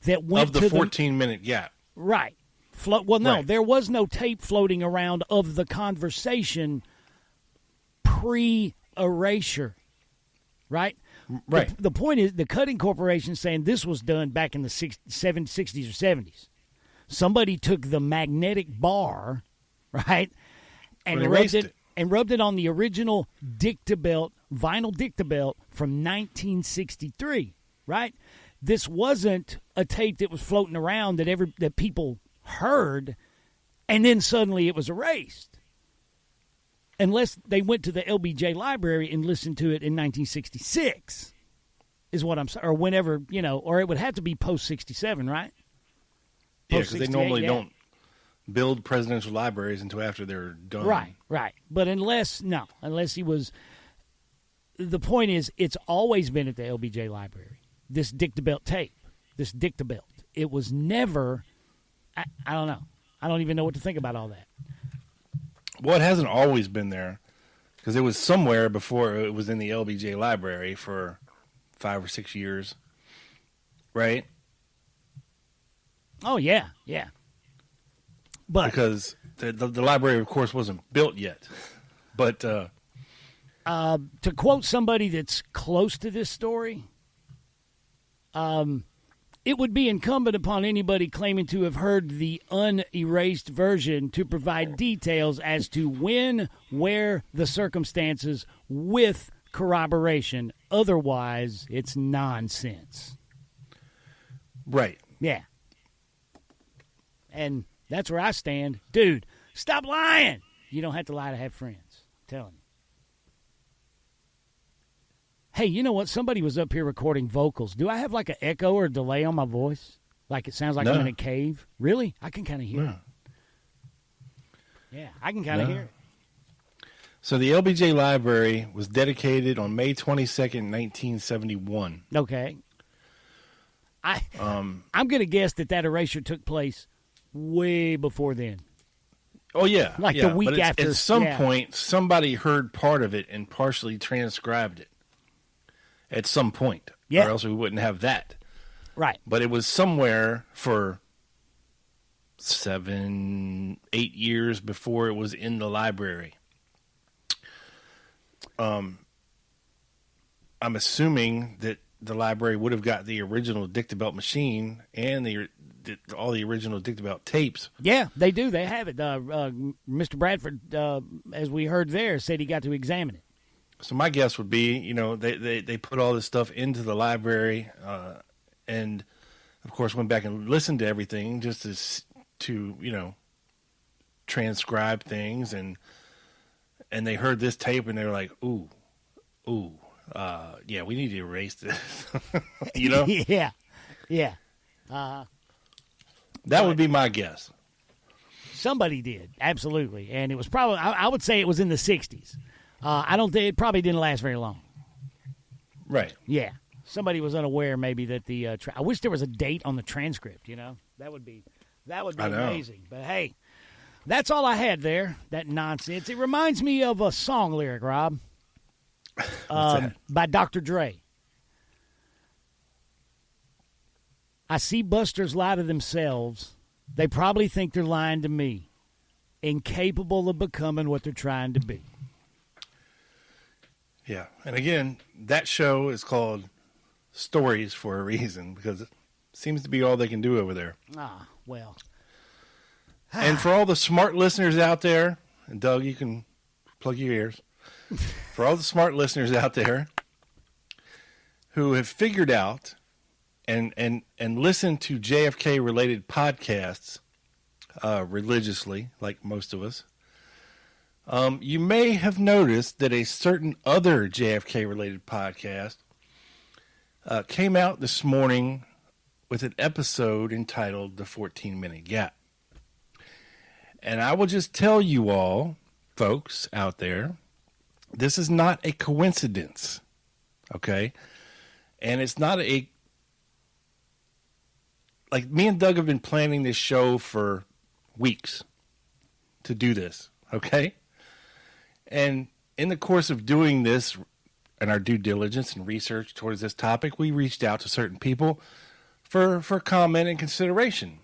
D: that went
E: to the 14-minute gap.
D: Right. There was no tape floating around of the conversation pre-erasure. Right?
E: Right.
D: The point is, the Cutting Corporation is saying this was done back in the 60s or 70s. Somebody took the magnetic bar, right, and rubbed it on the original Dictabelt, vinyl Dictabelt from 1963, right? This wasn't a tape that was floating around that people heard, and then suddenly it was erased. Unless they went to the LBJ Library and listened to it in 1966, is what I'm saying, or whenever, or it would have to be post-67, right?
E: Yeah, because they normally don't build presidential libraries until after they're done.
D: Right. But unless he was... The point is, it's always been at the LBJ Library, this Dictabelt tape, this Dictabelt. It was never... I don't know. I don't even know what to think about all that.
E: Well, it hasn't always been there, because it was somewhere before it was in the LBJ Library for 5 or 6 years, right?
D: Oh, yeah. But
E: because the library, of course, wasn't built yet. But
D: to quote somebody that's close to this story, It would be incumbent upon anybody claiming to have heard the unerased version to provide details as to when, where, the circumstances with corroboration. Otherwise, it's nonsense.
E: Right.
D: Yeah. And that's where I stand. Dude, stop lying. You don't have to lie to have friends. I'm telling you. Hey, you know what? Somebody was up here recording vocals. Do I have like an echo or a delay on my voice? Like it sounds like I'm in a cave? Really? I can kind of hear it. Yeah, I can kind of hear it.
E: So the LBJ Library was dedicated on May 22nd, 1971.
D: Okay. I'm going to guess that erasure took place way before then.
E: Oh, yeah.
D: Like the week after.
E: At some point, somebody heard part of it and partially transcribed it. At some point.
D: Yeah.
E: Or else we wouldn't have that.
D: Right.
E: But it was somewhere for 8 years before it was in the library. I'm assuming that the library would have got the original Dictabelt machine and all the original Dictabelt tapes.
D: Yeah, they do. They have it. Mr. Bradford, as we heard there, said he got to examine it.
E: So my guess would be, they put all this stuff into the library, and of course went back and listened to everything just to transcribe things, and they heard this tape and they were like, ooh, yeah, we need to erase this,
D: Yeah.
E: That would be my guess.
D: Somebody did, absolutely, and it was probably I would say it was in the 60s. I don't think it probably didn't last very long.
E: Right.
D: Yeah. Somebody was unaware maybe that the I wish there was a date on the transcript, That would be amazing. But hey, that's all I had there, that nonsense. It reminds me of a song lyric, Rob. By Dr. Dre. I see busters lie to themselves. They probably think they're lying to me, incapable of becoming what they're trying to be.
E: Yeah, and again, that show is called Stories for a reason, because it seems to be all they can do over there.
D: Ah, well.
E: And for all the smart listeners out there, and Doug, you can plug your ears. For all the smart listeners out there who have figured out and listened to JFK-related podcasts religiously, like most of us, you may have noticed that a certain other JFK-related podcast came out this morning with an episode entitled The 14-Minute Gap. And I will just tell you all, folks out there, this is not a coincidence, okay? And it's not like me and Doug have been planning this show for weeks to do this, okay? And in the course of doing this and our due diligence and research towards this topic, we reached out to certain people for comment and consideration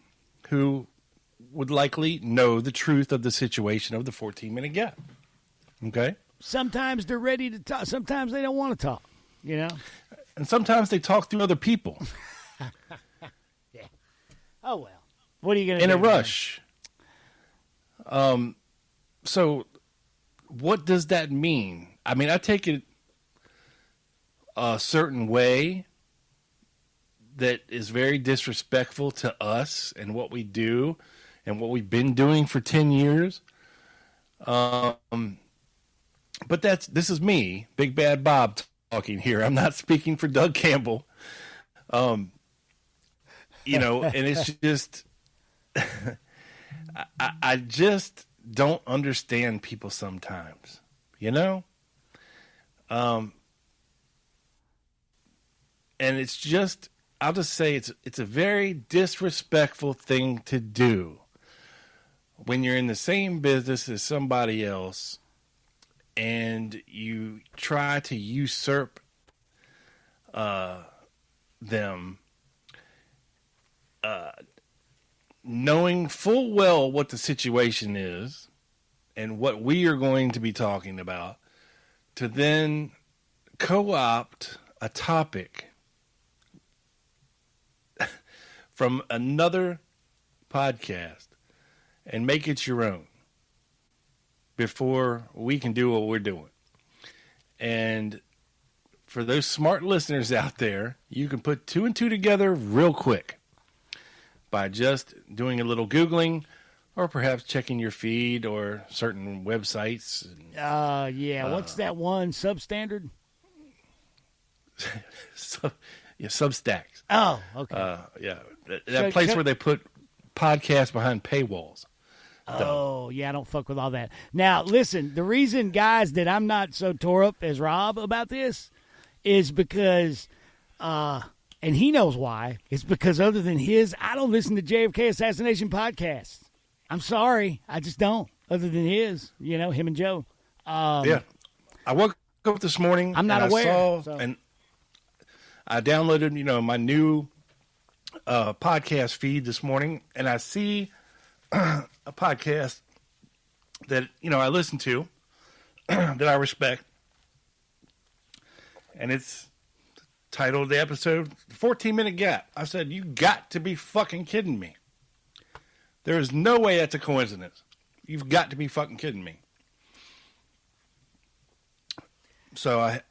E: who would likely know the truth of the situation of the 14-minute gap. Okay?
D: Sometimes they're ready to talk. Sometimes they don't want to talk,
E: And sometimes they talk through other people.
D: Yeah. Oh, well. What are you going to do?
E: In a rush. So what does that mean? I mean, I take it a certain way that is very disrespectful to us and what we do and what we've been doing for 10 years. But this is me, Big Bad Bob, talking here. I'm not speaking for Doug Campbell. And it's just, I just don't understand people sometimes, and it's just, I'll just say it's a very disrespectful thing to do when you're in the same business as somebody else and you try to usurp them, knowing full well what the situation is and what we are going to be talking about, to then co-opt a topic from another podcast and make it your own before we can do what we're doing. And for those smart listeners out there, you can put 2 and 2 together real quick by just doing a little Googling or perhaps checking your feed or certain websites.
D: What's that one? Substandard?
E: Substacks.
D: Oh, okay.
E: That place where they put podcasts behind paywalls.
D: Oh, yeah, I don't fuck with all that. Now, listen, the reason, guys, that I'm not so tore up as Rob about this is because, and he knows why, it's because other than his, I don't listen to JFK assassination podcasts. I'm sorry, I just don't, other than his, him and Joe.
E: I woke up this morning.
D: I'm not aware.
E: And I downloaded, my new podcast feed this morning, and I see a podcast that, I listen to, that I respect, and it's titled the episode 14-Minute Gap. I said, you got to be fucking kidding me. There is no way that's a coincidence. You've got to be fucking kidding me. So I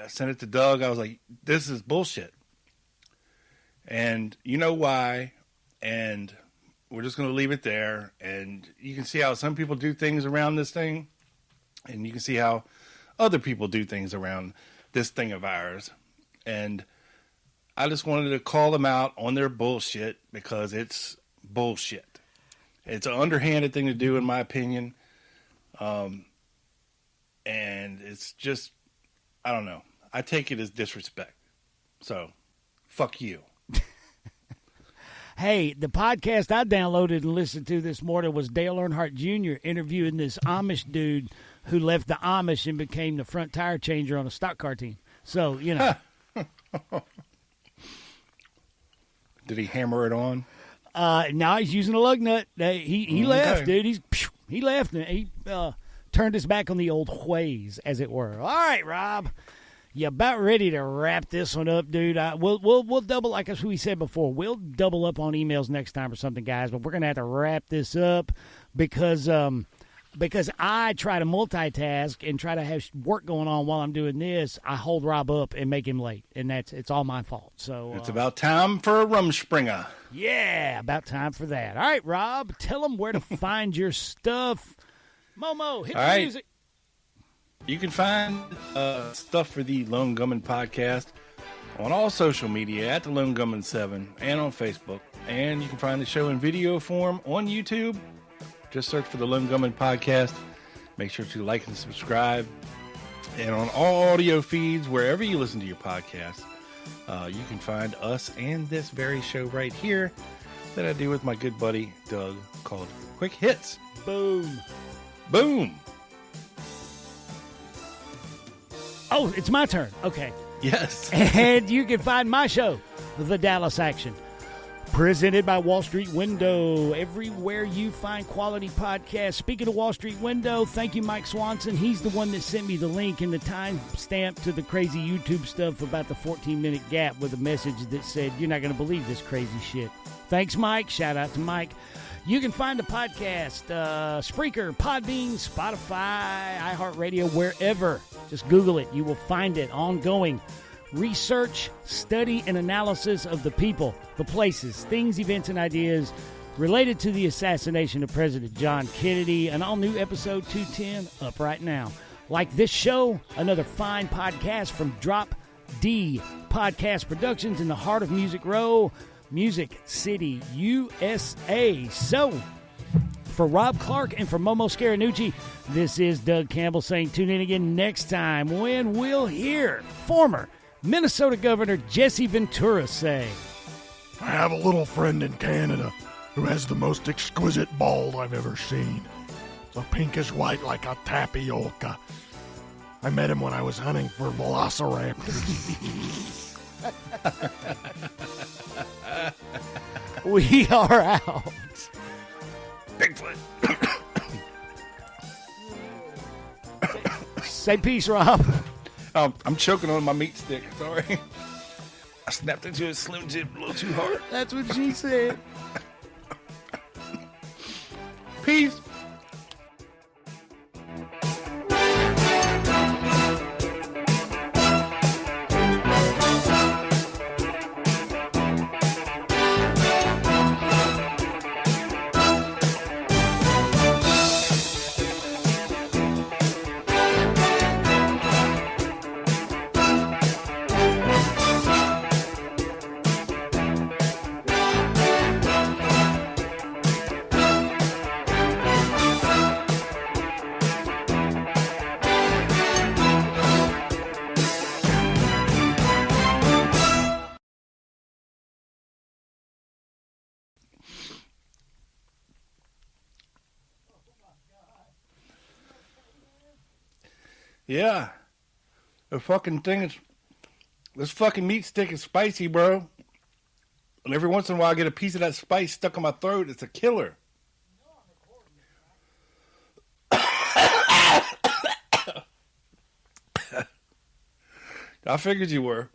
E: sent it to Doug. I was like, this is bullshit. And you know why. And we're just going to leave it there. And you can see how some people do things around this thing. And you can see how other people do things around this thing of ours. And I just wanted to call them out on their bullshit because it's bullshit. It's an underhanded thing to do, in my opinion. And it's just, I don't know. I take it as disrespect. So, fuck you.
D: Hey, the podcast I downloaded and listened to this morning was Dale Earnhardt Jr. interviewing this Amish dude who left the Amish and became the front tire changer on a stock car team. So,
E: Did he hammer it on?
D: No, he's using a lug nut. He left, dude. He left. And he turned his back on the old ways, as it were. All right, Rob. You about ready to wrap this one up, dude? We'll double, like we said before. We'll double up on emails next time or something, guys. But we're gonna have to wrap this up because I try to multitask and try to have work going on while I'm doing this. I hold Rob up and make him late, and it's all my fault. So
E: it's about time for a Rumspringer.
D: Yeah, about time for that. All right, Rob, tell them where to find your stuff. Momo, hit the music.
E: You can find stuff for the Lone Gunman podcast on all social media at the Lone Gunman 7 and on Facebook. And you can find the show in video form on YouTube. Just search for the Lone Gunman podcast. Make sure to like and subscribe. And on all audio feeds, wherever you listen to your podcast, you can find us and this very show right here that I do with my good buddy Doug called Quick Hits.
D: Boom.
E: Boom.
D: Oh, it's my turn. Okay.
E: Yes.
D: And you can find my show, The Dallas Action, presented by Wall Street Window, everywhere you find quality podcasts. Speaking of Wall Street Window, thank you, Mike Swanson. He's the one that sent me the link and the timestamp to the crazy YouTube stuff about the 14-minute gap with a message that said, you're not going to believe this crazy shit. Thanks, Mike. Shout out to Mike. You can find the podcast, Spreaker, Podbean, Spotify, iHeartRadio, wherever. Just Google it. You will find it. Ongoing research, study, and analysis of the people, the places, things, events, and ideas related to the assassination of President John Kennedy. An all-new episode 210 up right now. Like this show, another fine podcast from Drop D Podcast Productions in the heart of Music Row, Music City, USA. So, for Rob Clark and for Momo Scaranucci, this is Doug Campbell saying tune in again next time when we'll hear former Minnesota Governor Jesse Ventura say,
A: I have a little friend in Canada who has the most exquisite bald I've ever seen. So pinkish white like a tapioca. I met him when I was hunting for velociraptors.
D: We are out.
E: Bigfoot.
D: Say peace, Rob.
E: I'm choking on my meat stick. Sorry. I snapped into a Slim Jim a little too hard.
D: That's what she said.
E: Peace. Yeah. The fucking thing is, this fucking meat stick is spicy, bro. And every once in a while I get a piece of that spice stuck in my throat. It's a killer. I figured you were.